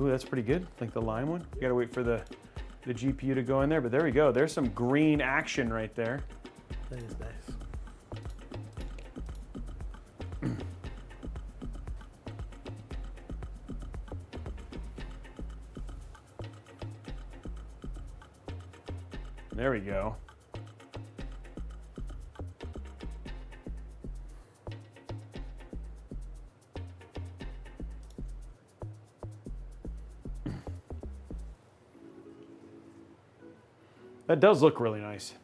Ooh, that's pretty good, like the lime one. You gotta wait for the GPU to go in there, but there we go. There's some green action right there. That is nice. There we go. That does look really nice.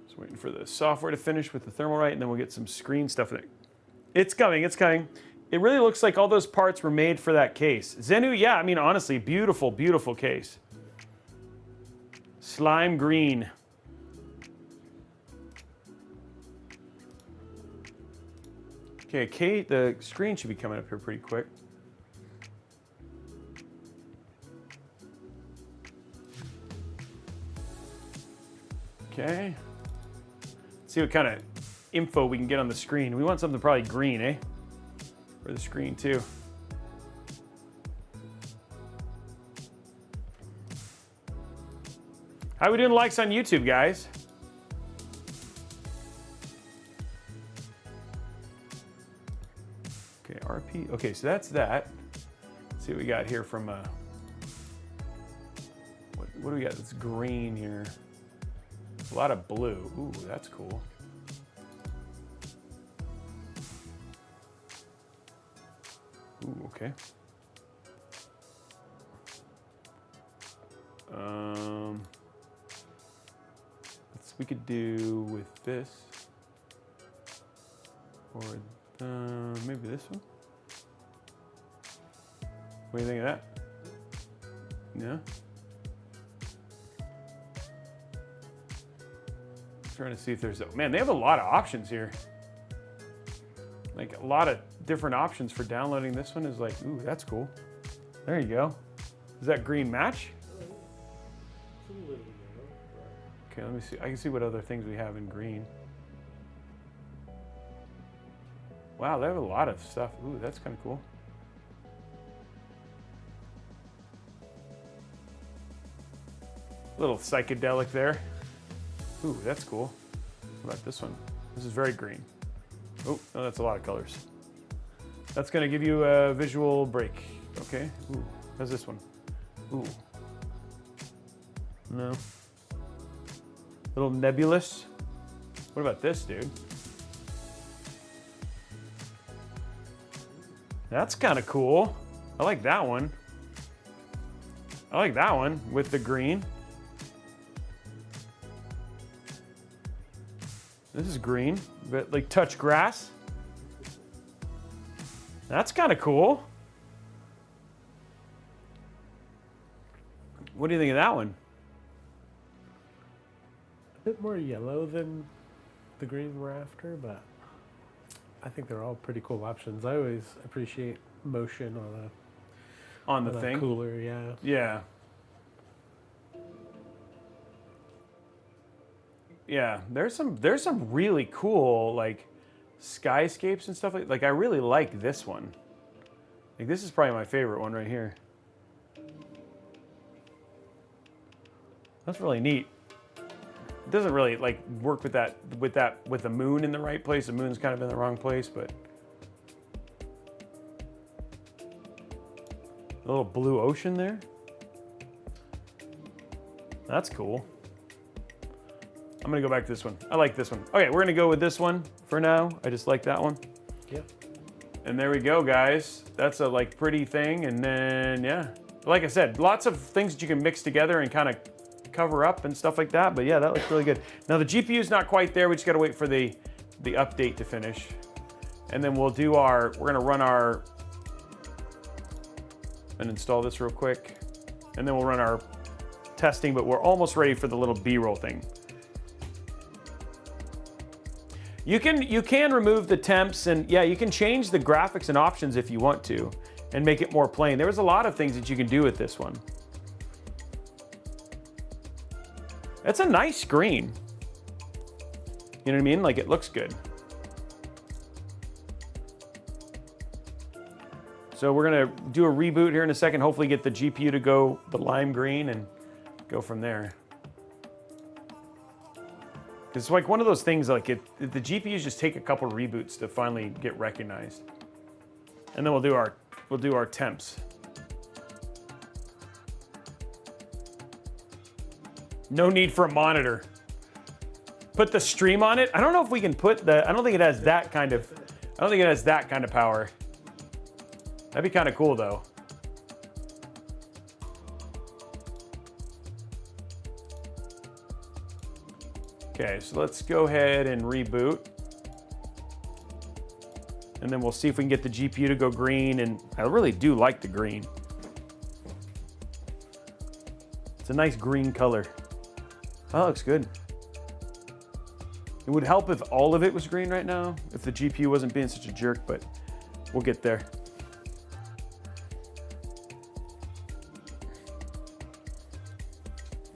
Just waiting for the software to finish with the Thermalright, and then we'll get some screen stuff with it. It's coming, it's coming. It really looks like all those parts were made for that case. Zenu, yeah, I mean, honestly, beautiful, beautiful case. Slime green. Okay, Kate, the screen should be coming up here pretty quick. Okay. Let's see what kind of info we can get on the screen. We want something probably green, eh? For the screen too. How we doing likes on YouTube, guys? Okay, RP. Okay, so that's that. Let's see what we got here from what do we got that's green here? A lot of blue. Ooh, that's cool. Ooh, okay. We could do with this, or maybe this one. What do you think of that? Yeah. Trying to see if there's man, they have a lot of options here. Like a lot of different options for downloading. This one is like, ooh, that's cool. There you go. Does that green match? Okay, let me see. I can see what other things we have in green. Wow, they have a lot of stuff. Ooh, that's kind of cool. A little psychedelic there. Ooh, that's cool. What about this one? This is very green. Oh, no, that's a lot of colors. That's gonna give you a visual break. Okay, ooh, how's this one? Ooh. No. A little nebulous. What about this, dude? That's kind of cool. I like that one. I like that one with the green. This is green, but like touch grass. That's kind of cool. What do you think of that one? A bit more yellow than the green we're after, but I think they're all pretty cool options. I always appreciate motion On the thing? Cooler, yeah. Yeah. Yeah, there's some really cool like skyscapes and stuff like I really like this one. Like this is probably my favorite one right here. That's really neat. It doesn't really like work with the moon in the right place. The moon's kind of in the wrong place, but a little blue ocean there. That's cool. I'm gonna go back to this one. I like this one. Okay, we're gonna go with this one for now. I just like that one. Yep. And there we go, guys. That's a like pretty thing. And then, yeah, like I said, lots of things that you can mix together and kind of cover up and stuff like that. But yeah, that looks really good. Now the GPU is not quite there. We just got to wait for the update to finish. And then we're gonna run and install this real quick. And then we'll run our testing, but we're almost ready for the little B-roll thing. You can remove the temps, and yeah, you can change the graphics and options if you want to and make it more plain. There was a lot of things that you can do with this one. It's a nice screen. You know what I mean? Like, it looks good. So we're gonna do a reboot here in a second, hopefully get the GPU to go the lime green and go from there. It's like one of those things, like the GPUs just take a couple reboots to finally get recognized. And then we'll do our temps. No need for a monitor. Put the stream on it. I don't know if we can put I don't think it has that kind of power. That'd be kind of cool though. Okay, so let's go ahead and reboot. And then we'll see if we can get the GPU to go green, and I really do like the green. It's a nice green color. Oh, that looks good. It would help if all of it was green right now, if the GPU wasn't being such a jerk, but we'll get there.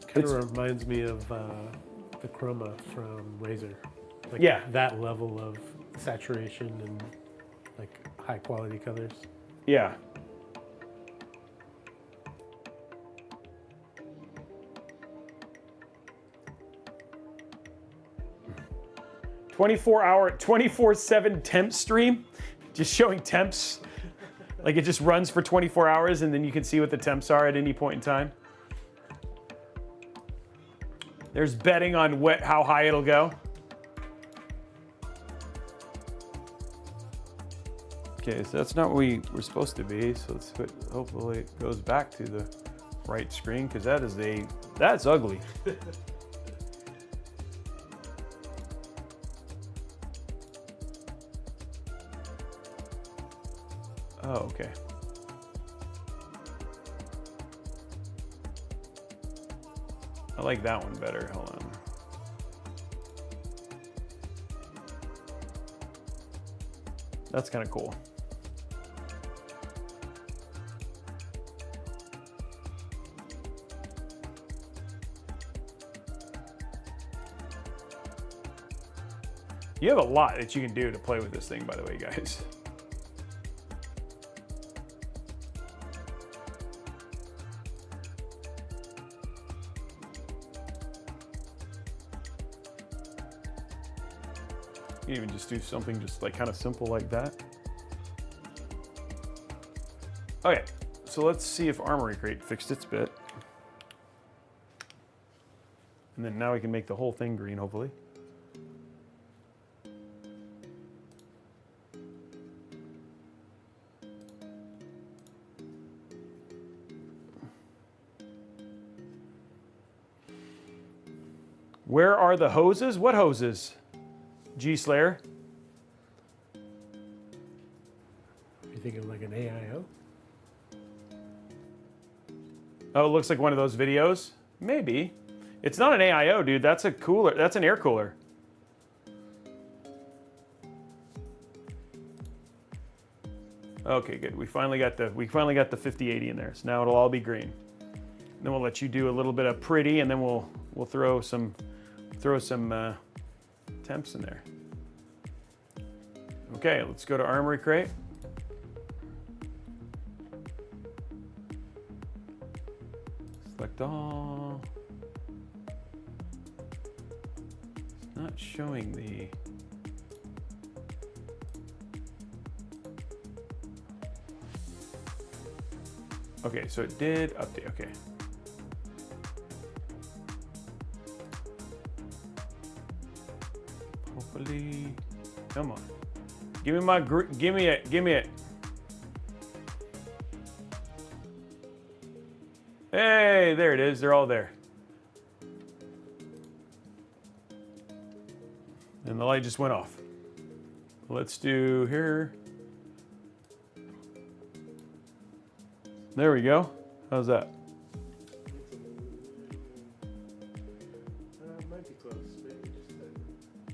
Kind of reminds me of the Chroma from Razer. Like Yeah. that level of saturation and like high quality colors. Yeah. "24-hour, 24/7 temp stream," just showing temps. Like it just runs for 24 hours and then you can see what the temps are at any point in time. There's betting on how high it'll go. Okay, so that's not what we were supposed to be. So let's hopefully it goes back to the right screen, because that's ugly. Oh, okay. I like that one better. Hold on. That's kind of cool. You have a lot that you can do to play with this thing, by the way, guys. You can even just do something just like kind of simple like that. Okay, so let's see if Armory Crate fixed its bit. And then now we can make the whole thing green, hopefully. Where are the hoses? What hoses? G-Slayer. You thinking like an AIO? Oh, it looks like one of those videos. Maybe. It's not an AIO, dude. That's a cooler. That's an air cooler. Okay, good. We finally got the 5080 in there. So now it'll all be green. Then we'll let you do a little bit of pretty, and then we'll throw some temps in there. Okay, let's go to Armory Crate. Select all. It's not showing the... Okay, so it did update, okay. Hopefully, come on. Give me my, give me it, give me it. Hey, there it is. They're all there. And the light just went off. Let's do here. There we go. How's that? Might be close. Maybe just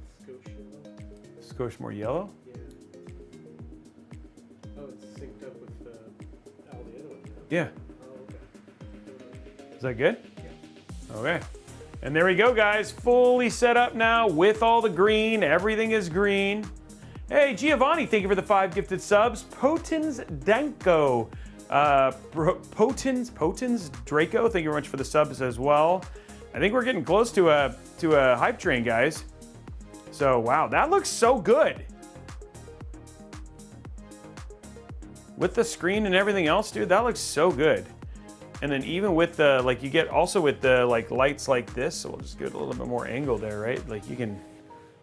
a skosh yellow. Skosh more yellow? Yeah. Oh, it's synced up with all the other ones now. Yeah. Oh, okay. Is that good? Yeah. Okay. And there we go, guys. Fully set up now with all the green. Everything is green. Hey, Giovanni, thank you for the 5 gifted subs. Potens Danko. Potens Draco, thank you very much for the subs as well. I think we're getting close to a hype train, guys. So, wow, that looks so good. With the screen and everything else, dude, that looks so good. And then even with the, like, you get also with the, like, lights like this, so we'll just get a little bit more angle there, right? Like, you can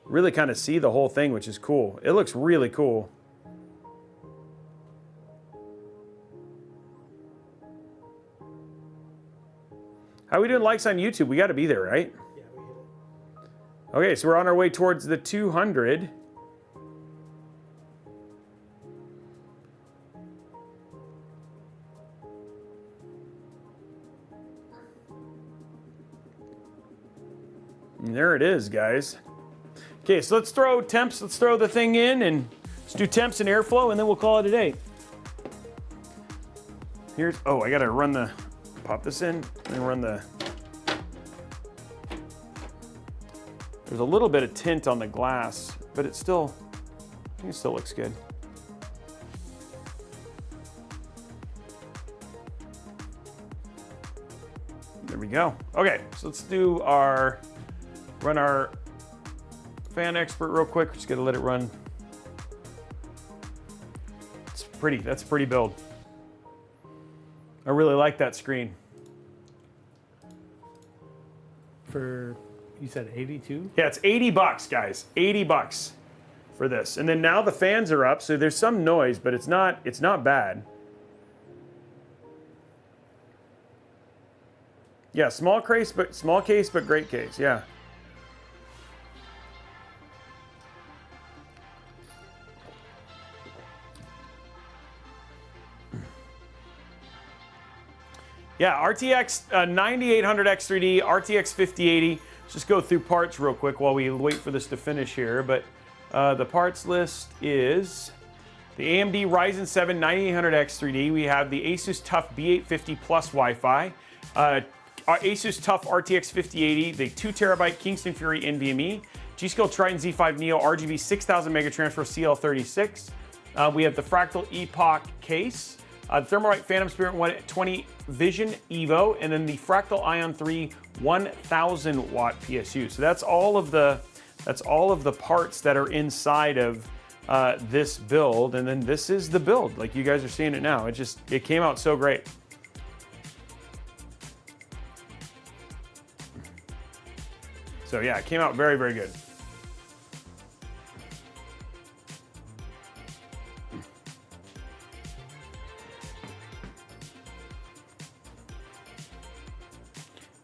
really kind of see the whole thing, which is cool. It looks really cool. How are we doing likes on YouTube? We got to be there, right? Yeah, we hit it. Okay, so we're on our way towards the 200. And there it is, guys. Okay, so let's throw temps. Let's throw the thing in and let's do temps and airflow, and then we'll call it a day. Here's, oh, I gotta run the, pop this in and run the, there's a little bit of tint on the glass, but it still, I think it still looks good. There we go. Okay, so let's do our, run our fan expert real quick. Just gotta let it run. It's pretty, that's a pretty build. I really like that screen. For, you said 82? Yeah, it's 80 bucks, guys. 80 bucks for this. And then now the fans are up, so there's some noise, but it's not bad. Yeah, small case, but great case. Yeah. Yeah, RTX 9800X3D, RTX 5080. Let's just go through parts real quick while we wait for this to finish here. But the parts list is the AMD Ryzen 7 9800X3D. We have the Asus TUF B850 Plus Wi-Fi. Asus TUF RTX 5080, the 2TB Kingston Fury NVMe. G-Skill Triton Z5 Neo RGB 6000 Mega Transfer CL36. We have the Fractal Epoch case. The Thermalright Phantom Spirit 120 Vision Evo, and then the Fractal Ion 3 1000 watt PSU. So that's all of the parts that are inside of this build, and then this is the build. Like you guys are seeing it now. It came out so great. So yeah, it came out very, very good.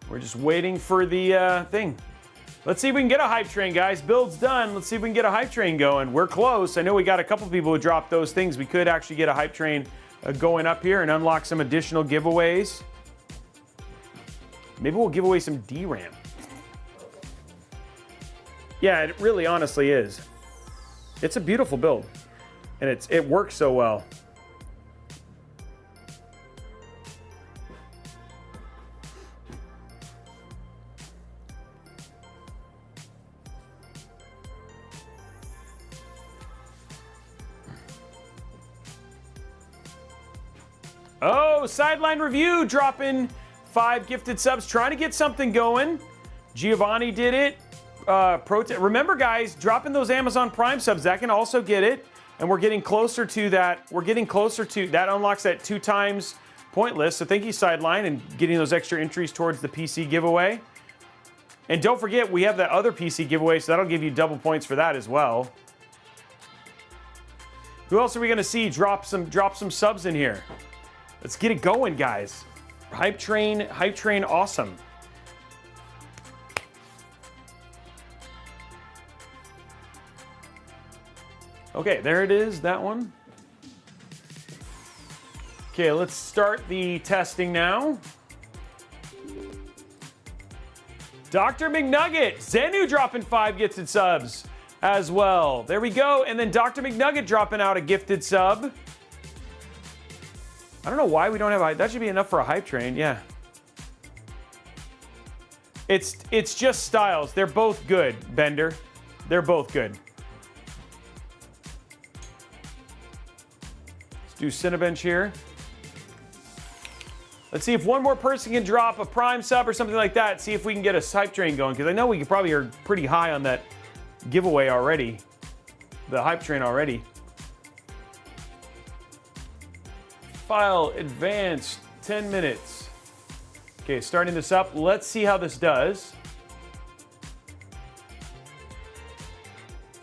We're just waiting for the thing. Let's see if we can get a hype train, guys. Build's done. Let's see if we can get a hype train going. We're close. I know we got a couple people who dropped those things. We could actually get a hype train going up here and unlock some additional giveaways. Maybe we'll give away some DRAM. Yeah, it really honestly is. It's a beautiful build, and it works so well. Oh, Sideline Review dropping 5 gifted subs, trying to get something going. Giovanni did it. Remember, guys, dropping those Amazon Prime subs, that can also get it. And we're getting closer to that. We're getting closer to that. Unlocks that 2 times point list. So thank you, Sideline, and getting those extra entries towards the PC giveaway. And don't forget, we have that other PC giveaway, so that'll give you double points for that as well. Who else are we gonna see drop some subs in here? Let's get it going, guys. Hype train, awesome. Okay, there it is, that one. Okay, let's start the testing now. Dr. McNugget, Zenu dropping 5 gifted subs as well. There we go, and then Dr. McNugget dropping out a gifted sub. I don't know why we don't have, that should be enough for a hype train, yeah. It's just styles, they're both good, Bender. They're both good. Let's do Cinebench here. Let's see if one more person can drop a Prime sub or something like that. See if we can get a hype train going, because I know we probably are pretty high on that giveaway already. The hype train already. File advanced, 10 minutes. Okay, starting this up. Let's see how this does.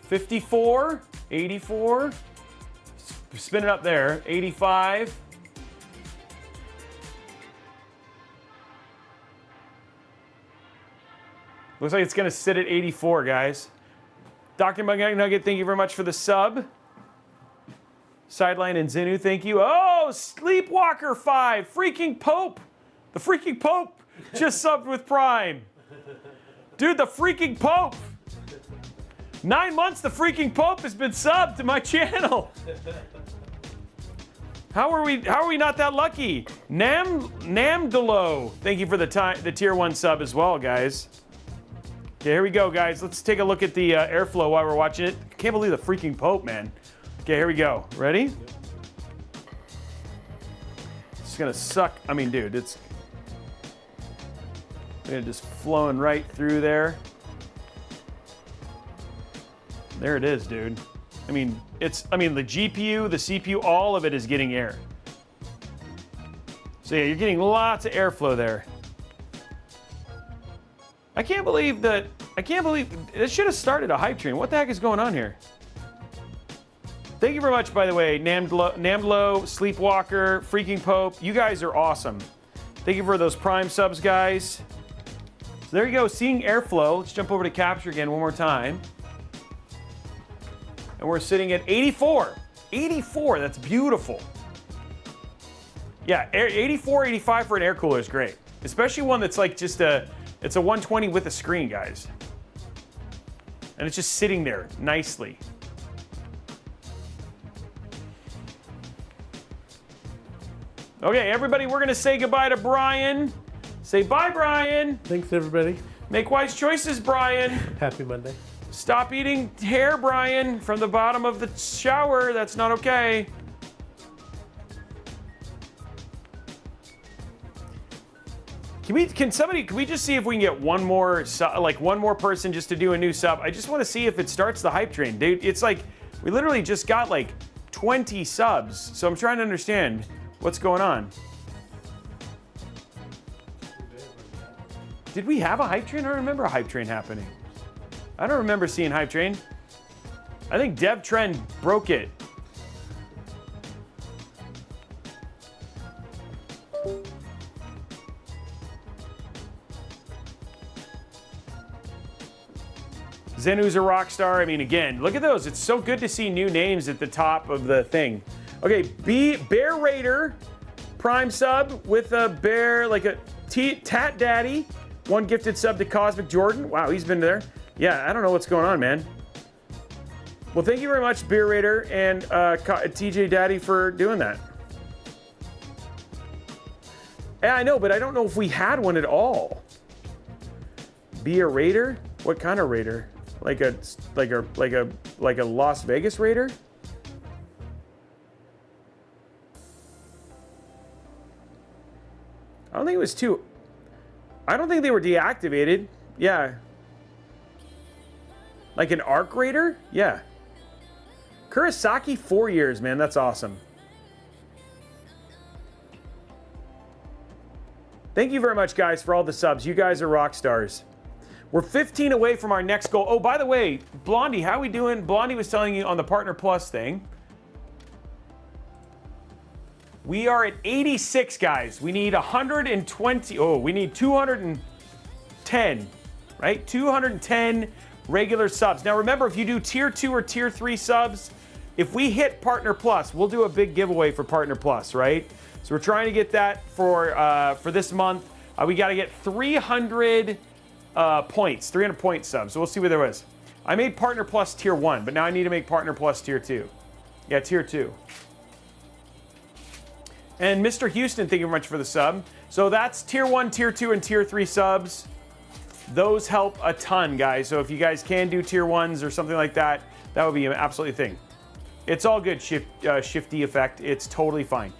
54, 84. Spin it up there. 85. Looks like it's going to sit at 84, guys. Dr. McNugget, thank you very much for the sub. Sideline and Zenu, thank you. Oh, Sleepwalker 5, freaking Pope. The freaking Pope just subbed with Prime. Dude, the freaking Pope. 9 months the freaking Pope has been subbed to my channel. How are we not that lucky? Namdalo, thank you for the tier 1 sub as well, guys. Okay, here we go, guys. Let's take a look at the airflow while we're watching it. I can't believe the freaking Pope, man. Okay, here we go. Ready? It's gonna suck. I mean, dude, it's just flowing right through there. There it is, dude. I mean, the GPU, the CPU, all of it is getting air. So yeah, you're getting lots of airflow there. I can't believe it should have started a hype train. What the heck is going on here? Thank you very much, by the way, Namdlo, Sleepwalker, freaking Pope. You guys are awesome. Thank you for those Prime subs, guys. So there you go, seeing airflow. Let's jump over to capture again one more time. And we're sitting at 84. 84, that's beautiful. Yeah, 84, 85 for an air cooler is great. Especially one that's like just it's a 120 with a screen, guys. And it's just sitting there nicely. Okay, everybody, we're gonna say goodbye to Brian. Say bye, Brian. Thanks, everybody. Make wise choices, Brian. Happy Monday. Stop eating hair, Brian, from the bottom of the shower. That's not okay. Can we just see if we can get one more person just to do a new sub? I just want to see if it starts the hype train, dude. It's like we literally just got like 20 subs, so I'm trying to understand what's going on. Did we have a hype train? I don't remember a hype train happening. I don't remember seeing hype train. I think Dev Trend broke it. Zenu's a rock star. I mean, again, look at those. It's so good to see new names at the top of the thing. Okay, Bear Raider, Prime sub with a bear, like a Tat Daddy. 1 gifted sub to Cosmic Jordan. Wow, he's been there. Yeah, I don't know what's going on, man. Well, thank you very much, Bear Raider and TJ Daddy, for doing that. Yeah, I know, but I don't know if we had one at all. Be a Raider? What kind of Raider? Like a Las Vegas Raider? I don't think it was too. I don't think they were deactivated. Yeah. Like an Arc Raider? Yeah. Kurosaki, 4 years, man. That's awesome. Thank you very much, guys, for all the subs. You guys are rock stars. We're 15 away from our next goal. Oh, by the way, Blondie, how we doing? Blondie was telling you on the Partner Plus thing. We are at 86, guys. We need 120. Oh, we need 210, right? 210 regular subs. Now remember, if you do tier 2 or tier 3 subs, if we hit Partner Plus, we'll do a big giveaway for Partner Plus, right? So we're trying to get that for this month. We got to get 300 points, 300 point subs. So we'll see what there is. I made Partner Plus tier 1, but now I need to make Partner Plus tier 2. Yeah, tier 2. And Mr. Houston, thank you very much for the sub. So that's tier 1, tier 2, and tier 3 subs. Those help a ton, guys. So if you guys can do tier 1s or something like that, that would be an absolutely thing. It's all good, Shifty Effect. It's totally fine.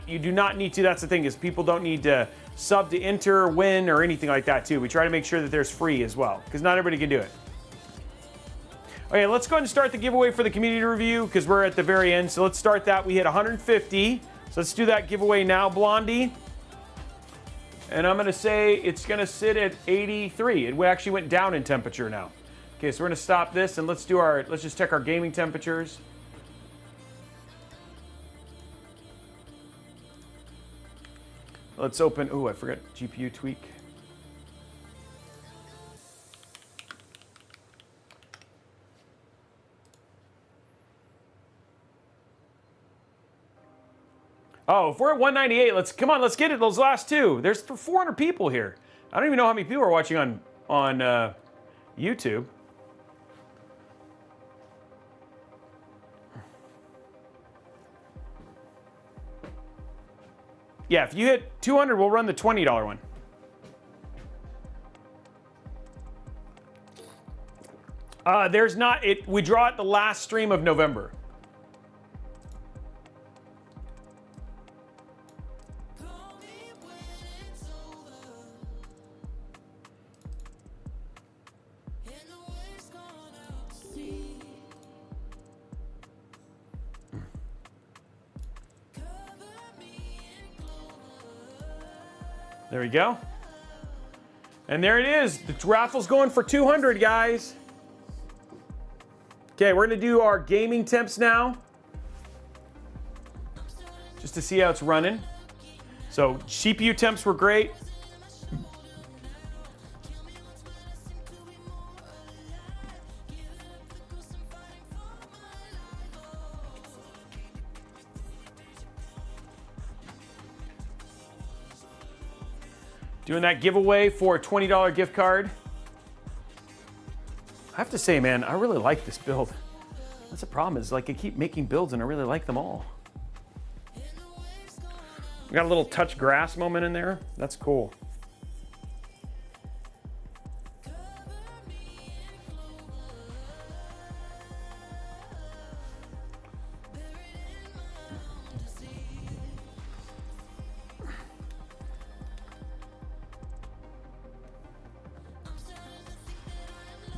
You do not need to, that's the thing, is people don't need to sub to enter, win, or anything like that, too. We try to make sure that there's free as well, because not everybody can do it. Okay, let's go ahead and start the giveaway for the community review, because we're at the very end. So let's start that. We hit 150. So let's do that giveaway now, Blondie. And I'm going to say it's going to sit at 83. It actually went down in temperature now. Okay, so we're going to stop this and let's just check our gaming temperatures. Let's open, I forgot GPU tweak. Oh, if we're at 198, let's get it. Those last two. There's 400 people here. I don't even know how many people are watching on YouTube. Yeah, if you hit 200, we'll run the $20 one. There's not. We draw it the last stream of November. There we go. And there it is. The raffle's going for 200, guys. Okay, we're gonna do our gaming temps now. Just to see how it's running. So CPU temps were great. Doing that giveaway for a $20 gift card. I have to say, man, I really like this build. That's the problem, is like I keep making builds and I really like them all. We got a little touch grass moment in there. That's cool.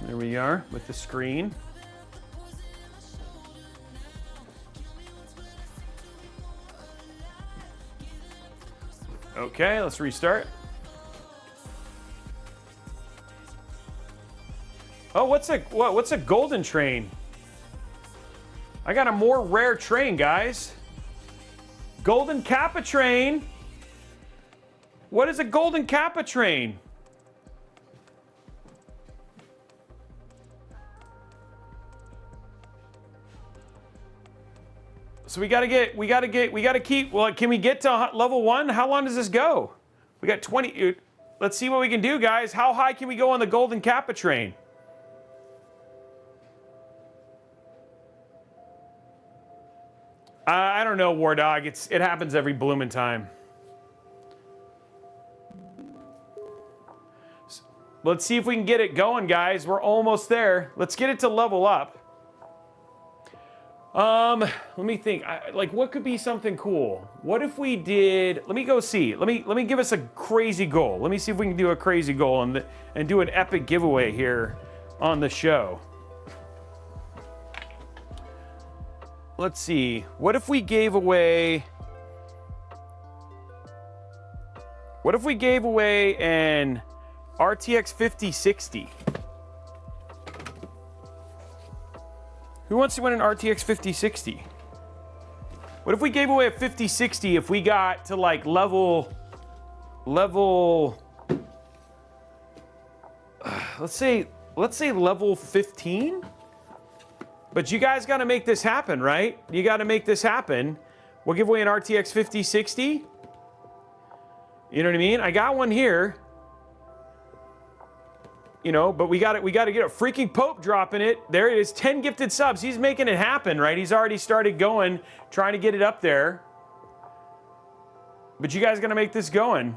There we are with the screen. Okay, let's restart. Oh, what's a golden train? I got a more rare train, guys. Golden Kappa train. What is a golden Kappa train? So we gotta keep, well, can we get to level 1? How long does this go? We got 20, let's see what we can do, guys. How high can we go on the Golden Kappa train? I don't know, War Dog, it happens every bloomin' time. Let's see if we can get it going, guys. We're almost there. Let's get it to level up. Let me think. Like, what could be something cool? What if we did? Let me go see. Let me give us a crazy goal. Let me see if we can do a crazy goal and do an epic giveaway here on the show. Let's see. What if we gave away? What if we gave away an RTX 5060? Who wants to win an RTX 5060? What if we gave away a 5060 if we got to like level, let's say level 15? But you guys got to make this happen, right? You got to make this happen. We'll give away an RTX 5060. You know what I mean? I got one here. You know, but we got to get a freaking Pope dropping it. There it is, 10 gifted subs. He's making it happen, right? He's already started going, trying to get it up there. But you guys got to make this going.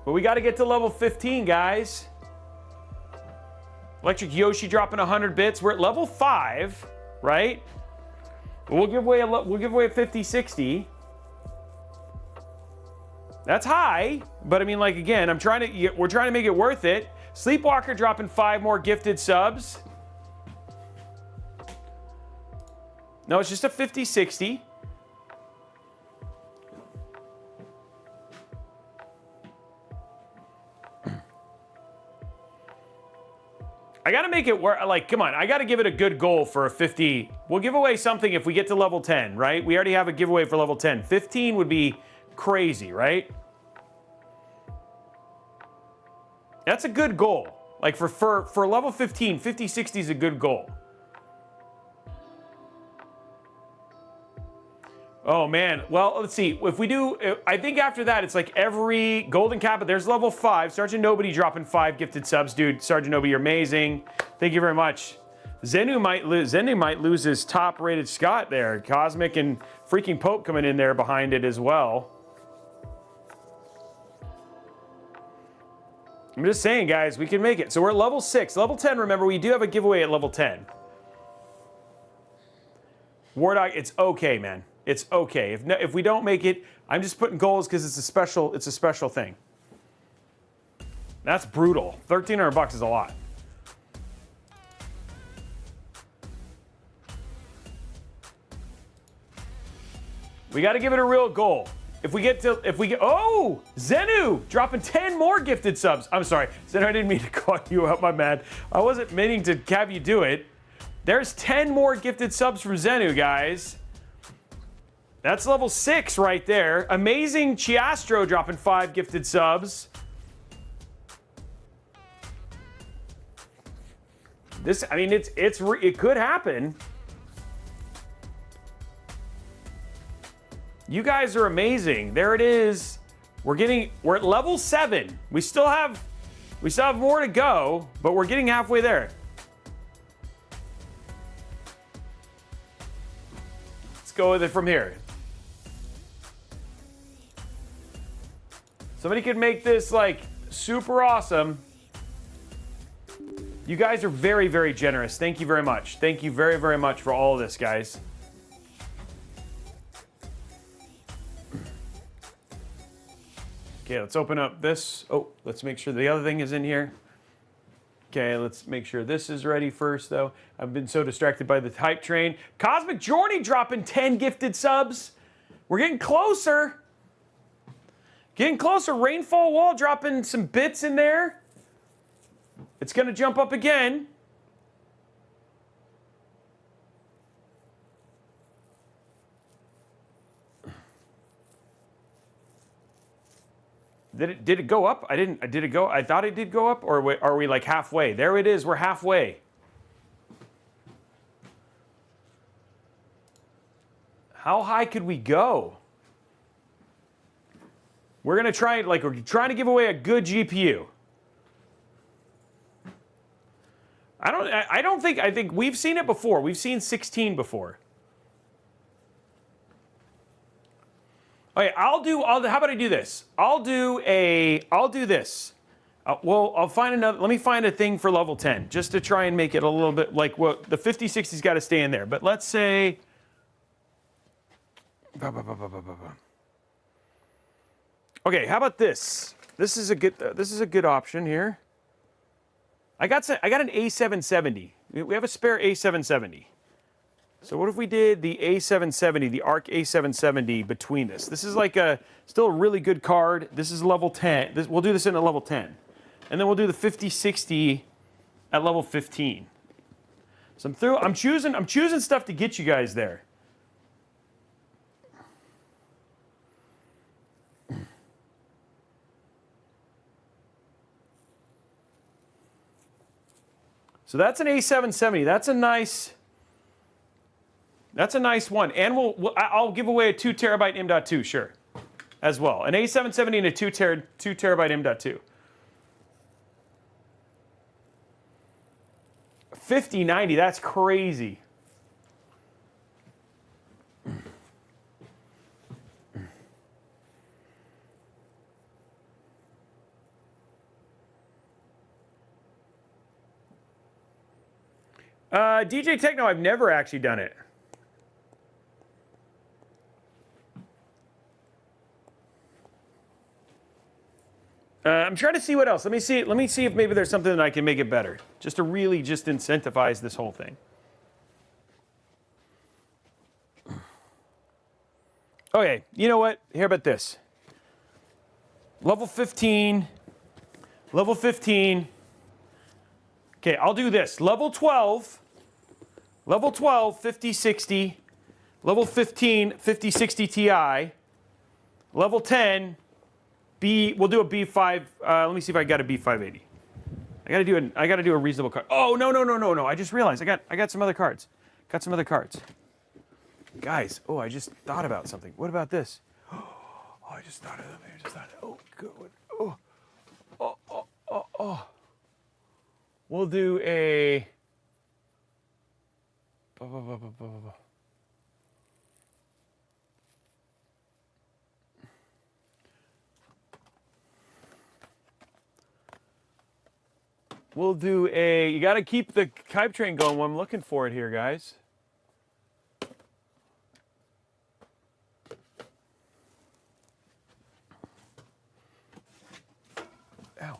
But we got to get to level 15, guys. Electric Yoshi dropping 100 bits. We're at level 5, right? We'll give away a 5060. That's high, but I mean, like, again, we're trying to make it worth it. Sleepwalker dropping 5 more gifted subs. No, it's just a 5060. I got to make it work. Like, come on, I got to give it a good goal for a 50. We'll give away something if we get to level 10, right? We already have a giveaway for level 10. 15 would be crazy, right? That's a good goal. Like for level 15, 5060 is a good goal. Oh man, well, let's see. If we do, I think after that, it's like every golden cap, there's level 5. Sergeant Nobody dropping 5 gifted subs. Dude, Sergeant Nobody, you're amazing. Thank you very much. Zenu might lose his top-rated Scott there. Cosmic and freaking Pope coming in there behind it as well. I'm just saying, guys, we can make it. So we're at level 6. Level 10, remember, we do have a giveaway at level 10. Wardog, it's okay, man. It's okay. If we don't make it, I'm just putting goals because it's a special thing. That's brutal. $1,300 is a lot. We got to give it a real goal. Oh, Zenu dropping 10 more gifted subs. I'm sorry, Zenu, I didn't mean to call you out, my man. I wasn't meaning to have you do it. There's 10 more gifted subs from Zenu, guys. That's level 6 right there. Amazing Chiastro dropping 5 gifted subs. This, I mean, it could happen. You guys are amazing. There it is. We're at level 7. We still have more to go, but we're getting halfway there. Let's go with it from here. Somebody could make this like super awesome. You guys are very, very generous. Thank you very much. Thank you very, very much for all of this, guys. Okay, let's open up this. Oh, let's make sure the other thing is in here. Okay, let's make sure this is ready first, though. I've been so distracted by the hype train. Cosmic Journey dropping 10 gifted subs. We're getting closer. Getting closer. Rainfall Wall dropping some bits in there. It's going to jump up again. Did it go up? Did it go? I thought it did go up, or are we like halfway? There it is. We're halfway. How high could we go? We're gonna try, like, we're trying to give away a good GPU. I think we've seen it before. We've seen 16 before. Okay, how about I do this? I'll do this. I'll find another, let me find a thing for level 10, just to try and make it a little bit like, well, the 5060's got to stay in there. But let's say, okay, how about this? This is a good option here. I got an A770. We have a spare A770. So what if we did the A770, the ARC A770 between this? This is like still a really good card. This is level 10. We'll do this in a level 10. And then we'll do the 5060 at level 15. So I'm choosing stuff to get you guys there. So that's an A770. That's a nice one. And I'll give away a 2 terabyte M.2, sure, as well. An A770 and a 2 terabyte M.2. 5090, that's crazy. DJ Techno, I've never actually done it. I'm trying to see what else. Let me see if maybe there's something that I can make it better. Just to really just incentivize this whole thing. Okay, you know what? Here about this. Level 15. Level 15. Okay, I'll do this. Level 12. Level 12, 5060. Level 15, 5060 Ti. Level 10, we'll do a B5. Let me see if I got a B580. I gotta do a reasonable card. Oh, no. I just realized I got some other cards. Got some other cards. Guys, oh, I just thought about something. What about this? Oh, I just thought of something. Oh, good. Oh. We'll do a... We'll do a... You got to keep the hype train going while I'm looking for it here, guys. Ow.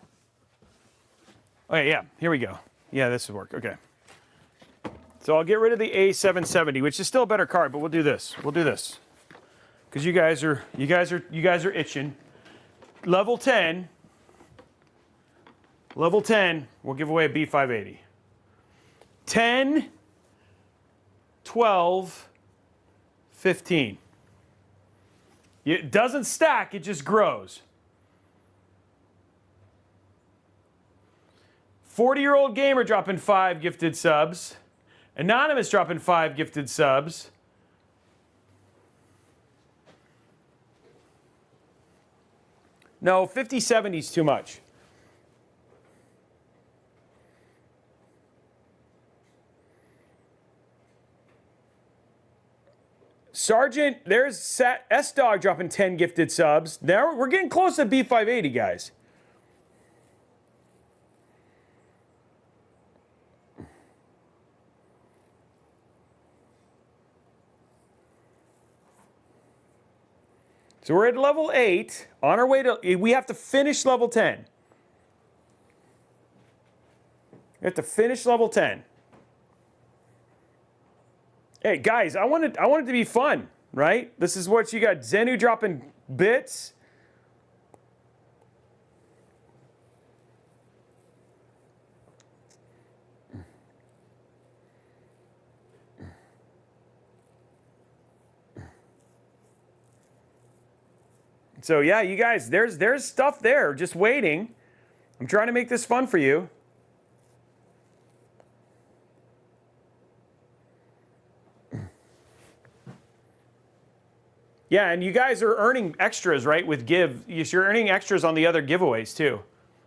Okay, yeah, here we go. Yeah, this would work. Okay. So I'll get rid of the A770, which is still a better card, but we'll do this. We'll do this. Because you guys are itching. Level 10. Level 10, we'll give away a B580. 10, 12, 15. It doesn't stack, it just grows. 40-year-old gamer dropping 5 gifted subs. Anonymous dropping 5 gifted subs. No, 5070 is too much. Sergeant, there's S-Dog dropping 10 gifted subs. Now we're getting close to B580, guys. So we're at level 8, on our way to, we have to finish level 10. We have to finish level 10. Hey guys, I want it to be fun, right? This is what you got. Zenu dropping bits. So yeah, you guys, there's stuff there just waiting. I'm trying to make this fun for you. Yeah, and you guys are earning extras, right, with Give. You're earning extras on the other giveaways, too,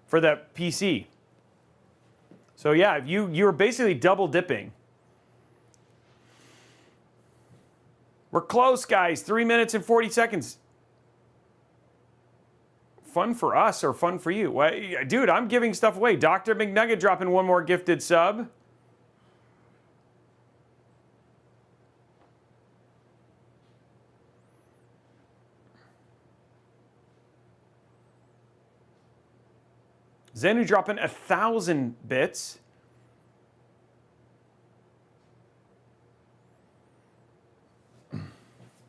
for that PC. So, yeah, you're basically double dipping. We're close, guys. 3 minutes and 40 seconds. Fun for us or fun for you? Well, dude, I'm giving stuff away. Dr. McNugget dropping 1 more gifted sub. Zenu dropping 1,000 bits.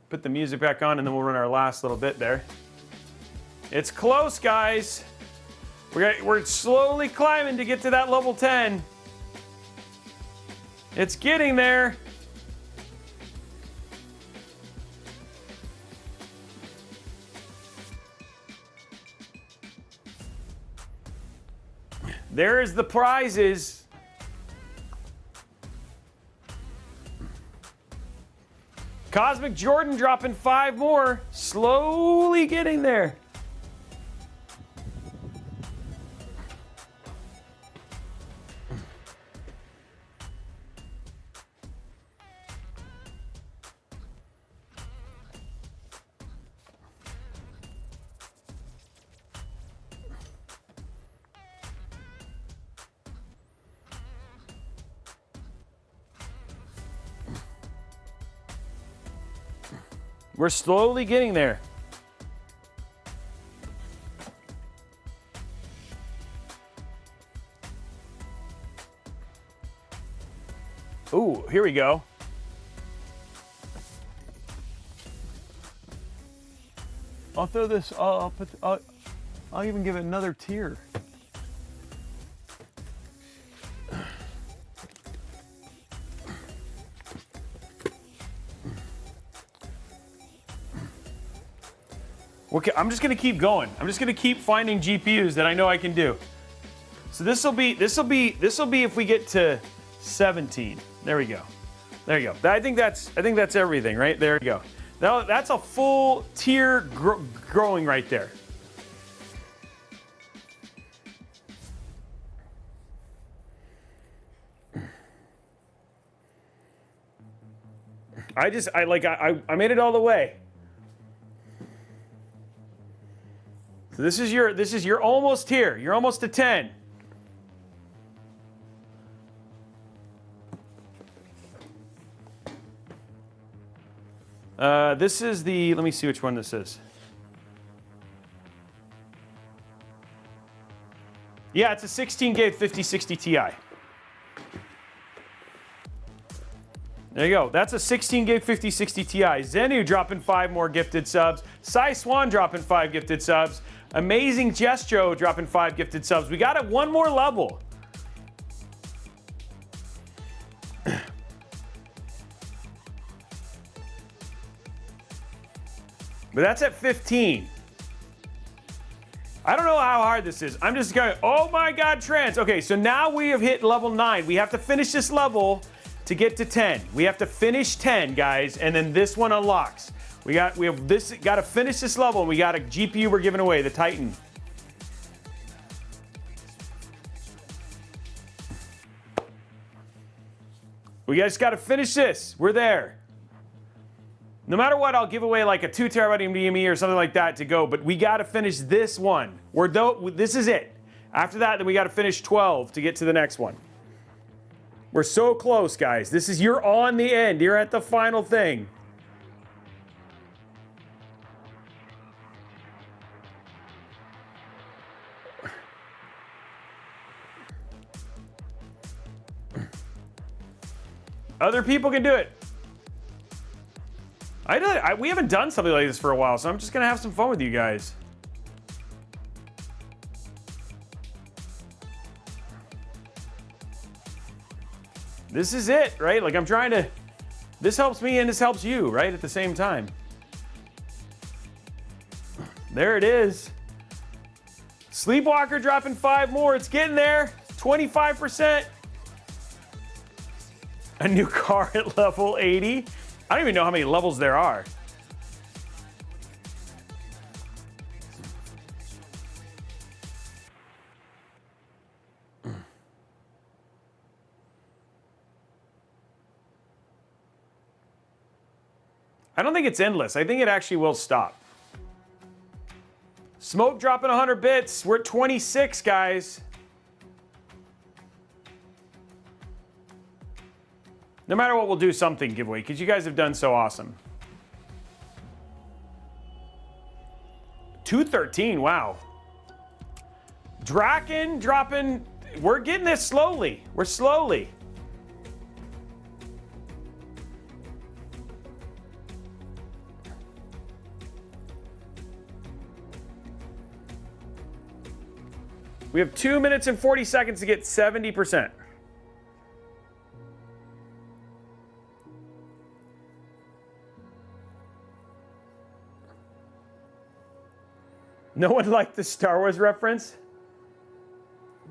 Put the music back on and then we'll run our last little bit there. It's close, guys. We're slowly climbing to get to that level 10. It's getting there. There's the prizes. Cosmic Jordan dropping 5 more. Slowly getting there. We're slowly getting there. Ooh, here we go. I'll throw this, I'll even give it another tier. Okay, I'm just gonna keep going. I'm just gonna keep finding GPUs that I know I can do. So this will be if we get to 17. There we go. There you go. I think that's everything, right? There you go. Now that's a full tier growing right there. I made it all the way. So this is your almost here. You're almost to 10. This is let me see which one this is. Yeah, it's a 16 gig 5060 Ti. There you go. That's a 16 gig 5060 Ti. Zenu dropping 5 more gifted subs. Cy Swan dropping 5 gifted subs. Amazing Gestro dropping 5 gifted subs. We got it one more level. But that's at 15. I don't know how hard this is. I'm just going, oh my God, Trans. Okay, so now we have hit level 9. We have to finish this level to get to 10. We have to finish 10, guys, and then this one unlocks. We got to finish this level, and we got a GPU we're giving away, the Titan. We just got to finish this. We're there. No matter what, I'll give away like a 2 terabyte NVMe or something like that to go, but we got to finish this one. This is it. After that, then we got to finish 12 to get to the next one. We're so close, guys. You're on the end. You're at the final thing. Other people can do it. We haven't done something like this for a while, so I'm just gonna have some fun with you guys. This is it, right? Like I'm trying to, this helps me and this helps you, right? At the same time. There it is. Sleepwalker dropping 5 more. It's getting there. 25%. A new car at level 80. I don't even know how many levels there are. I don't think it's endless. I think it actually will stop. Smoke dropping 100 bits. We're at 26, guys. No matter what, we'll do something giveaway because you guys have done so awesome. 213, wow. Draken dropping. We're getting this slowly. We're slowly. We have 2 minutes and 40 seconds to get 70%. No one liked the Star Wars reference?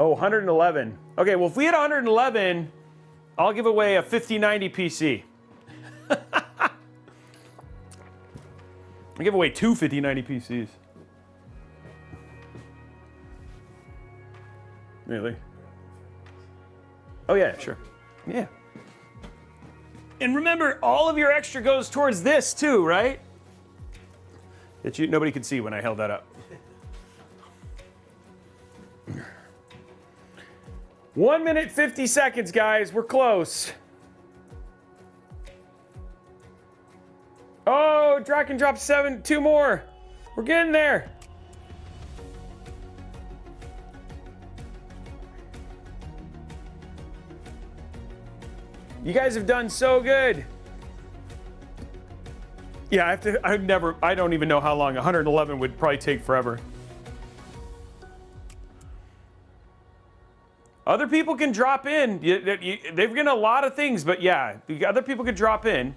Oh, 111. Okay, well, if we hit 111, I'll give away a 5090 PC. I'll give away two 5090 PCs. Really? Oh, yeah, sure. Yeah. And remember, all of your extra goes towards this, too, right? That nobody could see when I held that up. 1 minute, 50 seconds, guys. We're close. Oh, drag and drop 7. 2 more. We're getting there. You guys have done so good. Yeah, I don't even know how long. 111 would probably take forever. Other people can drop in. They've got a lot of things, but yeah, other people can drop in.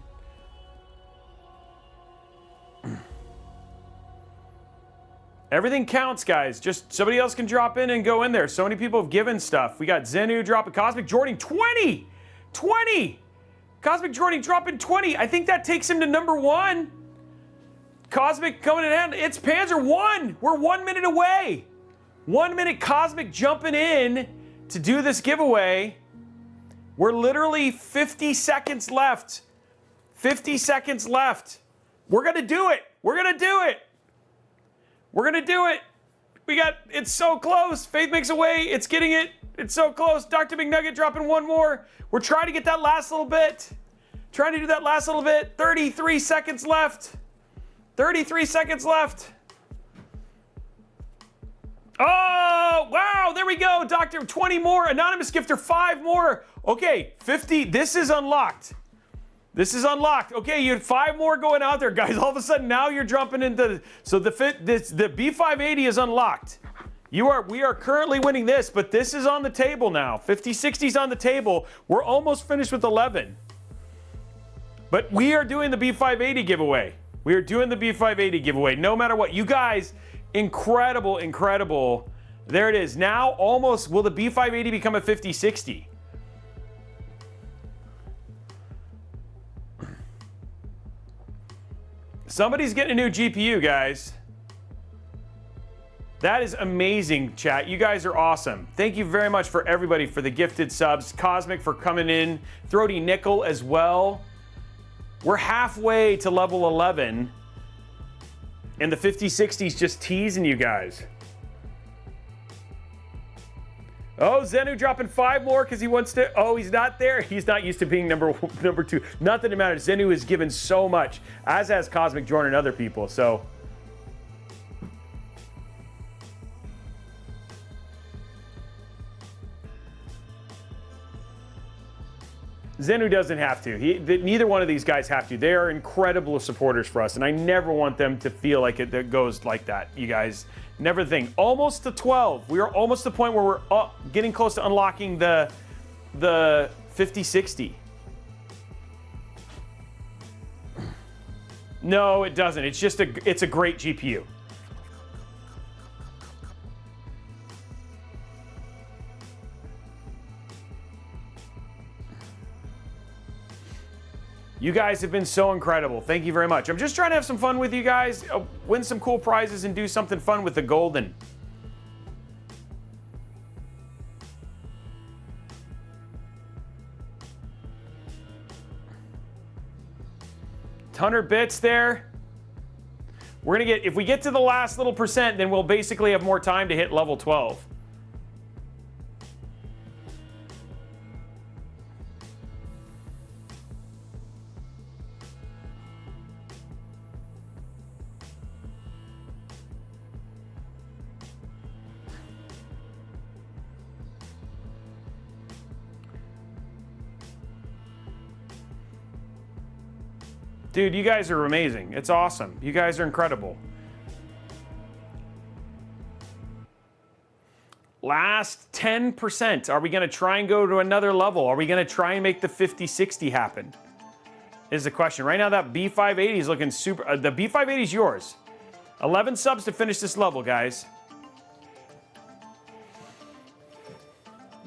Everything counts, guys. Just somebody else can drop in and go in there. So many people have given stuff. We got Zenu dropping, Cosmic Jordan 20! 20! Cosmic Jordan dropping 20. I think that takes him to number 1. Cosmic coming in. It's Panzer 1. We're 1 minute away. 1 minute Cosmic jumping in to do this giveaway. We're literally 50 seconds left. 50 seconds left. We're going to do it. We're going to do it. We're going to do it. It's so close. Faith makes a way. It's getting it. It's so close. Dr. McNugget dropping 1 more. We're trying to get that last little bit. Trying to do that last little bit. 33 seconds left. 33 seconds left. Oh, wow. There we go. Doctor, 20 more. Anonymous gifter, 5 more. Okay, 50. This is unlocked. This is unlocked. Okay, you had 5 more going out there, guys. All of a sudden, now you're jumping into... So the B580 is unlocked. We are currently winning this, but this is on the table now. 5060's on the table. We're almost finished with 11. But we are doing the B580 giveaway. We are doing the B580 giveaway, no matter what. You guys, incredible, incredible. There it is. Now, almost, will the B580 become a 5060? Somebody's getting a new GPU, guys. That is amazing, chat. You guys are awesome. Thank you very much for everybody for the gifted subs. Cosmic for coming in. Throaty Nickel as well. We're halfway to level 11. And the 5060's just teasing you guys. Oh, Zenu dropping 5 more because he wants to... Oh, he's not there. He's not used to being number 2. Not that it matters. Zenu has given so much, as has Cosmic Jordan and other people, so... Zenu doesn't have to. Neither one of these guys have to. They are incredible supporters for us, and I never want them to feel like it goes like that, you guys. Never think. Almost to 12. We are almost to the point where we're getting close to unlocking the 5060. No, it doesn't. It's just it's a great GPU. You guys have been so incredible. Thank you very much. I'm just trying to have some fun with you guys, win some cool prizes, and do something fun with the golden. $100 bits there. We're gonna get, if we get to the last little percent, then we'll basically have more time to hit level 12. Dude, you guys are amazing. It's awesome. You guys are incredible. Last 10%. Are we going to try and go to another level? Are we going to try and make the 5060 happen? Is the question. Right now, that B580 is looking super... the B580 is yours. 11 subs to finish this level, guys.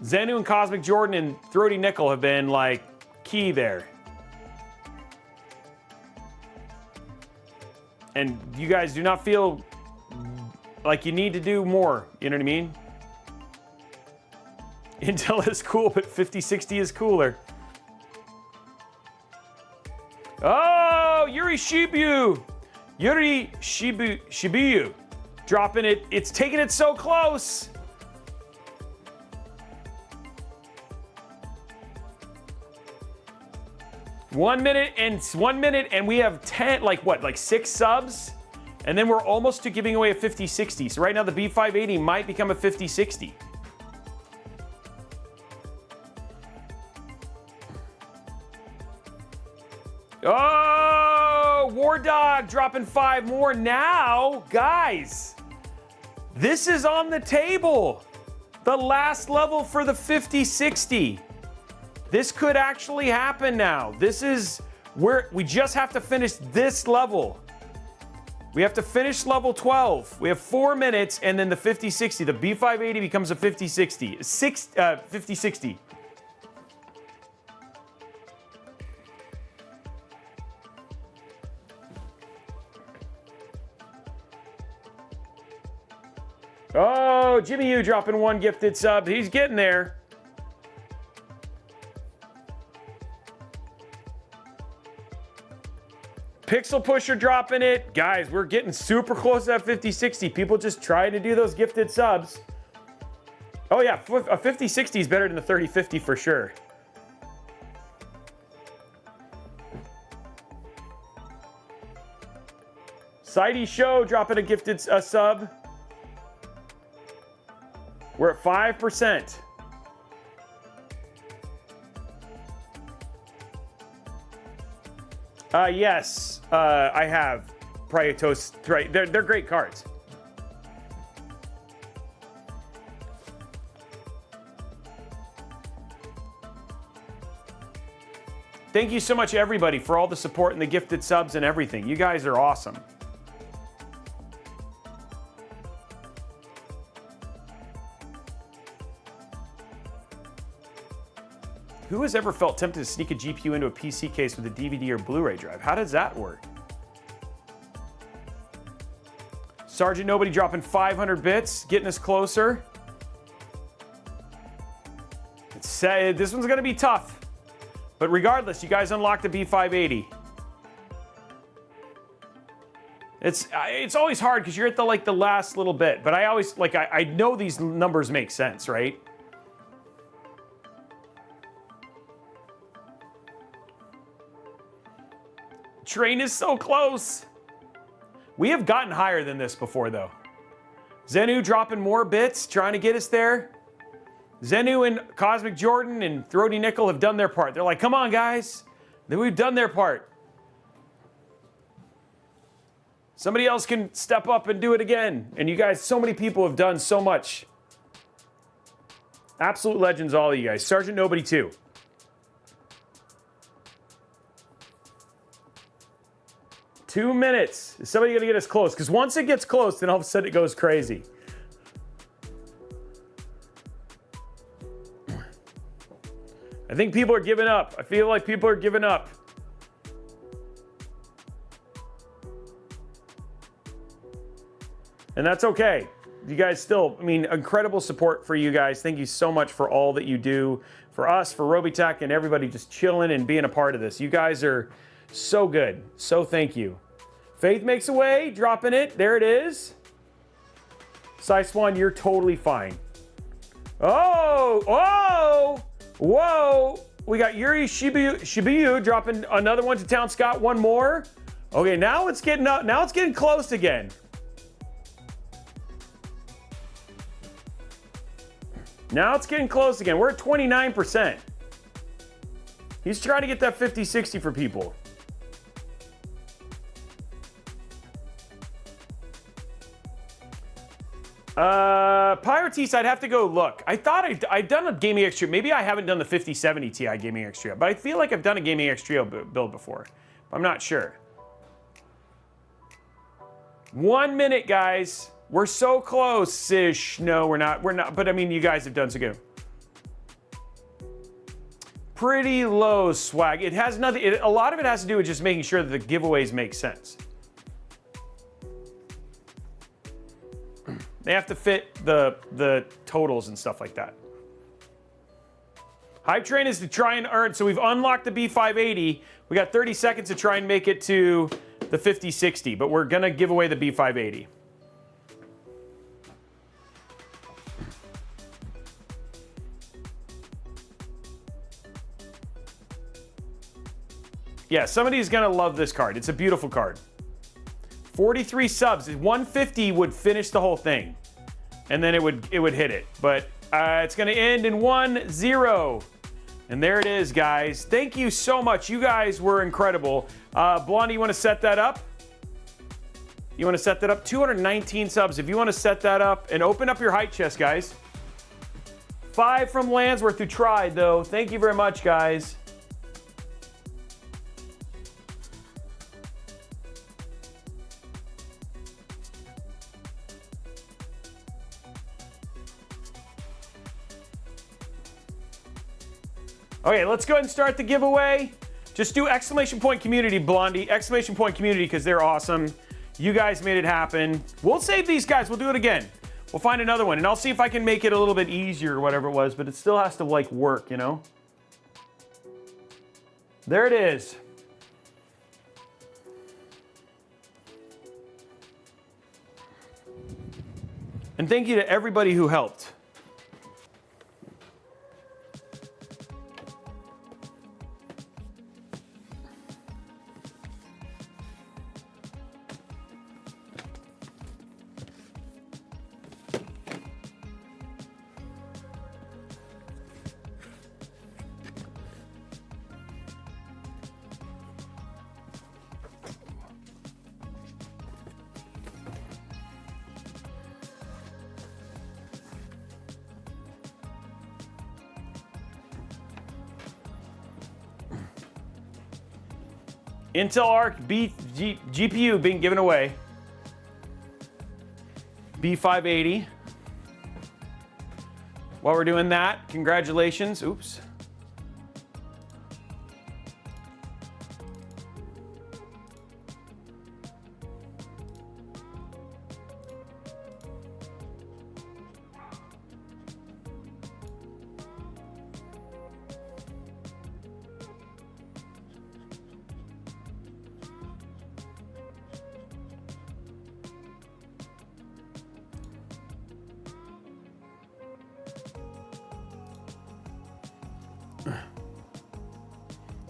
Zenu and Cosmic Jordan and Throaty Nickel have been, like, key there. And you guys do not feel like you need to do more. You know what I mean? Intel is cool, but 5060 is cooler. Oh, Yuri Shibuya. Yuri Shibuya. Dropping it. It's taking it so close. One minute and we have 10, like what, like 6 subs? And then we're almost to giving away a 5060. So right now the B580 might become a 5060. Oh, War Dog dropping 5 more now. Guys, this is on the table. The last level for the 5060. This could actually happen now. This is where we just have to finish this level. We have to finish level 12. We have 4 minutes, and then the 5060, the B580 becomes a 5060. 5060. Oh, Jimmy U dropping 1 gifted sub. He's getting there. Pixel Pusher dropping it. Guys, we're getting super close to that 5060. People just trying to do those gifted subs. Oh yeah, a 5060 is better than the 3050 for sure. Sidey Show dropping a gifted sub. We're at 5%. Yes, I have Priotos. Right, they're great cards. Thank you so much, everybody, for all the support and the gifted subs and everything. You guys are awesome. Who has ever felt tempted to sneak a GPU into a PC case with a DVD or Blu-ray drive? How does that work? Sergeant Nobody dropping 500 bits, getting us closer. This one's gonna be tough. But regardless, you guys unlocked the B580. It's always hard because you're at the last little bit. But I always I know these numbers make sense, right? Train is so close. We have gotten higher than this before, though. Zenu dropping more bits, trying to get us there. Zenu and Cosmic Jordan and Throaty Nickel have done their part. They're like, come on, guys. Then we've done their part. Somebody else can step up and do it again. And you guys, so many people have done so much. Absolute legends, all of you guys. Sergeant Nobody, too. Two minutes. Is somebody going to get us close? Because once it gets close, then all of a sudden it goes crazy. I think people are giving up. I feel like people are giving up. And that's okay. You guys still, I mean, incredible support for you guys. Thank you so much for all that you do for us, for Robeytech, and everybody just chilling and being a part of this. You guys are so good. So thank you. Faith Makes a Way, dropping it. There it is. Cy Swan, you're totally fine. Oh, oh, whoa. We got Yuri Shibuya dropping another one to Town Scott. One more. Okay, now it's getting up. Now it's getting close again. Now it's getting close again. We're at 29%. He's trying to get that 50-60 for people. Pyrotease, I'd have to go look. I thought I'd done a Gaming X Trio. Maybe I haven't done the 5070 Ti Gaming X Trio, but I feel like I've done a Gaming X Trio build before. I'm not sure. 1 minute, guys. We're so close-ish. No, we're not. We're not. But I mean, you guys have done so good. Pretty low swag. It has nothing. A lot of it has to do with just making sure that the giveaways make sense. They have to fit the totals and stuff like that. Hype train is to try and earn. So we've unlocked the B580. We got 30 seconds to try and make it to the 5060, but we're gonna give away the B580. Yeah, somebody's gonna love this card. It's a beautiful card. 43 subs. 150 would finish the whole thing, and then it would hit it. But it's gonna end in 1-0. And there it is, guys. Thank you so much. You guys were incredible. Blondie, you want to set that up? You want to set that up? 219 subs. If you want to set that up and open up your height chest, guys. 5 from Landsworth who tried, though. Thank you very much, guys. Okay, let's go ahead and start the giveaway. Just do exclamation point community, Blondie. Exclamation point community, because they're awesome. You guys made it happen. We'll save these guys. We'll do it again. We'll find another one, and I'll see if I can make it a little bit easier or whatever it was, but it still has to, like, work, you know? There it is. And thank you to everybody who helped. Intel Arc GPU being given away. B580. While we're doing that, congratulations. Oops.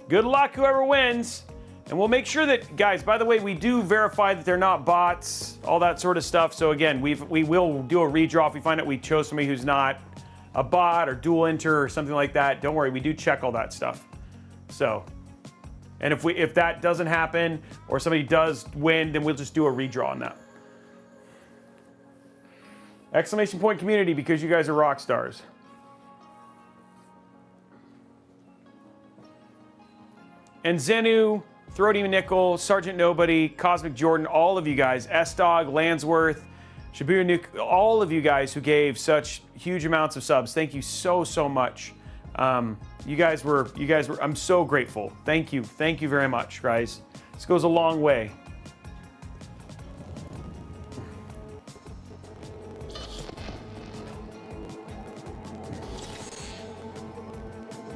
Good luck, whoever wins. And we'll make sure that, guys, by the way, we do verify that they're not bots, all that sort of stuff. So again, we will do a redraw if we find out we chose somebody who's not a bot or dual enter or something like that. Don't worry, we do check all that stuff. So, and if that doesn't happen or somebody does win, then we'll just do a redraw on that. Exclamation point community, because you guys are rock stars. And Zenu, Throaty Nickel, Sergeant Nobody, Cosmic Jordan, all of you guys, S-Dog, Landsworth, Shabir Nuke, all of you guys who gave such huge amounts of subs. Thank you so, so much. You guys were, I'm so grateful. Thank you very much, guys. This goes a long way.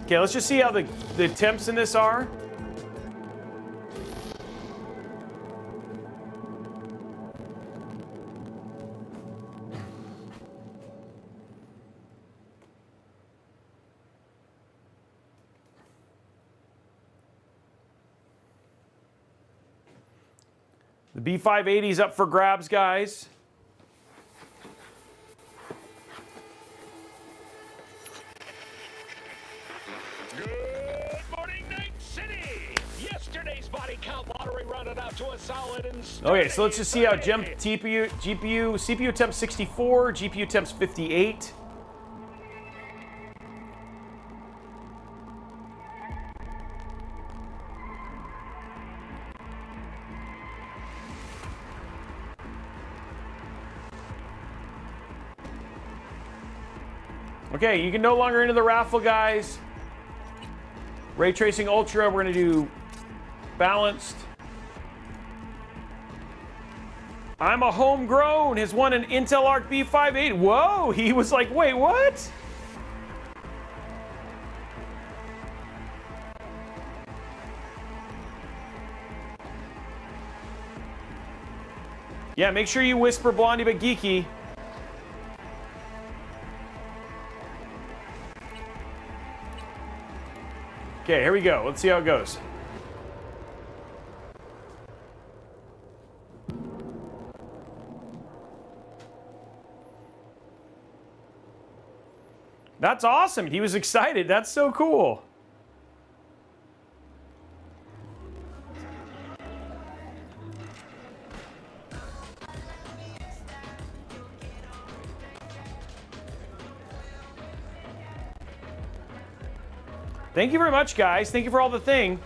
Okay, let's just see how the temps in this are. The B580 is up for grabs, guys. Good morning, Night City! Yesterday's body count lottery rounded out to a solid and Okay, so let's just see how CPU temps 64, GPU temps 58. Okay, you can no longer enter the raffle, guys. Ray Tracing Ultra, we're going to do balanced. I'm a homegrown has won an Intel Arc B58. Whoa, he was like, wait, what? Yeah, make sure you whisper Blondie but Geeky. Okay, here we go. Let's see how it goes. That's awesome. He was excited. That's so cool. Thank you very much, guys. Thank you for all the thing.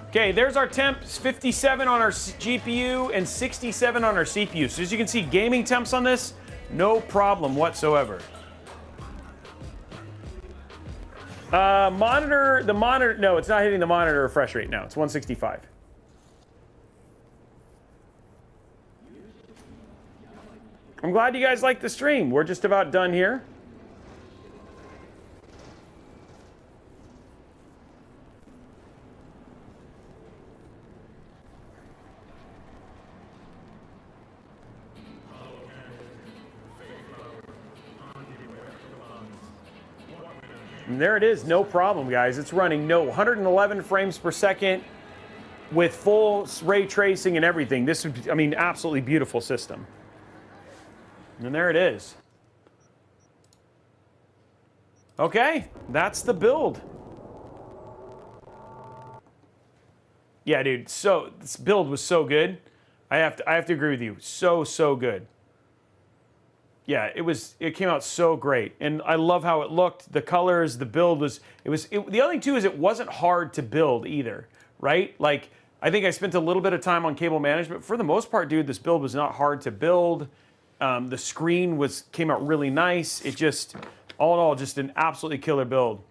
Okay, there's our temps, 57 on our GPU and 67 on our CPU. So as you can see, gaming temps on this, no problem whatsoever. The monitor, no, it's not hitting the monitor refresh rate now. It's 165. I'm glad you guys liked the stream. We're just about done here. And there it is, no problem, guys. It's running 111 frames per second with full ray tracing and everything. This is, I mean, absolutely beautiful system. And there it is. Okay, that's the build. Yeah, dude, so this build was so good. I have to agree with you. So good. Yeah, it came out so great, and I love how it looked. The colors, the build was. The other thing too is it wasn't hard to build either, right? Like I think I spent a little bit of time on cable management. For the most part, dude, this build was not hard to build. The screen came out really nice. It just, all in all, just an absolutely killer build.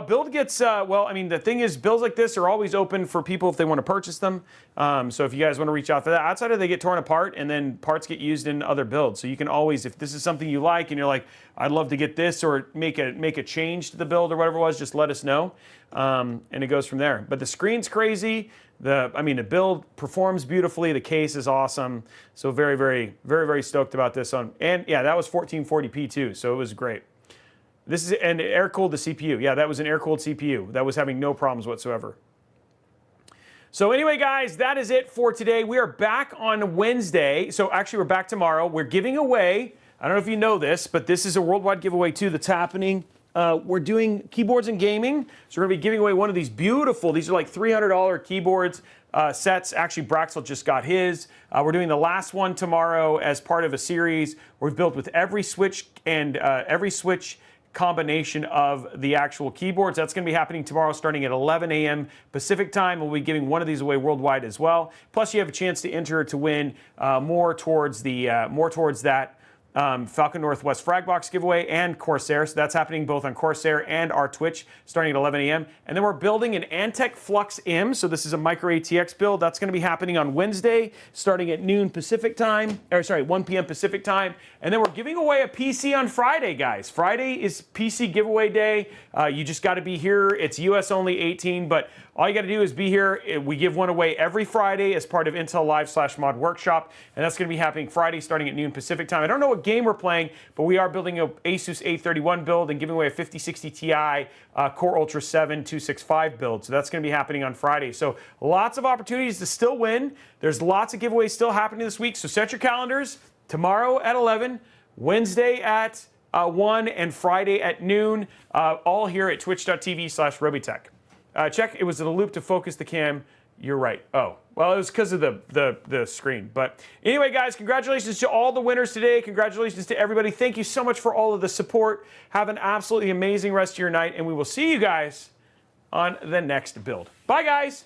Build gets, well, I mean, the thing is, builds like this are always open for people if they want to purchase them. So if you guys want to reach out for that, outside of they get torn apart and then parts get used in other builds. So you can always, if this is something you like and you're like, I'd love to get this or make a change to the build or whatever it was, just let us know. And it goes from there. But the screen's crazy. The build performs beautifully. The case is awesome. So very stoked about this one. And yeah, that was 1440p too. So it was great. This is an air-cooled the CPU. Yeah, that was an air-cooled CPU. That was having no problems whatsoever. So anyway, guys, that is it for today. We are back on Wednesday. So actually, we're back tomorrow. We're giving away, I don't know if you know this, but this is a worldwide giveaway too that's happening. We're doing keyboards and gaming. So we're going to be giving away one of these beautiful, these are like $300 keyboards sets. Actually, Braxel just got his. We're doing the last one tomorrow as part of a series we've built with every switch and every switch combination of the actual keyboards. That's going to be happening tomorrow starting at 11 a.m. Pacific time. We'll be giving one of these away worldwide as well. Plus, you have a chance to enter to win more towards that Falcon Northwest Fragbox giveaway and Corsair. So that's happening both on Corsair and our Twitch starting at 11 a.m. And then we're building an Antec Flux M. So this is a micro ATX build. That's going to be happening on Wednesday starting at 1 p.m. Pacific time. And then we're giving away a PC on Friday, guys. Friday is PC giveaway day. You just got to be here. It's US only 18, but all you got to do is be here. We give one away every Friday as part of Intel Live/Mod Workshop, and that's going to be happening Friday starting at 1 Pacific time. I don't know what game we're playing, but we are building a Asus A31 build and giving away a 5060 Ti Core Ultra 7 265 build. So that's going to be happening on Friday. So lots of opportunities to still win. There's lots of giveaways still happening this week. So set your calendars. Tomorrow at 11, Wednesday at 1, and Friday at noon. All here at twitch.tv/Robeytech. Check, it was in a loop to focus the cam. You're right. Oh, well, it was because of the screen. But anyway, guys, congratulations to all the winners today. Congratulations to everybody. Thank you so much for all of the support. Have an absolutely amazing rest of your night, and we will see you guys on the next build. Bye, guys.